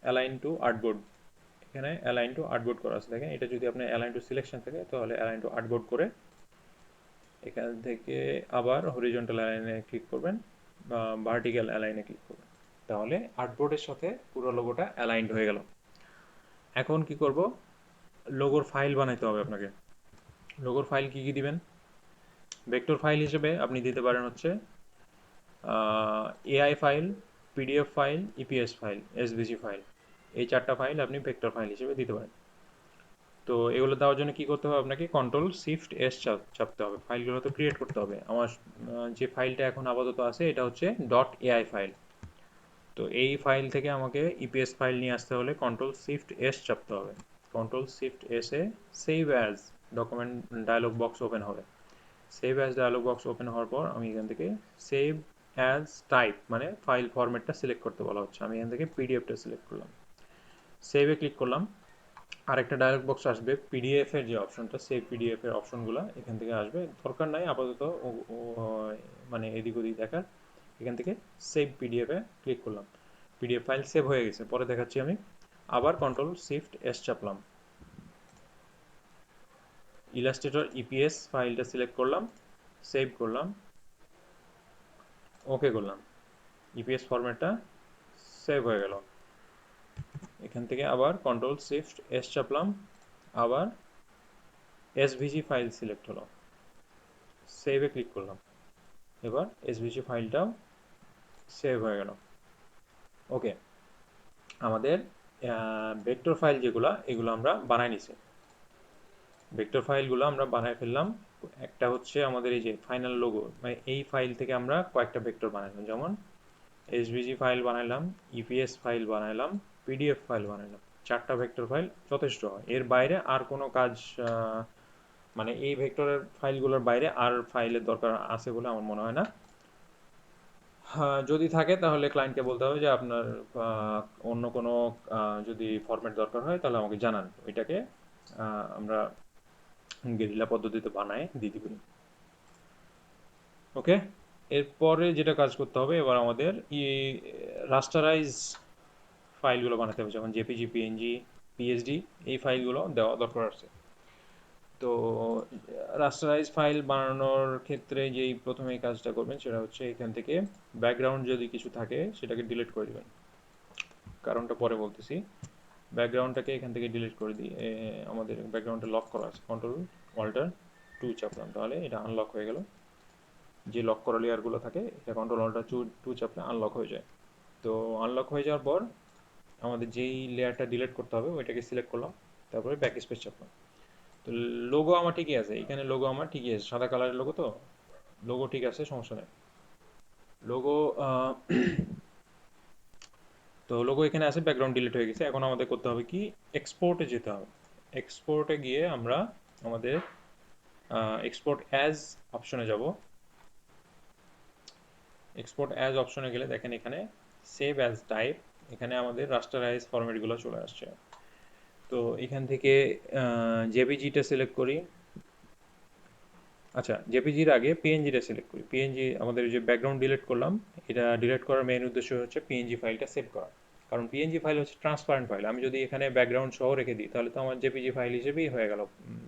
অ্যালাইন টু আর্টবোর্ড, এখানে অ্যালাইন টু আর্টবোর্ড করা আছে, দেখেন এটা যদি আপনার অ্যালাইন টু সিলেকশন থাকে তাহলে অ্যালাইন টু আর্টবোর্ড করে এখান থেকে আবার হরিজন্টাল অ্যালাইনে ক্লিক করবেন বা ভার্টিক্যাল অ্যালাইনে ক্লিক করবেন, তাহলে আর্টবোর্ডের সাথে পুরো লোগোটা অ্যালাইনড হয়ে গেল। এখন কি করব, লোগোর ফাইল বানাইতে হবে আপনাকে। লোগোর ফাইল কি কি দিবেন? ভেক্টর ফাইল হিসেবে আপনি দিতে পারেন হচ্ছে AI file, PDF file, EPS file, SVG file, এই চারটা ফাইল আপনি ভেক্টর ফাইল হিসেবে দিতে পারেন। তো এগুলো দেওয়ার জন্য কি করতে হবে, আপনাকে কন্ট্রোল শিফট এস চাপতে হবে, ফাইলগুলো তো ক্রিয়েট করতে হবে। আমার যে ফাইলটা এখন আপাতত আছে এটা হচ্ছে ডট এআই ফাইল। তো এই ফাইল থেকে আমাকে ইপিএস ফাইল নিয়ে আসতে হলে কন্ট্রোল শিফট এস চাপতে হবে। কন্ট্রোল শিফট এস এ save as document dialog box open হবে। Save as dialog box open হওয়ার পর আমি এখান থেকে সেভ অ্যাজ টাইপ, মানে ফাইল ফরম্যাটটা সিলেক্ট করতে বলা হচ্ছে, আমি এখান থেকে পিডিএফটা সিলেক্ট করলাম, সেভে ক্লিক করলাম। আরেকটা ডায়লগ বক্স আসবে, পিডিএফ এর যে অপশনটা, সেভ পিডিএফ এর অপশনগুলো এখান থেকে আসবে, দরকার নাই আপাতত মানে এদিক ওদিক দেখার। এখান থেকে সেভ পিডিএফ এ ক্লিক করলাম, পিডিএফ ফাইল সেভ হয়ে গেছে, পরে দেখাচ্ছি আমি। আবার কন্ট্রোল শিফট এস চাপলাম, ইলাস্ট্রেটর ইপিএস ফাইলটা সিলেক্ট করলাম, সেভ করলাম, ওকে করলাম, ইপিএস ফরম্যাটটা সেভ হয়ে গেল। এখান থেকে আবার কন্ট্রোল শিফট এস চাপলাম, আবার এসভিজি ফাইল সিলেক্ট হলো, সেভে ক্লিক করলাম, এবার এসভিজি ফাইলটাও সেভ হয়ে গেল। ওকে, আমাদের ভেক্টর ফাইল যেগুলো এগুলো আমরা বানাই নিছি, ভেক্টর ফাইলগুলো আমরা বানায় ফেললাম। একটা হচ্ছে আমাদের এই যে ফাইনাল লোগো, মানে এই ফাইল থেকে আমরা কয়েকটা ভেক্টর বানাইলাম, যেমন এসভিজি ফাইল বানাইলাম, ইপিএস ফাইল বানাইলাম, পিডিএফ ফাইল বানাইলাম, চারটা ভেক্টর ফাইল যথেষ্ট হয়। এর বাইরে আর কোনো কাজ মানে এই ভেক্টরের ফাইলগুলোর বাইরে আর ফাইলের দরকার আছে বলে আমার মনে হয় না। হ্যাঁ, যদি থাকে তাহলে ক্লায়েন্টকে বলতে হবে যে আপনার আহ, অন্য কোনো যদি ফরম্যাট দরকার হয় তাহলে আমাকে জানান, ওইটাকে আমরা গেরিলা পদ্ধতিতে বানায় দিয়ে দিবেন। ওকে, এরপরে যেটা কাজ করতে হবে এবার আমাদের রাস্টারাইজ ফাইলগুলো বানাতে হবে, যেমন জেপিজি, পিএনজি, পিএসডি, এই ফাইলগুলো দেওয়া দরকার আছে। তো রাস্টারাইজ ফাইল বানানোর ক্ষেত্রে যেই প্রথমেই কাজটা করবেন সেটা হচ্ছে এখান থেকে ব্যাকগ্রাউন্ড যদি কিছু থাকে সেটাকে ডিলিট করে দিবেন। কারণটা পরে বলতেছি। ব্যাকগ্রাউন্ডটাকে এখান থেকে ডিলিট করে দিই। আমাদের ব্যাকগ্রাউন্ডটা লক করা আছে, কন্ট্রোল অল্টার 2 চাপলাম, তাহলে এটা আনলক হয়ে গেল। যে লক করা লেয়ারগুলো থাকে এটা কন্ট্রোল অল্টার 2 চাপলে আনলক হয়ে যায়। তো আনলক হয়ে যাওয়ার পর আমাদের যেই লেয়ারটা ডিলিট করতে হবে ওইটাকে সিলেক্ট করলাম, তারপরে ব্যাক স্পেস চাপলাম। তো লোগো আমার ঠিকই আছে, এখানে লোগো আমার ঠিকই আছে, সাদা কালারের লোগো, তো লোগো ঠিক আছে, সমস্যা নেই। লোগো তো লোগো এখানে আছে, ব্যাকগ্রাউন্ড ডিলিট হয়ে গেছে। এখন আমাদের করতে হবে কি, এক্সপোর্টে যেতে হবে। এক্সপোর্টে গিয়ে আমরা আমাদের এক্সপোর্ট অ্যাজ অপশনে যাব। এক্সপোর্ট অ্যাজ অপশনে গেলে দেখেন এখানে সেভ অ্যাজ টাইপ, এখানে আমাদের রাস্টারাইজ ফরম্যাটগুলো চলে আসছে। তো এখান থেকে জেপিজিটা সিলেক্ট করি। আচ্ছা, জেপিজির আগে পিএনজিটা সিলেক্ট করি। পিএনজি আমাদের যে ব্যাকগ্রাউন্ড ডিলিট করলাম, এটা ডিলিট করার মেইন উদ্দেশ্য হচ্ছে পিএনজি ফাইলটা সেভ করা। কারণ পিএনজি ফাইল হচ্ছে ট্রান্সপারেন্ট ফাইল, আমি যদি এখানে ব্যাকগ্রাউন্ড সহ রেখে দিই তাহলে তো আমার জেপিজি ফাইল হিসেবেই হয়ে গেল।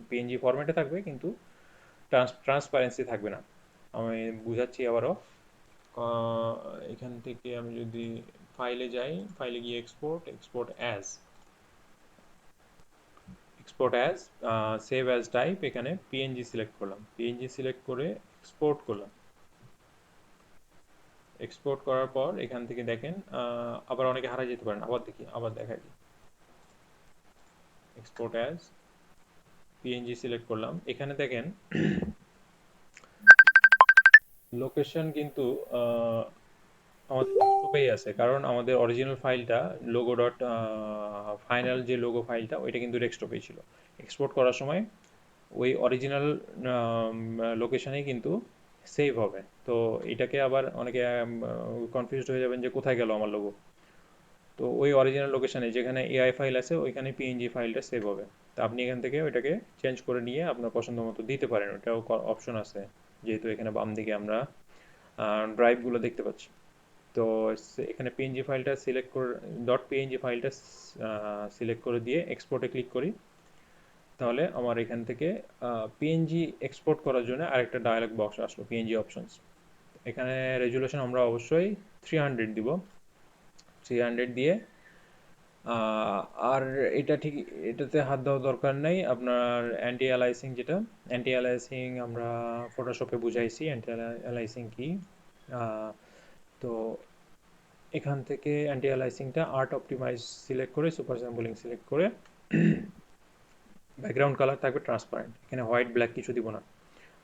পিএনজি ফরম্যাটে থাকবে কিন্তু ট্রান্সপারেন্সি থাকবে না। আমি বুঝাচ্ছি আবারও। এখান থেকে আমি যদি ফাইলে যাই, ফাইলে গিয়ে export, export as save as type, এখানে পিএনজি সিলেক্ট করলাম, পিএনজি সিলেক্ট করে এক্সপোর্ট করলাম। এক্সপোর্ট করার পর এখান থেকে দেখেন আবার অনেকে হারাই যেতে পারেন, আবার দেখি, আবার দেখাই দিই। এক্সপোর্ট অ্যাজ পিএনজি সিলেক্ট করলাম, এখানে দেখেন লোকেশন কিন্তু আমাদের ডেস্কটপেই আছে, কারণ আমাদের অরিজিনাল ফাইলটা লোগো ডট ফাইনাল যে লোগো ফাইলটা ওইটা কিন্তু ডেস্কটপেই ছিল। এক্সপোর্ট করার সময় ওই অরিজিনাল লোকেশনেই কিন্তু সেভ হবে। তো এটাকে আবার অনেকে কনফিউজড হয়ে যাবেন যে কোথায় গেল আমার লোগো। তো ওই অরিজিনাল লোকেশনে যেখানে এআই ফাইল আছে ওইখানে পিএনজি ফাইলটা সেভ হবে। তো আপনি এখান থেকে ওইটাকে চেঞ্জ করে নিয়ে আপনার পছন্দ মতো দিতে পারেন, ওটাও অপশন আছে। যেহেতু এখানে বাম দিকে আমরা ড্রাইভগুলো দেখতে পাচ্ছি। তো এখানে পিএনজি ফাইলটা সিলেক্ট করে, ডট পিএনজি ফাইলটা সিলেক্ট করে দিয়ে এক্সপোর্টে ক্লিক করি, তাহলে আমার এখান থেকে পিএনজি এক্সপোর্ট করার জন্য আরেকটা ডায়ালগ বক্স আসলো, পিএনজি অপশনস। এখানে রেজুলেশন আমরা অবশ্যই 300 দিব, 300 দিয়ে আর এটা ঠিক, এটাতে হাত দেওয়ার দরকার নেই। আপনার অ্যান্টি অ্যালাইসিং, যেটা অ্যান্টি অ্যালাইসিং আমরা ফটোশপে বুঝাইছি অ্যান্টি অ্যালাইসিং কি। তো এখান থেকে অ্যান্টি অ্যালাইসিংটা আর্ট অপটিমাইজ সিলেক্ট করে সুপার স্যাম্পলিং সিলেক্ট করে ব্যাকগ্রাউন্ড কালার থাকবে ট্রান্সপারেন্ট, এখানে হোয়াইট ব্ল্যাক কিছু দিব না।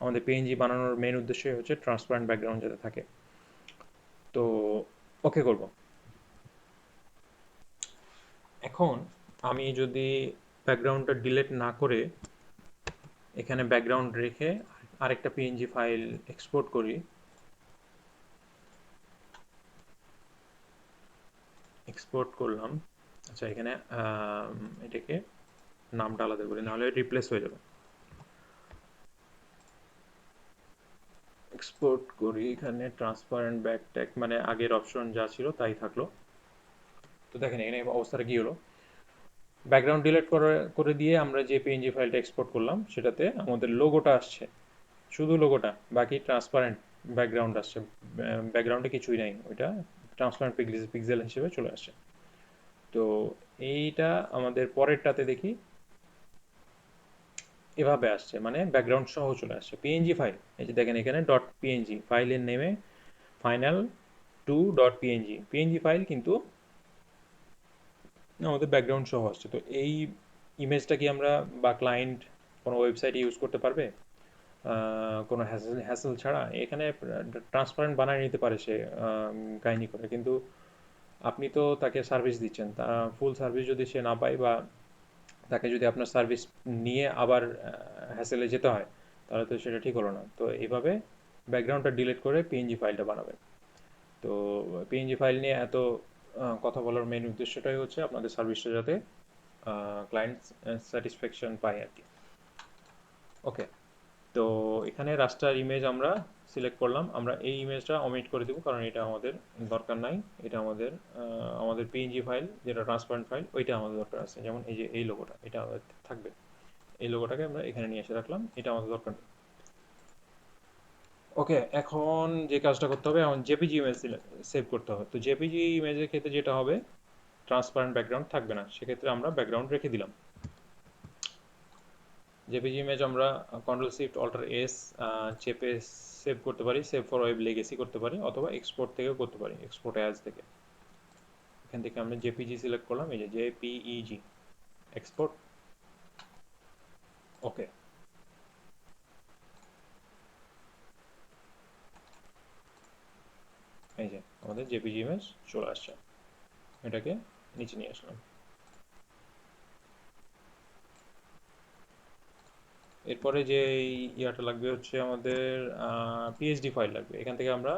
আমাদের পিএনজি বানানোর মেন উদ্দেশ্যই হচ্ছে ট্রান্সপারেন্ট ব্যাকগ্রাউন্ড যাতে থাকে। তো ওকে করব। এখন আমি যদি ব্যাকগ্রাউন্ডটা ডিলিট না করে এখানে ব্যাকগ্রাউন্ড রেখে আরেকটা পিএনজি ফাইল এক্সপোর্ট করি, এক্সপোর্ট করলাম। আচ্ছা, এখানে এটাকে নামটা আলাদা করি, নাহলে রিপ্লেস হয়ে যাবে। এক্সপোর্ট করি, এখানে ট্রান্সপারেন্ট ব্যাকট্যাগ মানে আগের অপশন যা ছিল তাই থাকলো। তো দেখেন এখানে অবস্থাটা কি হলো, ব্যাকগ্রাউন্ড ডিলিট করে দিয়ে আমরা যে পিএনজি ফাইলটা এক্সপোর্ট করলাম সেটাতে আমাদের লোগোটা আসছে, শুধু লোগোটা, বাকি ট্রান্সপারেন্ট ব্যাকগ্রাউন্ড আসছে। ব্যাকগ্রাউন্ডে কিছুই নাই, ওইটা ট্রান্সপারেন্ট পিক্সেল হিসেবে চলে আসছে। তো এইটা আমাদের পরেরটাতে দেখি এভাবে আসছে, মানে ব্যাকগ্রাউন্ড সহ চলে আসছে পিএনজি ফাইল। এই যে দেখেন এখানে ডট পিএনজি ফাইলের নেমে final 2 dot PNG, PNG file কিন্তু আমাদের ব্যাকগ্রাউন্ড সহ আসছে। তো এই ইমেজটা কি আমরা বা ক্লায়েন্ট কোনো ওয়েবসাইটে ইউজ করতে পারবে কোনো হ্যাসেল ছাড়া? এখানে ট্রান্সপারেন্ট বানায় নিতে পারে সে কাহিনী করে, কিন্তু আপনি তো তাকে সার্ভিস দিচ্ছেন, তা ফুল সার্ভিস যদি সে না পায় বা তাকে যদি আপনার সার্ভিস নিয়ে আবার হ্যাসেলে যেতে হয় তাহলে তো সেটা ঠিক হলো না। তো এইভাবে ব্যাকগ্রাউন্ডটা ডিলিট করে পিএনজি ফাইলটা বানাবেন। তো পিএনজি ফাইল নিয়ে এত কথা বলার মেন উদ্দেশ্যটাই হচ্ছে আপনাদের সার্ভিসটা যাতে ক্লায়েন্ট স্যাটিসফ্যাকশন পায় আর কি। ওকে, তো এখানে রাস্টার ইমেজ আমরা সিলেক্ট করলাম, আমরা এই ইমেজটা অমিট করে দেবো কারণ এটা আমাদের দরকার নাই। এটা আমাদের আমাদের পিএনজি ফাইল যেটা ট্রান্সপারেন্ট ফাইল ওইটা আমাদের দরকার আছে, যেমন এই যে এই লোগোটা এটা আমাদের থাকবে। এই লোগোটাকে আমরা এখানে নিয়ে এসে রাখলাম, এটা আমাদের দরকার নেই। ওকে, এখন যে কাজটা করতে হবে, এখন জেপিজি ইমেজ সেভ করতে হবে। তো জেপিজি ইমেজের ক্ষেত্রে যেটা হবে, ট্রান্সপারেন্ট ব্যাকগ্রাউন্ড থাকবে না, সেক্ষেত্রে আমরা ব্যাকগ্রাউন্ড রেখে দিলাম। জেপিজি ইমেজ আমরা কন্ট্রোল শিফট অল্টার এস চেপে সেভ করতে পারি, সেভ ফর ওয়েব লেগেসি করতে পারি, অথবা এক্সপোর্ট থেকেও করতে পারি, এক্সপোর্ট অ্যাজ থেকে। এখান থেকে আমরা জেপিজি সিলেক্ট করলাম, এই যে জেপিইজি এক্সপোর্ট। ওকে, এই যে আমাদের জেপিজি ইমেজ চলে আসছে, এটাকে নিচে নিয়ে আসলাম। এরপরে যে ইয়াটা লাগবে হচ্ছে আমাদের পিএইচডি ফাইল লাগবে। এখান থেকে আমরা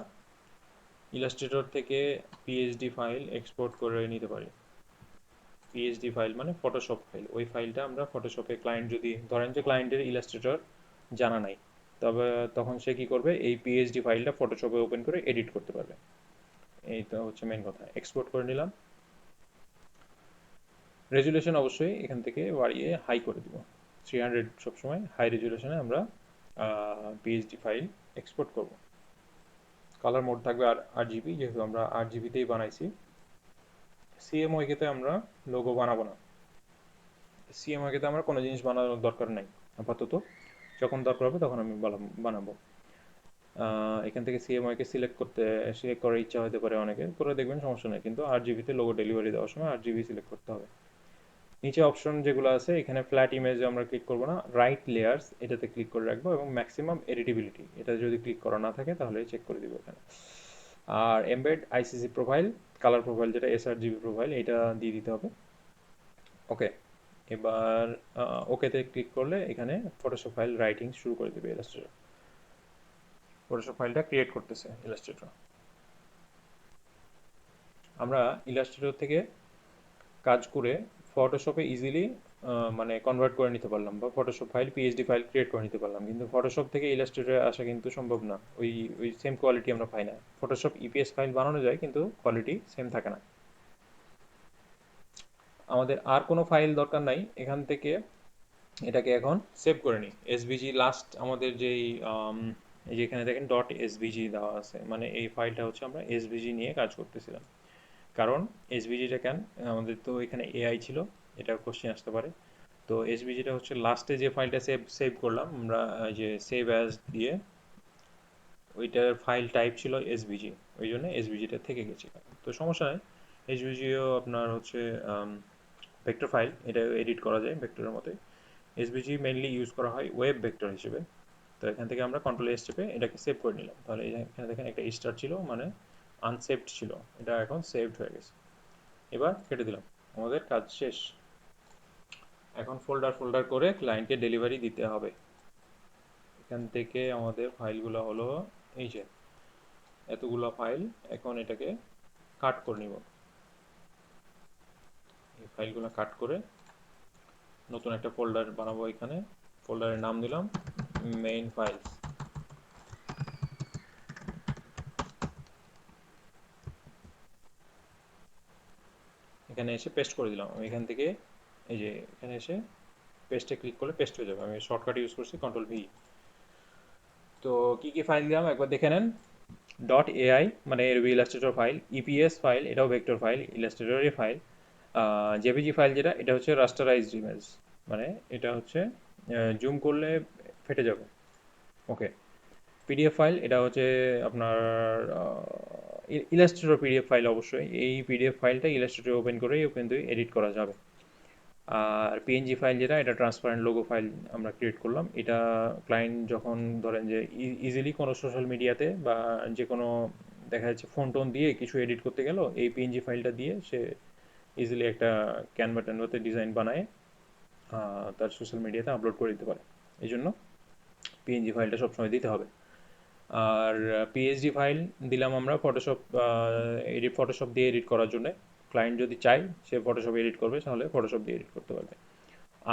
ইলাস্ট্রেটর থেকে পিএইচডি ফাইল এক্সপোর্ট করে নিতে পারি। পিএইচডি ফাইল মানে ফটোশপ ফাইল, ওই ফাইলটা আমরা ফটোশপে, ক্লায়েন্ট যদি ধরেন যে ক্লায়েন্টের ইলাস্ট্রেটর জানা নাই, তবে তখন সে কি করবে, এই পিএইচডি ফাইলটা ফটোশপে ওপেন করে এডিট করতে পারবে। এইটা হচ্ছে মেন কথা। এক্সপোর্ট করে নিলাম। রেজুলেশন অবশ্যই এখান থেকে বাড়িয়ে হাই করে দিব, 300 সবসময় হাই রেজুলেশনে আমরা পিএইচডি ফাইল এক্সপোর্ট করব। কালার মোড থাকবে RGB, যেহেতু আমরা RGBতেই বানাইছি। সিএমওয়াইকে আমরা লোগো বানাবো না, সিএমওয়াইকে আমরা কোনো জিনিস বানানোর দরকার নাই আপাতত, যখন দরকার হবে তখন আমি বানাবো। এখান থেকে সিএমওয়াইকে সিলেক্ট করার ইচ্ছা হতে পারে অনেকের, করে দেখবেন, সমস্যা নেই, কিন্তু RGBতে লোগো ডেলিভারি দেওয়ার সময় RGB সিলেক্ট করতে হবে। নিচে অপশন যেগুলো আছে, এখানে ফ্ল্যাট ইমেজে আমরা ক্লিক করবো না, রাইট লেয়ার্স এটাতে ক্লিক করে রাখবো, এবং ম্যাক্সিমাম এডিটেবিলিটি এটা যদি ক্লিক করা না থাকে তাহলে চেক করে দিব এখানে। আর embed ICC profile, colour profile যেটা এসআরজিবি প্রোফাইল, এটা দিয়ে দিতে হবে। ওকে, এবার ওকেতে ক্লিক করলে এখানে ফটোশপ ফাইল রাইটিং শুরু করে দেবে ইলাস্ট্রেটর। ফটোশপ ফাইলটা ক্রিয়েট করতেছে ইলাস্ট্রেটর। আমরা ইলাস্ট্রেটর থেকে কাজ করে ফটোশপে ইজিলি মানে কনভার্ট করে নিতে পারলাম, বা Photoshop file PhD file create করে নিতে পারলাম, কিন্তু ফটোশপ থেকে ইলাস্ট্রেটরে আসা কিন্তু সম্ভব না, ওই ওই সেম কোয়ালিটি আমরা পাই না। ফটোশপ ইপিএস ফাইল বানানো যায়, কিন্তু কোয়ালিটি সেম থাকে না। আমাদের আর কোনো ফাইল দরকার নাই, এখান থেকে এটাকে এখন সেভ করে নিই। এসভিজি লাস্ট আমাদের যেই এই যে এখানে দেখেন ডট এসভিজি দেওয়া আছে, মানে এই ফাইলটা হচ্ছে আমরা এসভিজি নিয়ে কাজ করতেছিলাম। কারণ এসভিজিটা কেন, আমাদের তো এখানে এআই ছিল, এটা কোশ্চেন আসতে পারে। তো এসভিজিটা হচ্ছে লাস্টে যে ফাইলটা সেভ করলাম আমরা, যে সেভ অ্যাজ দিয়ে, ওইটার ফাইল টাইপ ছিল এসভিজি, ওই জন্য এসভিজিটা থেকে গেছে। তো সমস্যা নেই, এসভিজিও আপনার হচ্ছে ভেক্টর ফাইল, এটা এডিট করা যায় ভেক্টরের মতোই। এসভিজি মেইনলি ইউজ করা হয় ওয়েব ভেক্টর হিসেবে। তো এখান থেকে আমরা কন্ট্রোল এস চেপে এটাকে সেভ করে নিলাম, তাহলে এখানে দেখেন একটা স্টার ছিল, মানে আনসেভড ছিল, এটা এখন সেভড হয়ে গেছে। এবার কেটে দিলাম, আমাদের কাজ শেষ। এখন ফোল্ডার ফোল্ডার করে ক্লায়েন্টকে ডেলিভারি দিতে হবে। এখান থেকে আমাদের ফাইলগুলো হলো এই যে এতগুলো ফাইল, এখন এটাকে কাট করে নিব। এই ফাইলগুলো কাট করে নতুন একটা ফোল্ডার বানাবো, এখানে ফোল্ডারের নাম দিলাম মেইন ফাইলস। এখানে এসে পেস্ট করে দিলাম আমি, এখান থেকে এই যে এখানে এসে পেস্টে ক্লিক করলে পেস্ট হয়ে যাবে। আমি শর্টকাট ইউজ করছি কন্ট্রোল V। তো কি কি ফাইল দিলাম একবার দেখে নেন। ডট এআই মানে রবি ইলাস্ট্রেটর ফাইল, ইপিএস ফাইল এটাও ভেক্টর ফাইল, ইলাস্ট্রেটরের ফাইল। জেপিজি ফাইল যেটা, এটা হচ্ছে রাস্টারাইজড ইমেজ, মানে এটা হচ্ছে জুম করলে ফেটে যাবে। ওকে, পিডিএফ ফাইল এটা হচ্ছে আপনার ইলাস্ট্রেটর পিডিএফ ফাইল, অবশ্যই এই পিডিএফ ফাইলটা ইলাস্ট্রেটর ওপেন করেই কিন্তু এডিট করা যাবে। আর পিএনজি ফাইল যেটা, এটা ট্রান্সপারেন্ট লোগো ফাইল আমরা ক্রিয়েট করলাম। এটা ক্লায়েন্ট যখন ধরেন যে ইজিলি কোনো সোশ্যাল মিডিয়াতে বা যে কোনো দেখা যাচ্ছে ফোন টোন দিয়ে কিছু এডিট করতে গেল, এই পিএনজি ফাইলটা দিয়ে সে ইজিলি একটা ক্যানভা ট্যানভাতে ডিজাইন বানায় তার সোশ্যাল মিডিয়াতে আপলোড করে দিতে পারে। এই জন্য পিএনজি ফাইলটা সবসময় দিতে হবে। আর পিএইচডি ফাইল দিলাম আমরা ফটোশপ দিয়ে এডিট করার জন্য। ক্লায়েন্ট যদি চায় সে ফটোশপ এডিট করবে, তাহলে ফটোশপ দিয়ে এডিট করতে পারবে।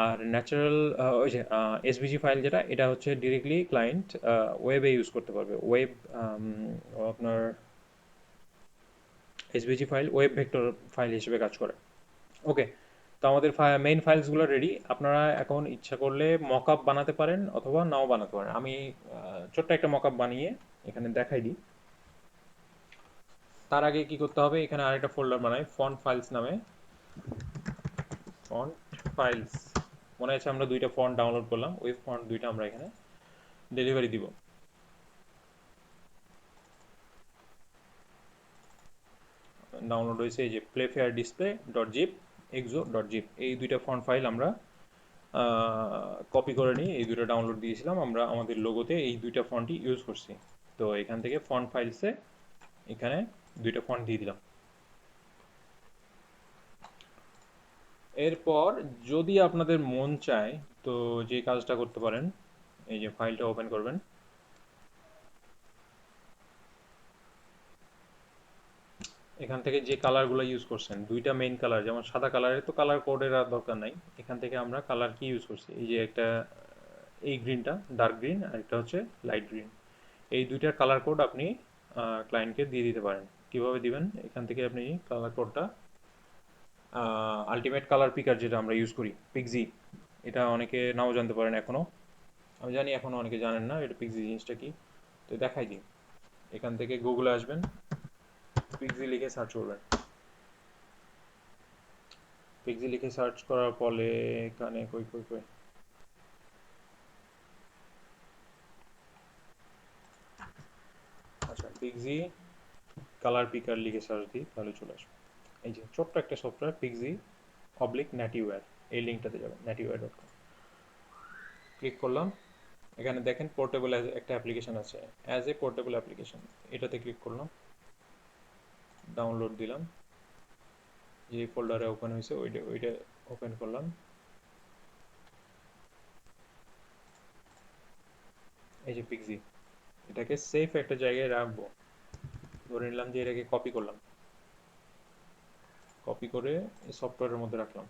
আর ন্যাচারাল ওই যে এসভিজি ফাইল যেটা, এটা হচ্ছে ডিরেক্টলি ক্লায়েন্ট ওয়েবে ইউজ করতে পারবে। ওয়েব আপনার SVG file web vector file হিসেবে কাজ করে। ওকে, তো আমাদের মেইন ফাইলসগুলো রেডি। আপনারা এখন ইচ্ছা করলে মকআপ বানাতে পারেন অথবা নাও বানাতে পারেন। আমি ছোট্ট একটা মকআপ বানিয়ে এখানে দেখাই দিই। তার আগে কি করতে হবে, এখানে আরেকটা ফোল্ডার বানাই ফন্ট ফাইলস নামে। ফন্ট ফাইলস, মনে আছে আমরা দুইটা ফন্ট ডাউনলোড করলাম, ওই ফন্ট দুইটা আমরা এখানে ডেলিভারি দিব। ডাউনলোড হয়েছে এই যে Playfair Display dot zip, Exo dot zip, এই দুইটা ফন্ট ফাইল আমরা কপি করে নিই। এই দুটো ডাউনলোড দিয়েছিলাম আমরা আমাদের লোগোতে, এই দুইটা ফন্টই ইউজ করছি। তো এখান থেকে ফন্ট ফাইলসে এখানে দুইটা ফন্ট দিয়ে দিলাম। এরপর যদি আপনাদের মন চায় তো যে কাজটা করতে পারেন, এই যে ফাইলটা ওপেন করবেন, এখান থেকে যে কালারগুলো ইউজ করছেন, দুইটা মেইন কালার, যেমন সাদা কালারের তো কালার কোডের আর দরকার নাই। এখান থেকে আমরা কালার কি ইউজ করছি, এই যে একটা এই গ্রিনটা ডার্ক গ্রিন আর একটা হচ্ছে লাইট গ্রিন, এই দুইটার কালার কোড আপনি ক্লায়েন্টকে দিয়ে দিতে পারেন। কিভাবে দিবেন, এখান থেকে আপনি কালার কোডটা আলটিমেট কালার পিকার যেটা আমরা ইউজ করি, পিক্সি, এটা অনেকে নাও জানতে পারেন এখনও, আমি জানি এখনও অনেকে জানেন না এটা পিক্সি জিনিসটা কি। তো দেখাই দিই, এখান থেকে গুগলে আসবেন, পিক্সি লিখে সার্চ করবেন। পিক্সি লিখে সার্চ করার ফলে এখানে কই কই কই আচ্ছা, পিক্সি কালার পিকার লিখে সার্চ দিই তাহলে চলে আসবে। এই যে ছোট্ট একটা সফটওয়্যার পিক্সি অবলিক ন্যাটিওয়্যার, এই লিঙ্কটাতে যাবেন ন্যাটিওয়্যার.com, ক্লিক করলাম। এখানে দেখেন পোর্টেবল একটা অ্যাপ্লিকেশন আছে, অ্যাজ এ পোর্টেবল অ্যাপ্লিকেশন, এটাতে ক্লিক করলাম, ডাউনলোড দিলাম, যে ফোল্ডারে ওপেন হয়েছে ওইটা ওপেন করলাম। এই যে পিক্সি, এটাকে সেফ একটা জায়গায় রাখবো, ধরে নিলাম যে এটাকে কপি করলাম, কপি করে এই সফটওয়্যারের মধ্যে রাখলাম,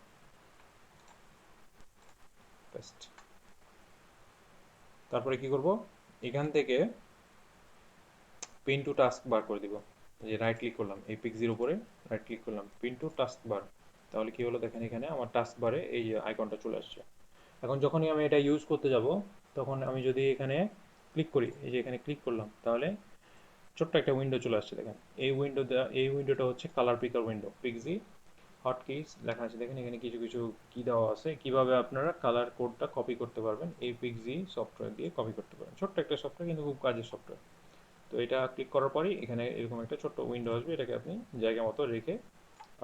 পেস্ট। তারপরে কি করব, এখান থেকে পিন টু টাস্ক বার করে দিব। এই যে রাইট ক্লিক করলাম এই পিক্সির উপরে, রাইট ক্লিক করলাম পিন টু টাস্ক বার, তাহলে কি হলো দেখেন এখানে আমার টাস্ক বারে এই যে আইকনটা চলে আসছে। এখন যখনই আমি এটা ইউজ করতে যাব, তখন আমি যদি এখানে ক্লিক করি, এই যে এখানে ক্লিক করলাম, তাহলে ছোট্ট একটা উইন্ডো চলে আসছে দেখেন। এই উইন্ডোটা হচ্ছে colour পিকার window, Pixie hot kiss লেখা আছে দেখেন, এখানে কিছু কিছু কি দেওয়া আছে, কিভাবে আপনারা কালার কোডটা কপি করতে পারবেন, এই পিক্সি সফটওয়্যার দিয়ে কপি করতে পারবেন। ছোট্ট একটা সফটওয়্যার কিন্তু খুব কাজের সফটওয়্যার। তো এটা ক্লিক করার পরেই এখানে এরকম একটা ছোট্ট উইন্ডো আসবে, এটাকে আপনি জায়গা মতো রেখে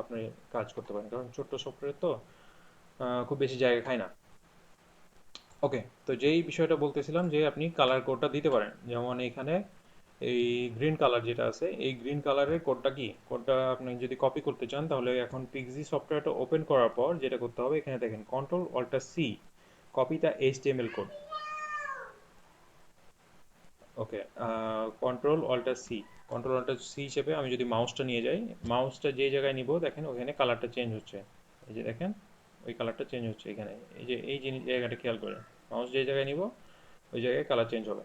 আপনি কাজ করতে পারেন, কারণ ছোট্ট সফটওয়্যার তো খুব বেশি জায়গা খায় না। ওকে, তো যেই বিষয়টা বলতেছিলাম যে আপনি কালার কোডটা দিতে পারেন, যেমন এখানে এই গ্রিন কালার যেটা আছে, এই গ্রিন কালারের কোডটা কি, কোডটা আপনি যদি কপি করতে চান তাহলে এখন পিক্সি সফটওয়্যারটা ওপেন করার পর যেটা করতে হবে, এখানে দেখেন control alter C, copy the HTML code. Okay, control alter C, control alter C হিসেবে আমি যদি মাউসটা নিয়ে যাই, মাউসটা যে জায়গায় নিব দেখেন ওখানে কালারটা চেঞ্জ হচ্ছে, এই যে দেখেন ওই কালারটা চেঞ্জ হচ্ছে এখানে, এই যে এই জিনিস জায়গাটা খেয়াল করেন, মাউস যে জায়গায় নিব ওই জায়গায় কালার চেঞ্জ হবে।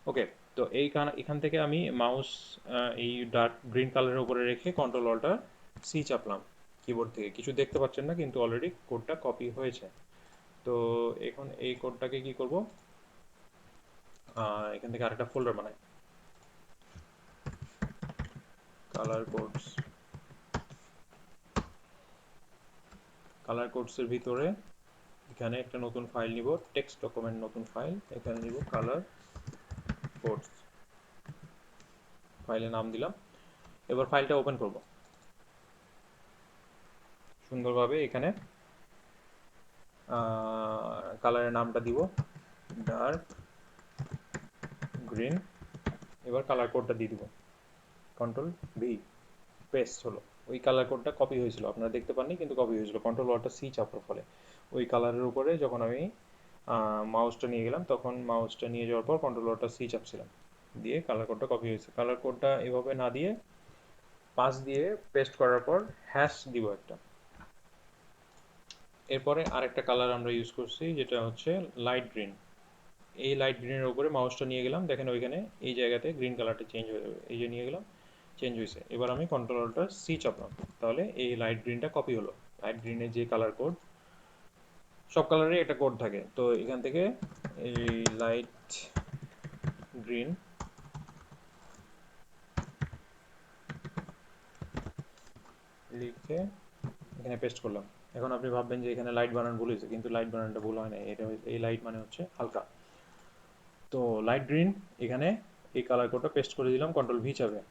ওকে, তো এখান থেকে আমি মাউস এই ডার্ক গ্রিন কালারের উপরে রেখে কন্ট্রোল অল্টার সি চাপলাম কিবোর্ড থেকে, কিছু দেখতে পাচ্ছেন না কিন্তু অলরেডি কোডটা কপি হয়েছে। তো এখন এই কোডটাকে কি করব, এখান থেকে আরেকটা ফোল্ডার বানাই, কালার কোডস, কালার কোডসের ভিতরে এখানে একটা নতুন ফাইল নিব, টেক্সট ডকুমেন্ট নতুন ফাইল, এখানে নিব কালার কোডস, ফাইলের নাম দিলাম। এবার ফাইলটা ওপেন করব সুন্দরভাবে, এখানে কালারের নামটা দিব ডার্ক গ্রিন, এবার কালার কোডটা দিয়ে দিব, কন্ট্রোল ভি, পেস্ট হলো। ওই কালার কোডটা কপি হয়েছিল, আপনারা দেখতে পাননি কিন্তু কপি হয়েছিল কন্ট্রোল অল্টার সি চাপার ফলে। ওই কালারের উপরে যখন আমি মাউসটা নিয়ে গেলাম, তখন মাউসটা নিয়ে যাওয়ার পর কন্ট্রোল অল্টার সি চাপছিলাম, দিয়ে কালার কোডটা কপি হয়েছে। কালার কোডটা এভাবে না দিয়ে পাস দিয়ে পেস্ট করার পর হ্যাশ দিব একটা। এরপরে আরেকটা কালার আমরা ইউজ করছি যেটা হচ্ছে লাইট গ্রিন, এই লাইট গ্রিনের উপরে মাউসটা নিয়ে গেলাম, দেখেন ওইখানে এই জায়গাতে গ্রিন কালারটা চেঞ্জ হয়ে যাবে, এই যে নিয়ে গেলাম চেঞ্জ হয়েছে। এবার আমি কন্ট্রোল অল্টার সি চাপলাম, তাহলে এই লাইট গ্রিনটা কপি হলো, লাইট গ্রিনের যে কালার কোড সব কালারে একটা কোড থাকে। তো এখান থেকে এই লাইট গ্রিন লিখে এখানে পেস্ট করলাম। এখন আপনি ভাববেন যে এখানে লাইট বানান ভুল হয়েছে, কিন্তু লাইট বানানটা ভুল হয় না। এই লাইট মানে হচ্ছে হালকা। তো লাইট গ্রিন এখানে এই কালার কোডটা পেস্ট করে দিলাম কন্ট্রোল ভি চাপে।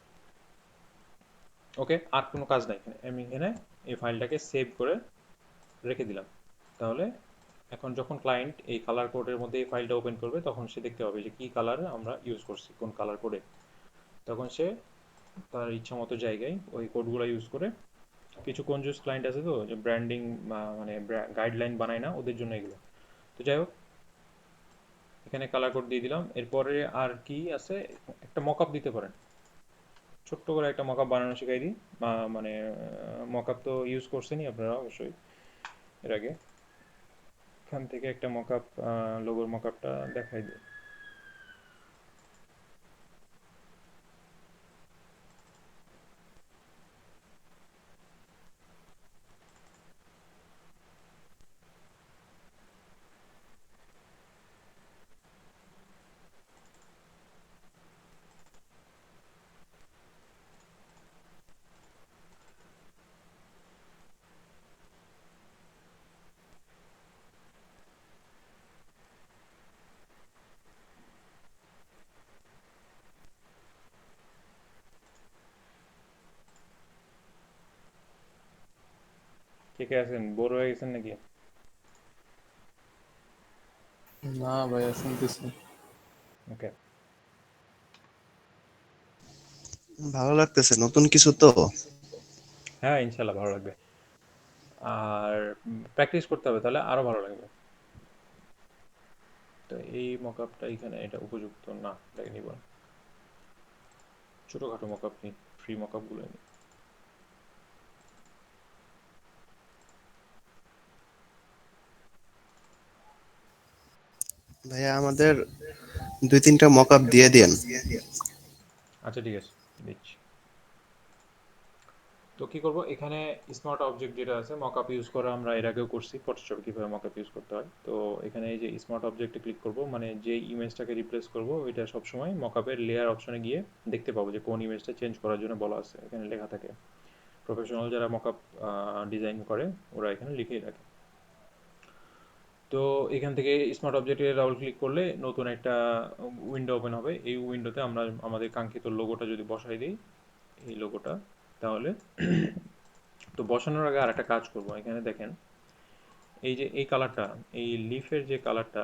ওকে, আর কোনো কাজ নাই এখানে। আমি এখানে এই ফাইলটাকে সেভ করে রেখে দিলাম। তাহলে এখন যখন ক্লায়েন্ট এই কালার কোডের মধ্যে এই ফাইলটা ওপেন করবে, তখন সে দেখতে পাবে যে কী কালার আমরা ইউজ করছি, কোন কালার কোডে। তখন সে তার ইচ্ছা মতো জায়গায় ওই কোডগুলো ইউজ করে, কিছু কনজুস ক্লায়েন্ট আছে তো যে ব্র্যান্ডিং মানে গাইডলাইন বানায় না, ওদের জন্য এগুলো। তো যাই হোক, এখানে কালার কোড দিয়ে দিলাম। এরপরে আর কি আছে, একটা মকআপ দিতে পারেন। ছোট্ট করে একটা মকআপ বানানো শিখাই দিই। মানে মকআপ তো ইউজ করছেনই আপনারা অবশ্যই এর আগে। এখান থেকে একটা মকআপ, লোগোর মকআপটা দেখাই দিই। কে কে আছেন, বোর হয়ে গেছেন নাকি? না ভাইয়া শুনতেছি। ওকে। ভালো লাগতেছে, নতুন কিছু তো। হ্যাঁ, ইনশাল্লাহ ভালো লাগবে। আর প্র্যাকটিস করতে হবে, তাহলে আরো ভালো লাগবে। তো এই মকআপটা এখানে এটা উপযুক্ত না, এটাকে নিব না। ছোটোখাটো মকআপ নিই, ফ্রি মকআপগুলো নিই। ভাইয়া আমাদের 2-3টা মকআপ দিয়ে দেন। আচ্ছা ঠিক আছে, দিচ্ছি। তো কি করব, এখানে স্মার্ট অবজেক্ট যেটা আছে, মকআপ ইউজ করা আমরা এর আগেও করছি, ফটোশপে কীভাবে মকআপ ইউজ করতে হয়। তো এখানে এই যে স্মার্ট অবজেক্টে ক্লিক করব, মানে যে ইমেজটাকে রিপ্লেস করব ওইটা সবসময় মকআপের লেয়ার অপশনে গিয়ে দেখতে পাবো যে কোন ইমেজটা চেঞ্জ করার জন্য বলা আছে। এখানে লেখা থাকে, প্রফেশনাল যারা মকআপ ডিজাইন করে ওরা এখানে লিখেই রাখে। তো এখান থেকে স্মার্ট অবজেক্টে ডাবল ক্লিক করলে নতুন একটা উইন্ডো ওপেন হবে। এই উইন্ডোতে আমরা আমাদের কাঙ্ক্ষিত লোগোটা যদি বসাই দিই, এই লোগোটা, তাহলে তো বসানোর আগে আর একটা কাজ করব। এখানে দেখেন, এই যে এই কালারটা, এই লিফের যে কালারটা,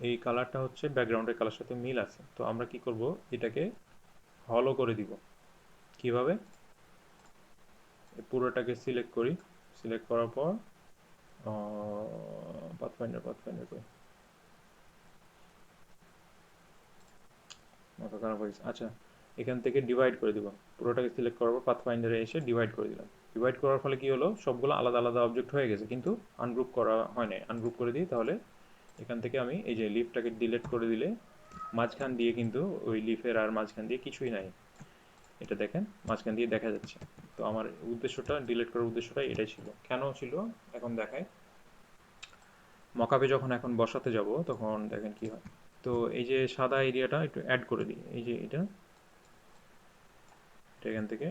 এই কালারটা হচ্ছে ব্যাকগ্রাউন্ডের কালার সাথে মিল আছে। তো আমরা কি করব, এটাকে হলো করে দিব। কিভাবে, পুরোটাকে সিলেক্ট করি। সিলেক্ট করার পর পাথফাইন্ডার করি, মাথা খারাপ হয়েছে। আচ্ছা, এখান থেকে ডিভাইড করে দিব। পুরোটাকে সিলেক্ট করার পর পাথফাইন্ডারে এসে ডিভাইড করে দিলাম। ডিভাইড করার ফলে কি হলো, সবগুলো আলাদা আলাদা অবজেক্ট হয়ে গেছে, কিন্তু আনগ্রুপ করা হয় নাই। আনগ্রুপ করে দিই, তাহলে এখান থেকে আমি এই যে লিফটাকে ডিলিট করে দিলে মাঝখান দিয়ে কিন্তু ওই লিফের আর মাঝখান দিয়ে কিছুই নাই। এটা দেখেন মাঝখান দিয়ে দেখা যাচ্ছে। তো আমার উদ্দেশ্যটা, ডিলিট করার উদ্দেশ্যটা এটাই ছিল। কেন ছিল এখন দেখায়। মকআপে যখন এখন বসাতে যাব তখন দেখেন কি হয়। তো এই যে সাদা এরিয়াটা একটু অ্যাড করে দিই, এই যে এটা এখান থেকে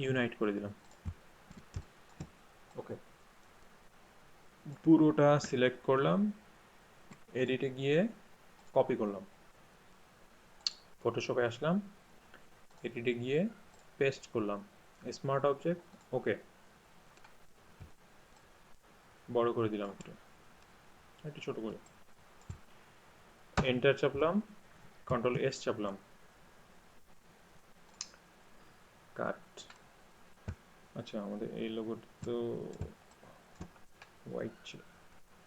ইউনাইট করে দিলাম। ওকে, পুরোটা সিলেক্ট করলাম, এডিটে গিয়ে কপি করলাম, ফটোশপে আসলাম, এডিটে গিয়ে পেস্ট করলাম, স্মার্ট অবজেক্ট, ওকে, বড় করে দিলাম, একটু একটু ছোট করে, এন্টার চাপলাম, কন্ট্রোল এস চাপলাম, কাট। আচ্ছা, আমাদের এই লোগোটা তো হোয়াইট ছিল।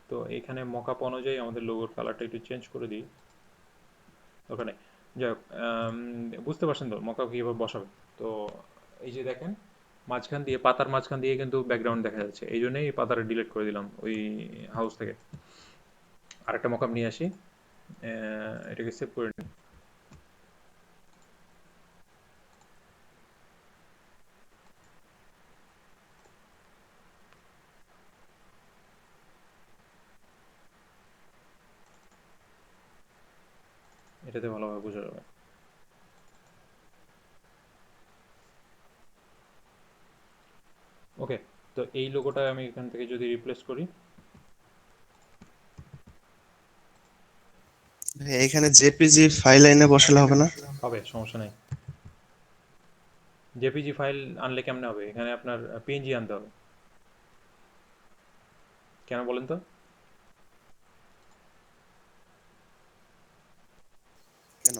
তো এখানে মকআপ অনুযায়ী আমাদের লোগোর কালারটা একটু চেঞ্জ করে দিই, ওখানে। যাই হোক, বুঝতে পারছেন তো মকআপ কীভাবে বসাবে। তো এই যে দেখেন, মাঝখান দিয়ে, পাতার মাঝখান দিয়ে কিন্তু ব্যাকগ্রাউন্ড দেখা যাচ্ছে, এই জন্যই এই পাতাটা ডিলিট করে দিলাম ওই হাউস থেকে। আরেকটা মকআপ নিয়ে আসি, এটাকে সেভ করে নিই। এটাতে ভালোভাবে বোঝা যাবে। ওকে, তো এই লোগোটা আমি এখান থেকে যদি রিপ্লেস করি, ভাই এখানে জেপিজি ফাইল এনে বসালে হবে না? হবে, সমস্যা নেই। জেপিজি ফাইল আনলে কেমনে হবে? এখানে আপনার পিএনজি আনতে হবে। কেন বলেন তো? কেন?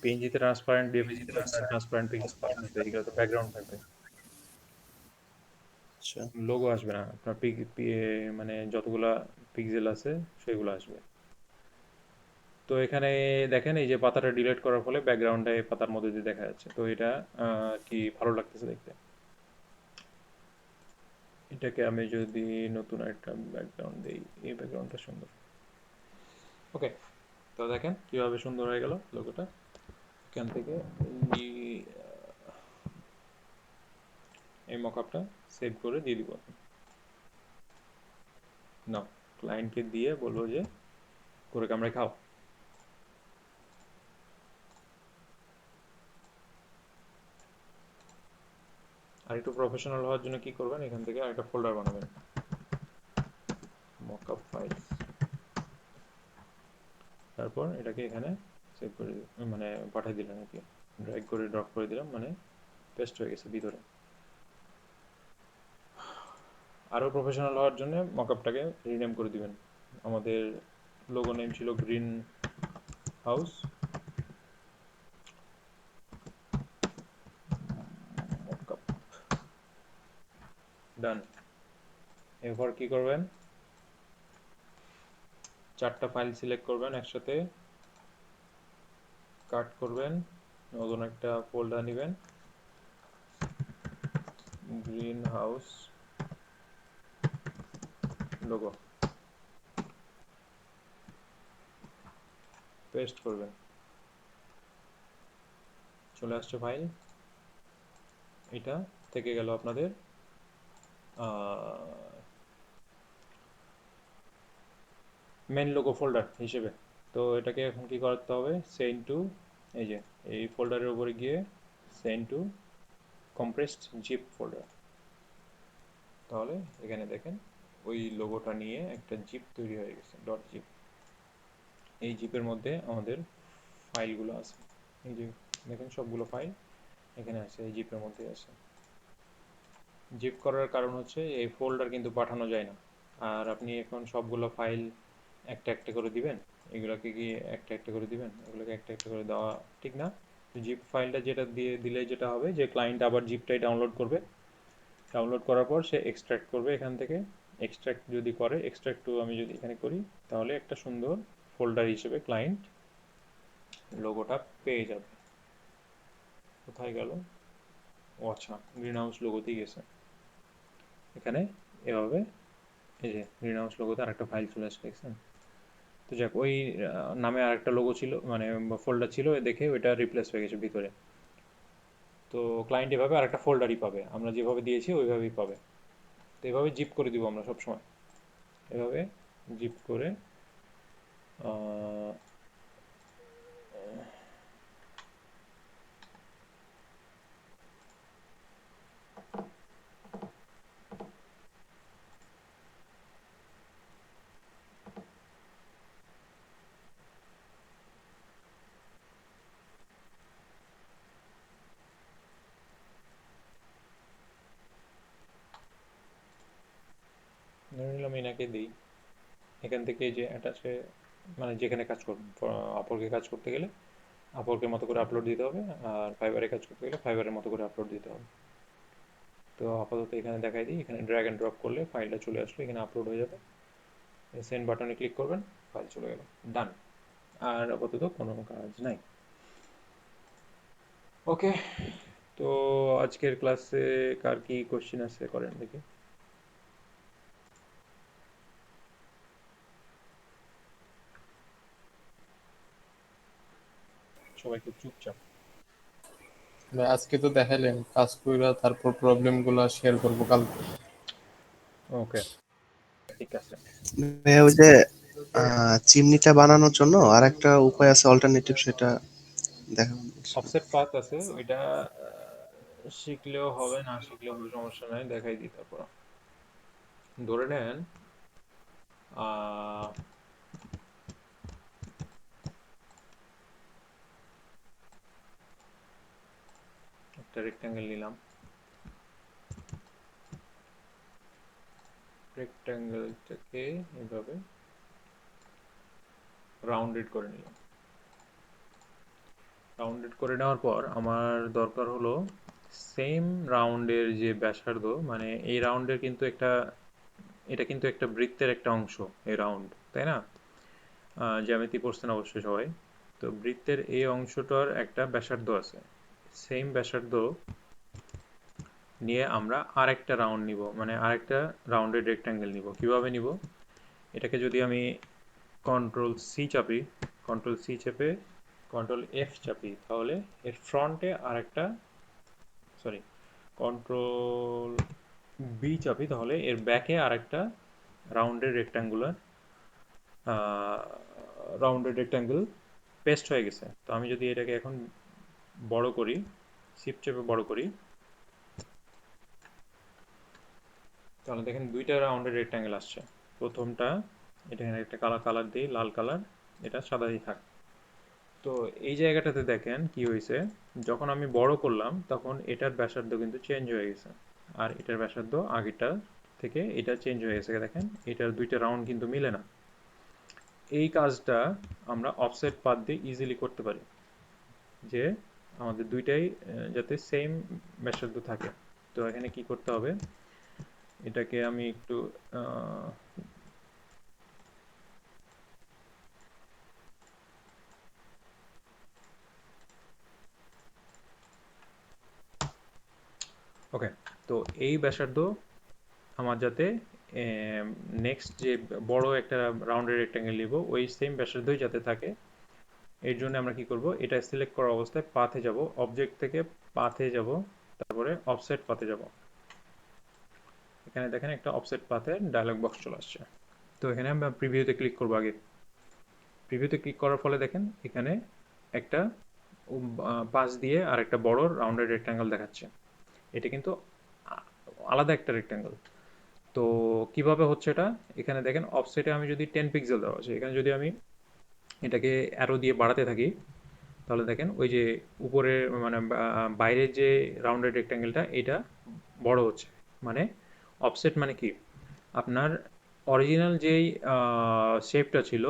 পিএনজিতে ট্রান্সপারেন্ট, জেপিজিতে আপনার ট্রান্সপারেন্ট পিক্সেল পাবেন না, তো এগুলো তো ব্যাকগ্রাউন্ড থাকবে, আচ্ছা, লোগো আসবে না আপনার মানে যতগুলা পিক্সেল আছে সেগুলো আসবে। তো এখানে দেখেন এই যে পাতাটা ডিলিট করার ফলে ব্যাকগ্রাউন্ডে পাতার মধ্যে দিয়ে দেখা যাচ্ছে, তো এটা কি ভালো লাগতেছে দেখতে। এটাকে আমি যদি নতুন একটা ব্যাকগ্রাউন্ড দিই, এই ব্যাকগ্রাউন্ডটা সুন্দর। ওকে, তো দেখেন কিভাবে সুন্দর হয়ে গেল লোগোটা। এখান থেকে এই এই মকআপটা সেভ করে দিয়ে দিব না, ক্লায়েন্টকে দিয়ে বলবো যে করে কামড়ে খাও। আর একটু প্রফেশনাল হওয়ার জন্য কি করবেন, এখান থেকে আরেকটা ফোল্ডার বানাবেন, মকআপ ফাইলস, তারপর এটাকে এখানে সেভ করে মানে পাঠিয়ে দিলেন আর কি, ড্র্যাগ করে ড্রপ করে দিলাম, মানে পেস্ট হয়ে গেছে ভিতরে। আরও প্রফেশনাল হওয়ার জন্য মকআপটাকে রিনেম করে দিবেন। আমাদের লোগো নেম ছিল গ্রিন হাউস মকআপ, ডান। এরপর কি করবেন, চারটা ফাইল সিলেক্ট করবেন, একসাথে কাট করবেন, নতুন একটা ফোল্ডার নেবেন, গ্রিন হাউস লোগো, পেস্ট করবেন, চলে আসছে ফাইল। এটা থেকে গেল আপনাদের মেন লোগো ফোল্ডার হিসেবে। তো এটাকে এখন কি করতে হবে, সেন্ড টু, এই যে এই ফোল্ডারের উপরে গিয়ে send to compressed zip folder. তাহলে এখানে দেখেন ওই লোগোটা নিয়ে একটা জিপ তৈরি হয়ে গেছে, ডট জিপ। এই জিপের মধ্যে আমাদের ফাইলগুলো আছে, এই যে দেখেন সবগুলো ফাইল এখানে আছে, এই জিপের মধ্যে আছে। জিপ করার কারণ হচ্ছে এই ফোল্ডার কিন্তু পাঠানো যায় না, আর আপনি এখন সবগুলো ফাইল একটা একটা করে দিবেন, এগুলোকে কি একটা একটা করে দিবেন, এগুলোকে একটা একটা করে দেওয়া ঠিক না। তো জিপ ফাইলটা যেটা দিয়ে দিলে যেটা হবে যে ক্লায়েন্ট আবার জিপটাই ডাউনলোড করবে, ডাউনলোড করার পর সে এক্সট্রাক্ট করবে এখান থেকে। এক্সট্রাক্ট যদি করে, এক্সট্রাক্ট টু আমি যদি এখানে করি, তাহলে একটা সুন্দর ফোল্ডার হিসেবে ক্লায়েন্ট লোগোটা পেয়ে যাবে। কোথায় গেল, ও আচ্ছা, গ্রিন হাউস লোগোতেই গেছে। এখানে এভাবে এই যে গ্রিন হাউস লোগোতে আরেকটা ফাইল চলে আসছে, দেখছেন? তো যাক, ওই নামে আরেকটা লোগো ছিল, মানে ফোল্ডার ছিল, দেখে ওইটা রিপ্লেস হয়ে গেছে ভিতরে। তো ক্লায়েন্ট এভাবে আরেকটা ফোল্ডারই পাবে, আমরা যেভাবে দিয়েছি ওইভাবেই পাবে। তো এভাবে জিপ করে দিব আমরা সবসময়, এভাবে জিপ করে ধরে নিলাম এনাকে দিই। এখান থেকে যে অ্যাটাচে মানে যেখানে কাজ করবেন, আপরকে কাজ করতে গেলে আপরকের মতো করে আপলোড দিতে হবে, আর ফাইবারে কাজ করতে গেলে ফাইবারের মতো করে আপলোড দিতে হবে। তো আপাতত এখানে দেখাই দিই, এখানে ড্র্যাগ অ্যান্ড ড্রপ করলে ফাইলটা চলে আসলো, এখানে আপলোড হয়ে যাবে, সেন্ড বাটনে ক্লিক করবেন, ফাইল চলে গেল, ডান। আর আপাতত কোনো কাজ নাই। ওকে, তো আজকের ক্লাসে কার কি কোশ্চেন আছে করেন দেখি। সবাই খুব চুপচাপ। ভাই, আজকে তো দেখাইলেন কাজ কইরা, তারপর প্রবলেম গুলা শেয়ার করবো কালকে। ওকে, ঠিক আছে। ভাইয়া ওই যে চিমনিটা বানানোর জন্য আর একটা উপায় আছে অল্টারনেটিভ, সেটা দেখাবো। অফসেট পাথ আছে ওইটা, শিখলেও হবে না শিখলেও হবে, সমস্যা নাই, দেখাই দিই তারপর। ধরে নেন আহ, একটা রেক্ট্যাঙ্গেল নিলাম, রেক্ট্যাঙ্গেলটাকে এভাবে রাউন্ডেড করে নিলাম। রাউন্ডেড করে নেওয়ার পর আমার দরকার হলো সেম রাউন্ডের যে ব্যাসার্ধ, মানে এই রাউন্ডের কিন্তু একটা, এটা কিন্তু একটা বৃত্তের একটা অংশ, এই রাউন্ড, তাই না? জ্যামিতি পড়ছেন অবশ্যই সবাই। তো বৃত্তের এই অংশটার একটা ব্যাসার্ধ আছে, সেম ব্যাসার্ধ নিয়ে আমরা আরেকটা রাউন্ড নিব, মানে আরেকটা রাউন্ডেড রেক্ট্যাঙ্গেল নিব। কিভাবে নিব? এটাকে যদি আমি কন্ট্রোল সি চাপি, কন্ট্রোল সি চেপে কন্ট্রোল এফ চাপি, তাহলে এর ফ্রন্টে আরেকটা, সরি, কন্ট্রোল বি চাপি, তাহলে এর ব্যাকে আরেকটা rounded rectangular rounded rectangle paste হয়ে গেছে। তো আমি যদি এটাকে এখন বড় করি, শিফট চেপে বড় করি, তাহলে দেখেন দুইটা রাউন্ডেড রেক্ট্যাঙ্গেল আসছে। প্রথমটা, এটা এখানে একটা কালার কালার দিই, লাল কালার, এটা সাদাই থাক। তো এই জায়গাটাতে দেখেন কি হয়েছে, যখন আমি বড় করলাম তখন এটার ব্যাসার্ধ কিন্তু চেঞ্জ হয়ে গেছে, আর এটার ব্যাসার্ধ আগেরটা থেকে এটা চেঞ্জ হয়ে গেছে। দেখেন এটার দুইটা রাউন্ড কিন্তু মিলে না। এই কাজটা আমরা অফসেট পাথ দিয়ে ইজিলি করতে পারি, যে আমাদের দুইটাই যাতে সেম ব্যাসার্ধ থাকে। তো এখানে কি করতে হবে, এটাকে আমি একটু ওকে, তো এই ব্যাসার্ধ আমার যাতে নেক্সট যে বড় একটা রাউন্ডের রেক্ট্যাঙ্গেল নিব ওই সেম ব্যাসার্ধই যাতে থাকে, এর জন্য আমরা কি করব, এটা সিলেক্ট করা অবস্থায় পাথে যাব, অবজেক্ট থেকে পাথে যাব, তারপরে অফসেট পাথে যাব। এখানে দেখেন একটা অফসেট পাথের ডায়লগ বক্স চলে আসছে। তো এখানে আমরা প্রিভিউতে ক্লিক করব। আগে প্রিভিউতে ক্লিক করার ফলে দেখেন এখানে একটা পাশ দিয়ে আর একটা বড় রাউন্ডেড রেক্ট্যাঙ্গেল দেখাচ্ছে। এটা কিন্তু আলাদা একটা রেক্ট্যাঙ্গেল। তো কিভাবে হচ্ছে এটা, এখানে দেখেন অফসেটে আমি যদি 10 পিক্সেল দেওয়া আছে, এখানে যদি আমি এটাকে অ্যারো দিয়ে বাড়াতে থাকি, তাহলে দেখেন ওই যে উপরে, মানে বাইরের যে রাউন্ডেড রেক্ট্যাঙ্গেলটা এটা বড় হচ্ছে। মানে অফসেট মানে কি, আপনার অরিজিনাল যেই শেপটা ছিল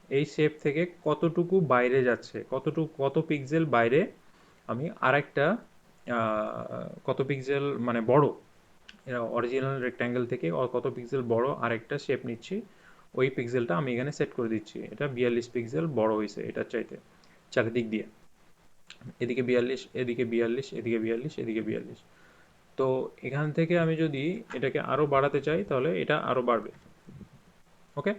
এই শেপ থেকে কতটুকু বাইরে যাচ্ছে, কতটুকু কত পিক্সেল বাইরে আমি আরেকটা কত পিক্সেল মানে বড় অরিজিনাল রেক্ট্যাঙ্গেল থেকে কত পিক্সেল বড় আরেকটা শেপ নিচ্ছি, ওই পিক্সেলটা আমি এখানে সেট করে দিচ্ছি। এটা 42 পিক্সেল বড় হয়েছে এটার চাইতে, চারিদিক দিয়ে, এদিকে 42, এদিকে 42, এদিকে 42, এদিকে 42। তো এখান থেকে আমি যদি এটাকে আরো বাড়াতে চাই তাহলে এটা আরো বাড়বে। ওকে,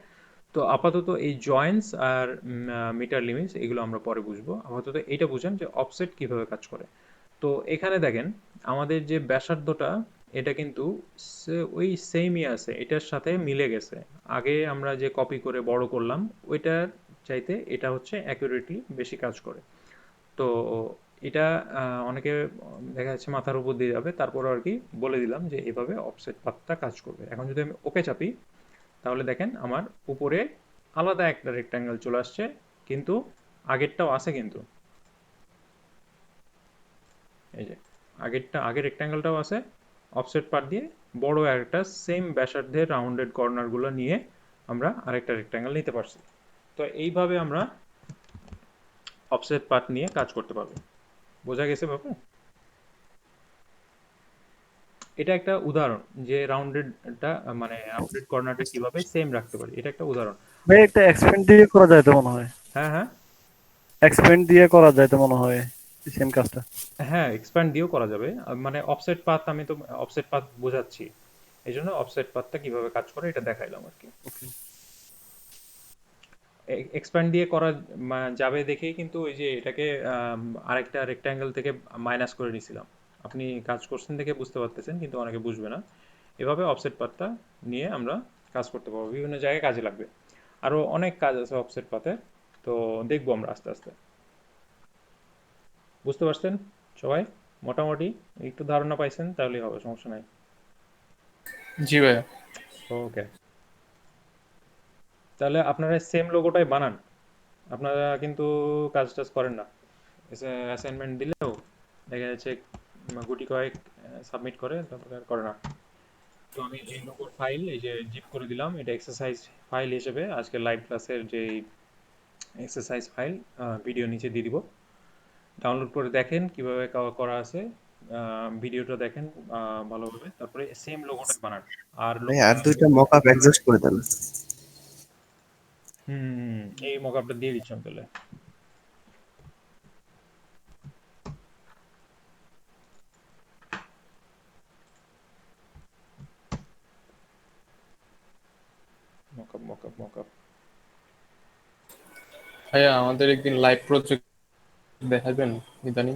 তো আপাতত এই জয়েন্টস আর মিটার লিমিটস এগুলো আমরা পরে বুঝবো। আপাতত এইটা বুঝেন যে অফসেট কিভাবে কাজ করে। তো এখানে দেখেন আমাদের যে ব্যাসার্ধটা এটা কিন্তু ওই সেমই আছে, এটার সাথে মিলে গেছে। আগে আমরা যে কপি করে বড় করলাম ওইটার চাইতে এটা হচ্ছে অ্যাকুরেটলি বেশি কাজ করে। তো এটা অনেকে দেখা যাচ্ছে মাথার উপর দিয়ে যাবে, তারপর আর কি বলে দিলাম যে এভাবে অফসেট পাথটা কাজ করবে। এখন যদি আমি ওকে চাপি, তাহলে দেখেন আমার উপরে আলাদা একটা রেক্ট্যাঙ্গেল চলে আসছে, কিন্তু আগেরটাও আছে কিন্তু, এই যে আগের রেক্ট্যাঙ্গেলটাও আছে। অফসেট পার্ট দিয়ে বড় একটা সেম ব্যাসার্ধের রাউন্ডেড কর্নারগুলো নিয়ে আমরা আরেকটা রেক্ট্যাঙ্গেল নিতে পারছি। তো এইভাবে আমরা অফসেট পার্ট নিয়ে কাজ করতে পারবো। বোঝা গেছে বাবু? এটা একটা উদাহরণ যে রাউন্ডেডটা, মানে রাউন্ডেড কর্নারটা কিভাবে সেম রাখতে পারি, এটা একটা উদাহরণ। ভাই একটা এক্সপেন্ড দিয়ে করা যায় তো মনে হয়। হ্যাঁ হ্যাঁ, এক্সপেন্ড দিয়ে করা যায় তো মনে হয় সেম কাজটা। হ্যাঁ এক্সপ্যান্ড দিয়েও করা যাবে। মানে অফসেট পাথ, আমি তো অফসেট পাথ বোঝাচ্ছি, এই জন্য অফসেট পাথটা কিভাবে কাজ করে এটা দেখাইলাম আর কি। ওকে। এক্সপ্যান্ড দিয়ে করা যাবে দেখেই কিন্তু ওই যে এটাকে আরেকটা রেক্ট্যাঙ্গেল থেকে মাইনাস করে নিয়েছিলাম। আপনি কাজ করছেন দেখে বুঝতে পারতেছেন, কিন্তু অনেকে বুঝবে না। এভাবে অফসেট পাথটা নিয়ে আমরা কাজ করতে পারবো, বিভিন্ন জায়গায় কাজে লাগবে। আরো অনেক কাজ আছে অফসেট পাতে, তো দেখবো আমরা আস্তে আস্তে। বুঝতে পারছেন সবাই? মোটামুটি একটু ধারণা পাইছেন, তাহলেই হবে, সমস্যা নাই। জি ভাইয়া। ওকে, তাহলে আপনারা সেম লোগোটাই বানান। আপনারা কিন্তু কাজ টাজ করেন না, অ্যাসাইনমেন্ট দিলেও দেখা যাচ্ছে গুটি কয়েক সাবমিট করে, তারপরে আর করে না। তো আমি এই লোগোর ফাইল এই যে জিপ করে দিলাম, এটা এক্সারসাইজ ফাইল হিসেবে আজকে লাইভ ক্লাসের যে এক্সারসাইজ ফাইল ভিডিও নিচে দিয়ে দিব। ডাউনলোড করে দেখেন কিভাবে করা আছে, ভিডিওটা দেখেন ভালোভাবে, তারপরে সেম লোগোটাই বানান। আর ভাই আর দুইটা মক আপ অ্যাডজাস্ট করে দেন। হুম, এই মকআপটা দিয়ে দিচ্ছি তাহলে। মকআপ মকআপ মকআপ ভাইয়া আমাদের একদিন লাইভ প্রজেক্ট দেখাবেন ইদানিং?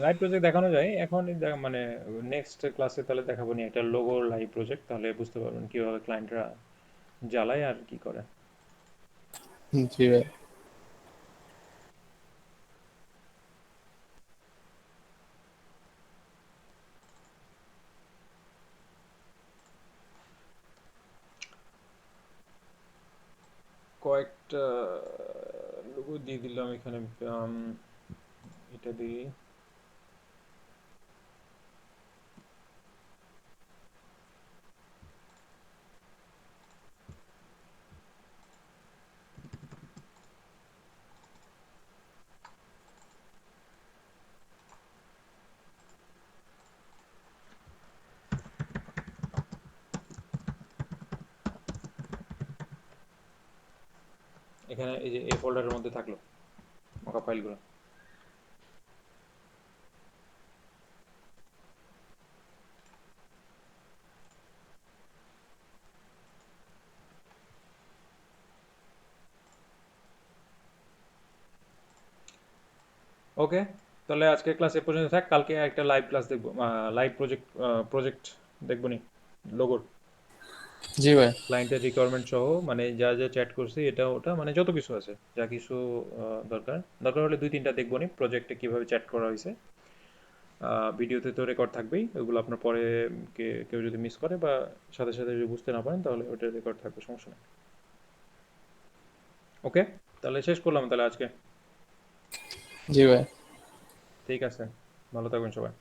লাইভ প্রজেক্ট দেখানো যায় এখন, মানে নেক্সট ক্লাসে তাহলে দেখাবো নি একটা লোগো লাইভ প্রজেক্ট, তাহলে বুঝতে পারবেন কিভাবে ক্লায়েন্টরা জ্বালায় আর কি করে। জি ভাই। কয়েকটা লোগো দিয়ে দিলাম এখানে, এটা দিই। এখানে এই যে এই ফোল্ডারের মধ্যে থাকলো মকআপ ফাইলগুলো। ওকে, তাহলে আজকে ক্লাস এ পর্যন্ত থাক, কালকে একটা লাইভ ক্লাস দেখবো, লাইভ প্রজেক্ট দেখবো নি লোগোর, জি ভাই। ক্লায়েন্টের রিকোয়ারমেন্ট সহ, মানে যা যা চ্যাট করছি এটা ওটা, মানে যত কিছু আছে, যা কিছু দরকার দরকার হলে দুই তিনটা দেখবো নি প্রজেক্টে কিভাবে চ্যাট করা হয়েছে। ভিডিওতে তো রেকর্ড থাকবেই, ওগুলো আপনার পরে কেউ যদি মিস করে বা সাথে সাথে যদি বুঝতে না পারেন, তাহলে ওটা রেকর্ড থাকবে, সমস্যা নেই। ওকে, তাহলে শেষ করলাম তাহলে আজকে। জি ভাই। ঠিক আছে, ভালো থাকবেন সবাই।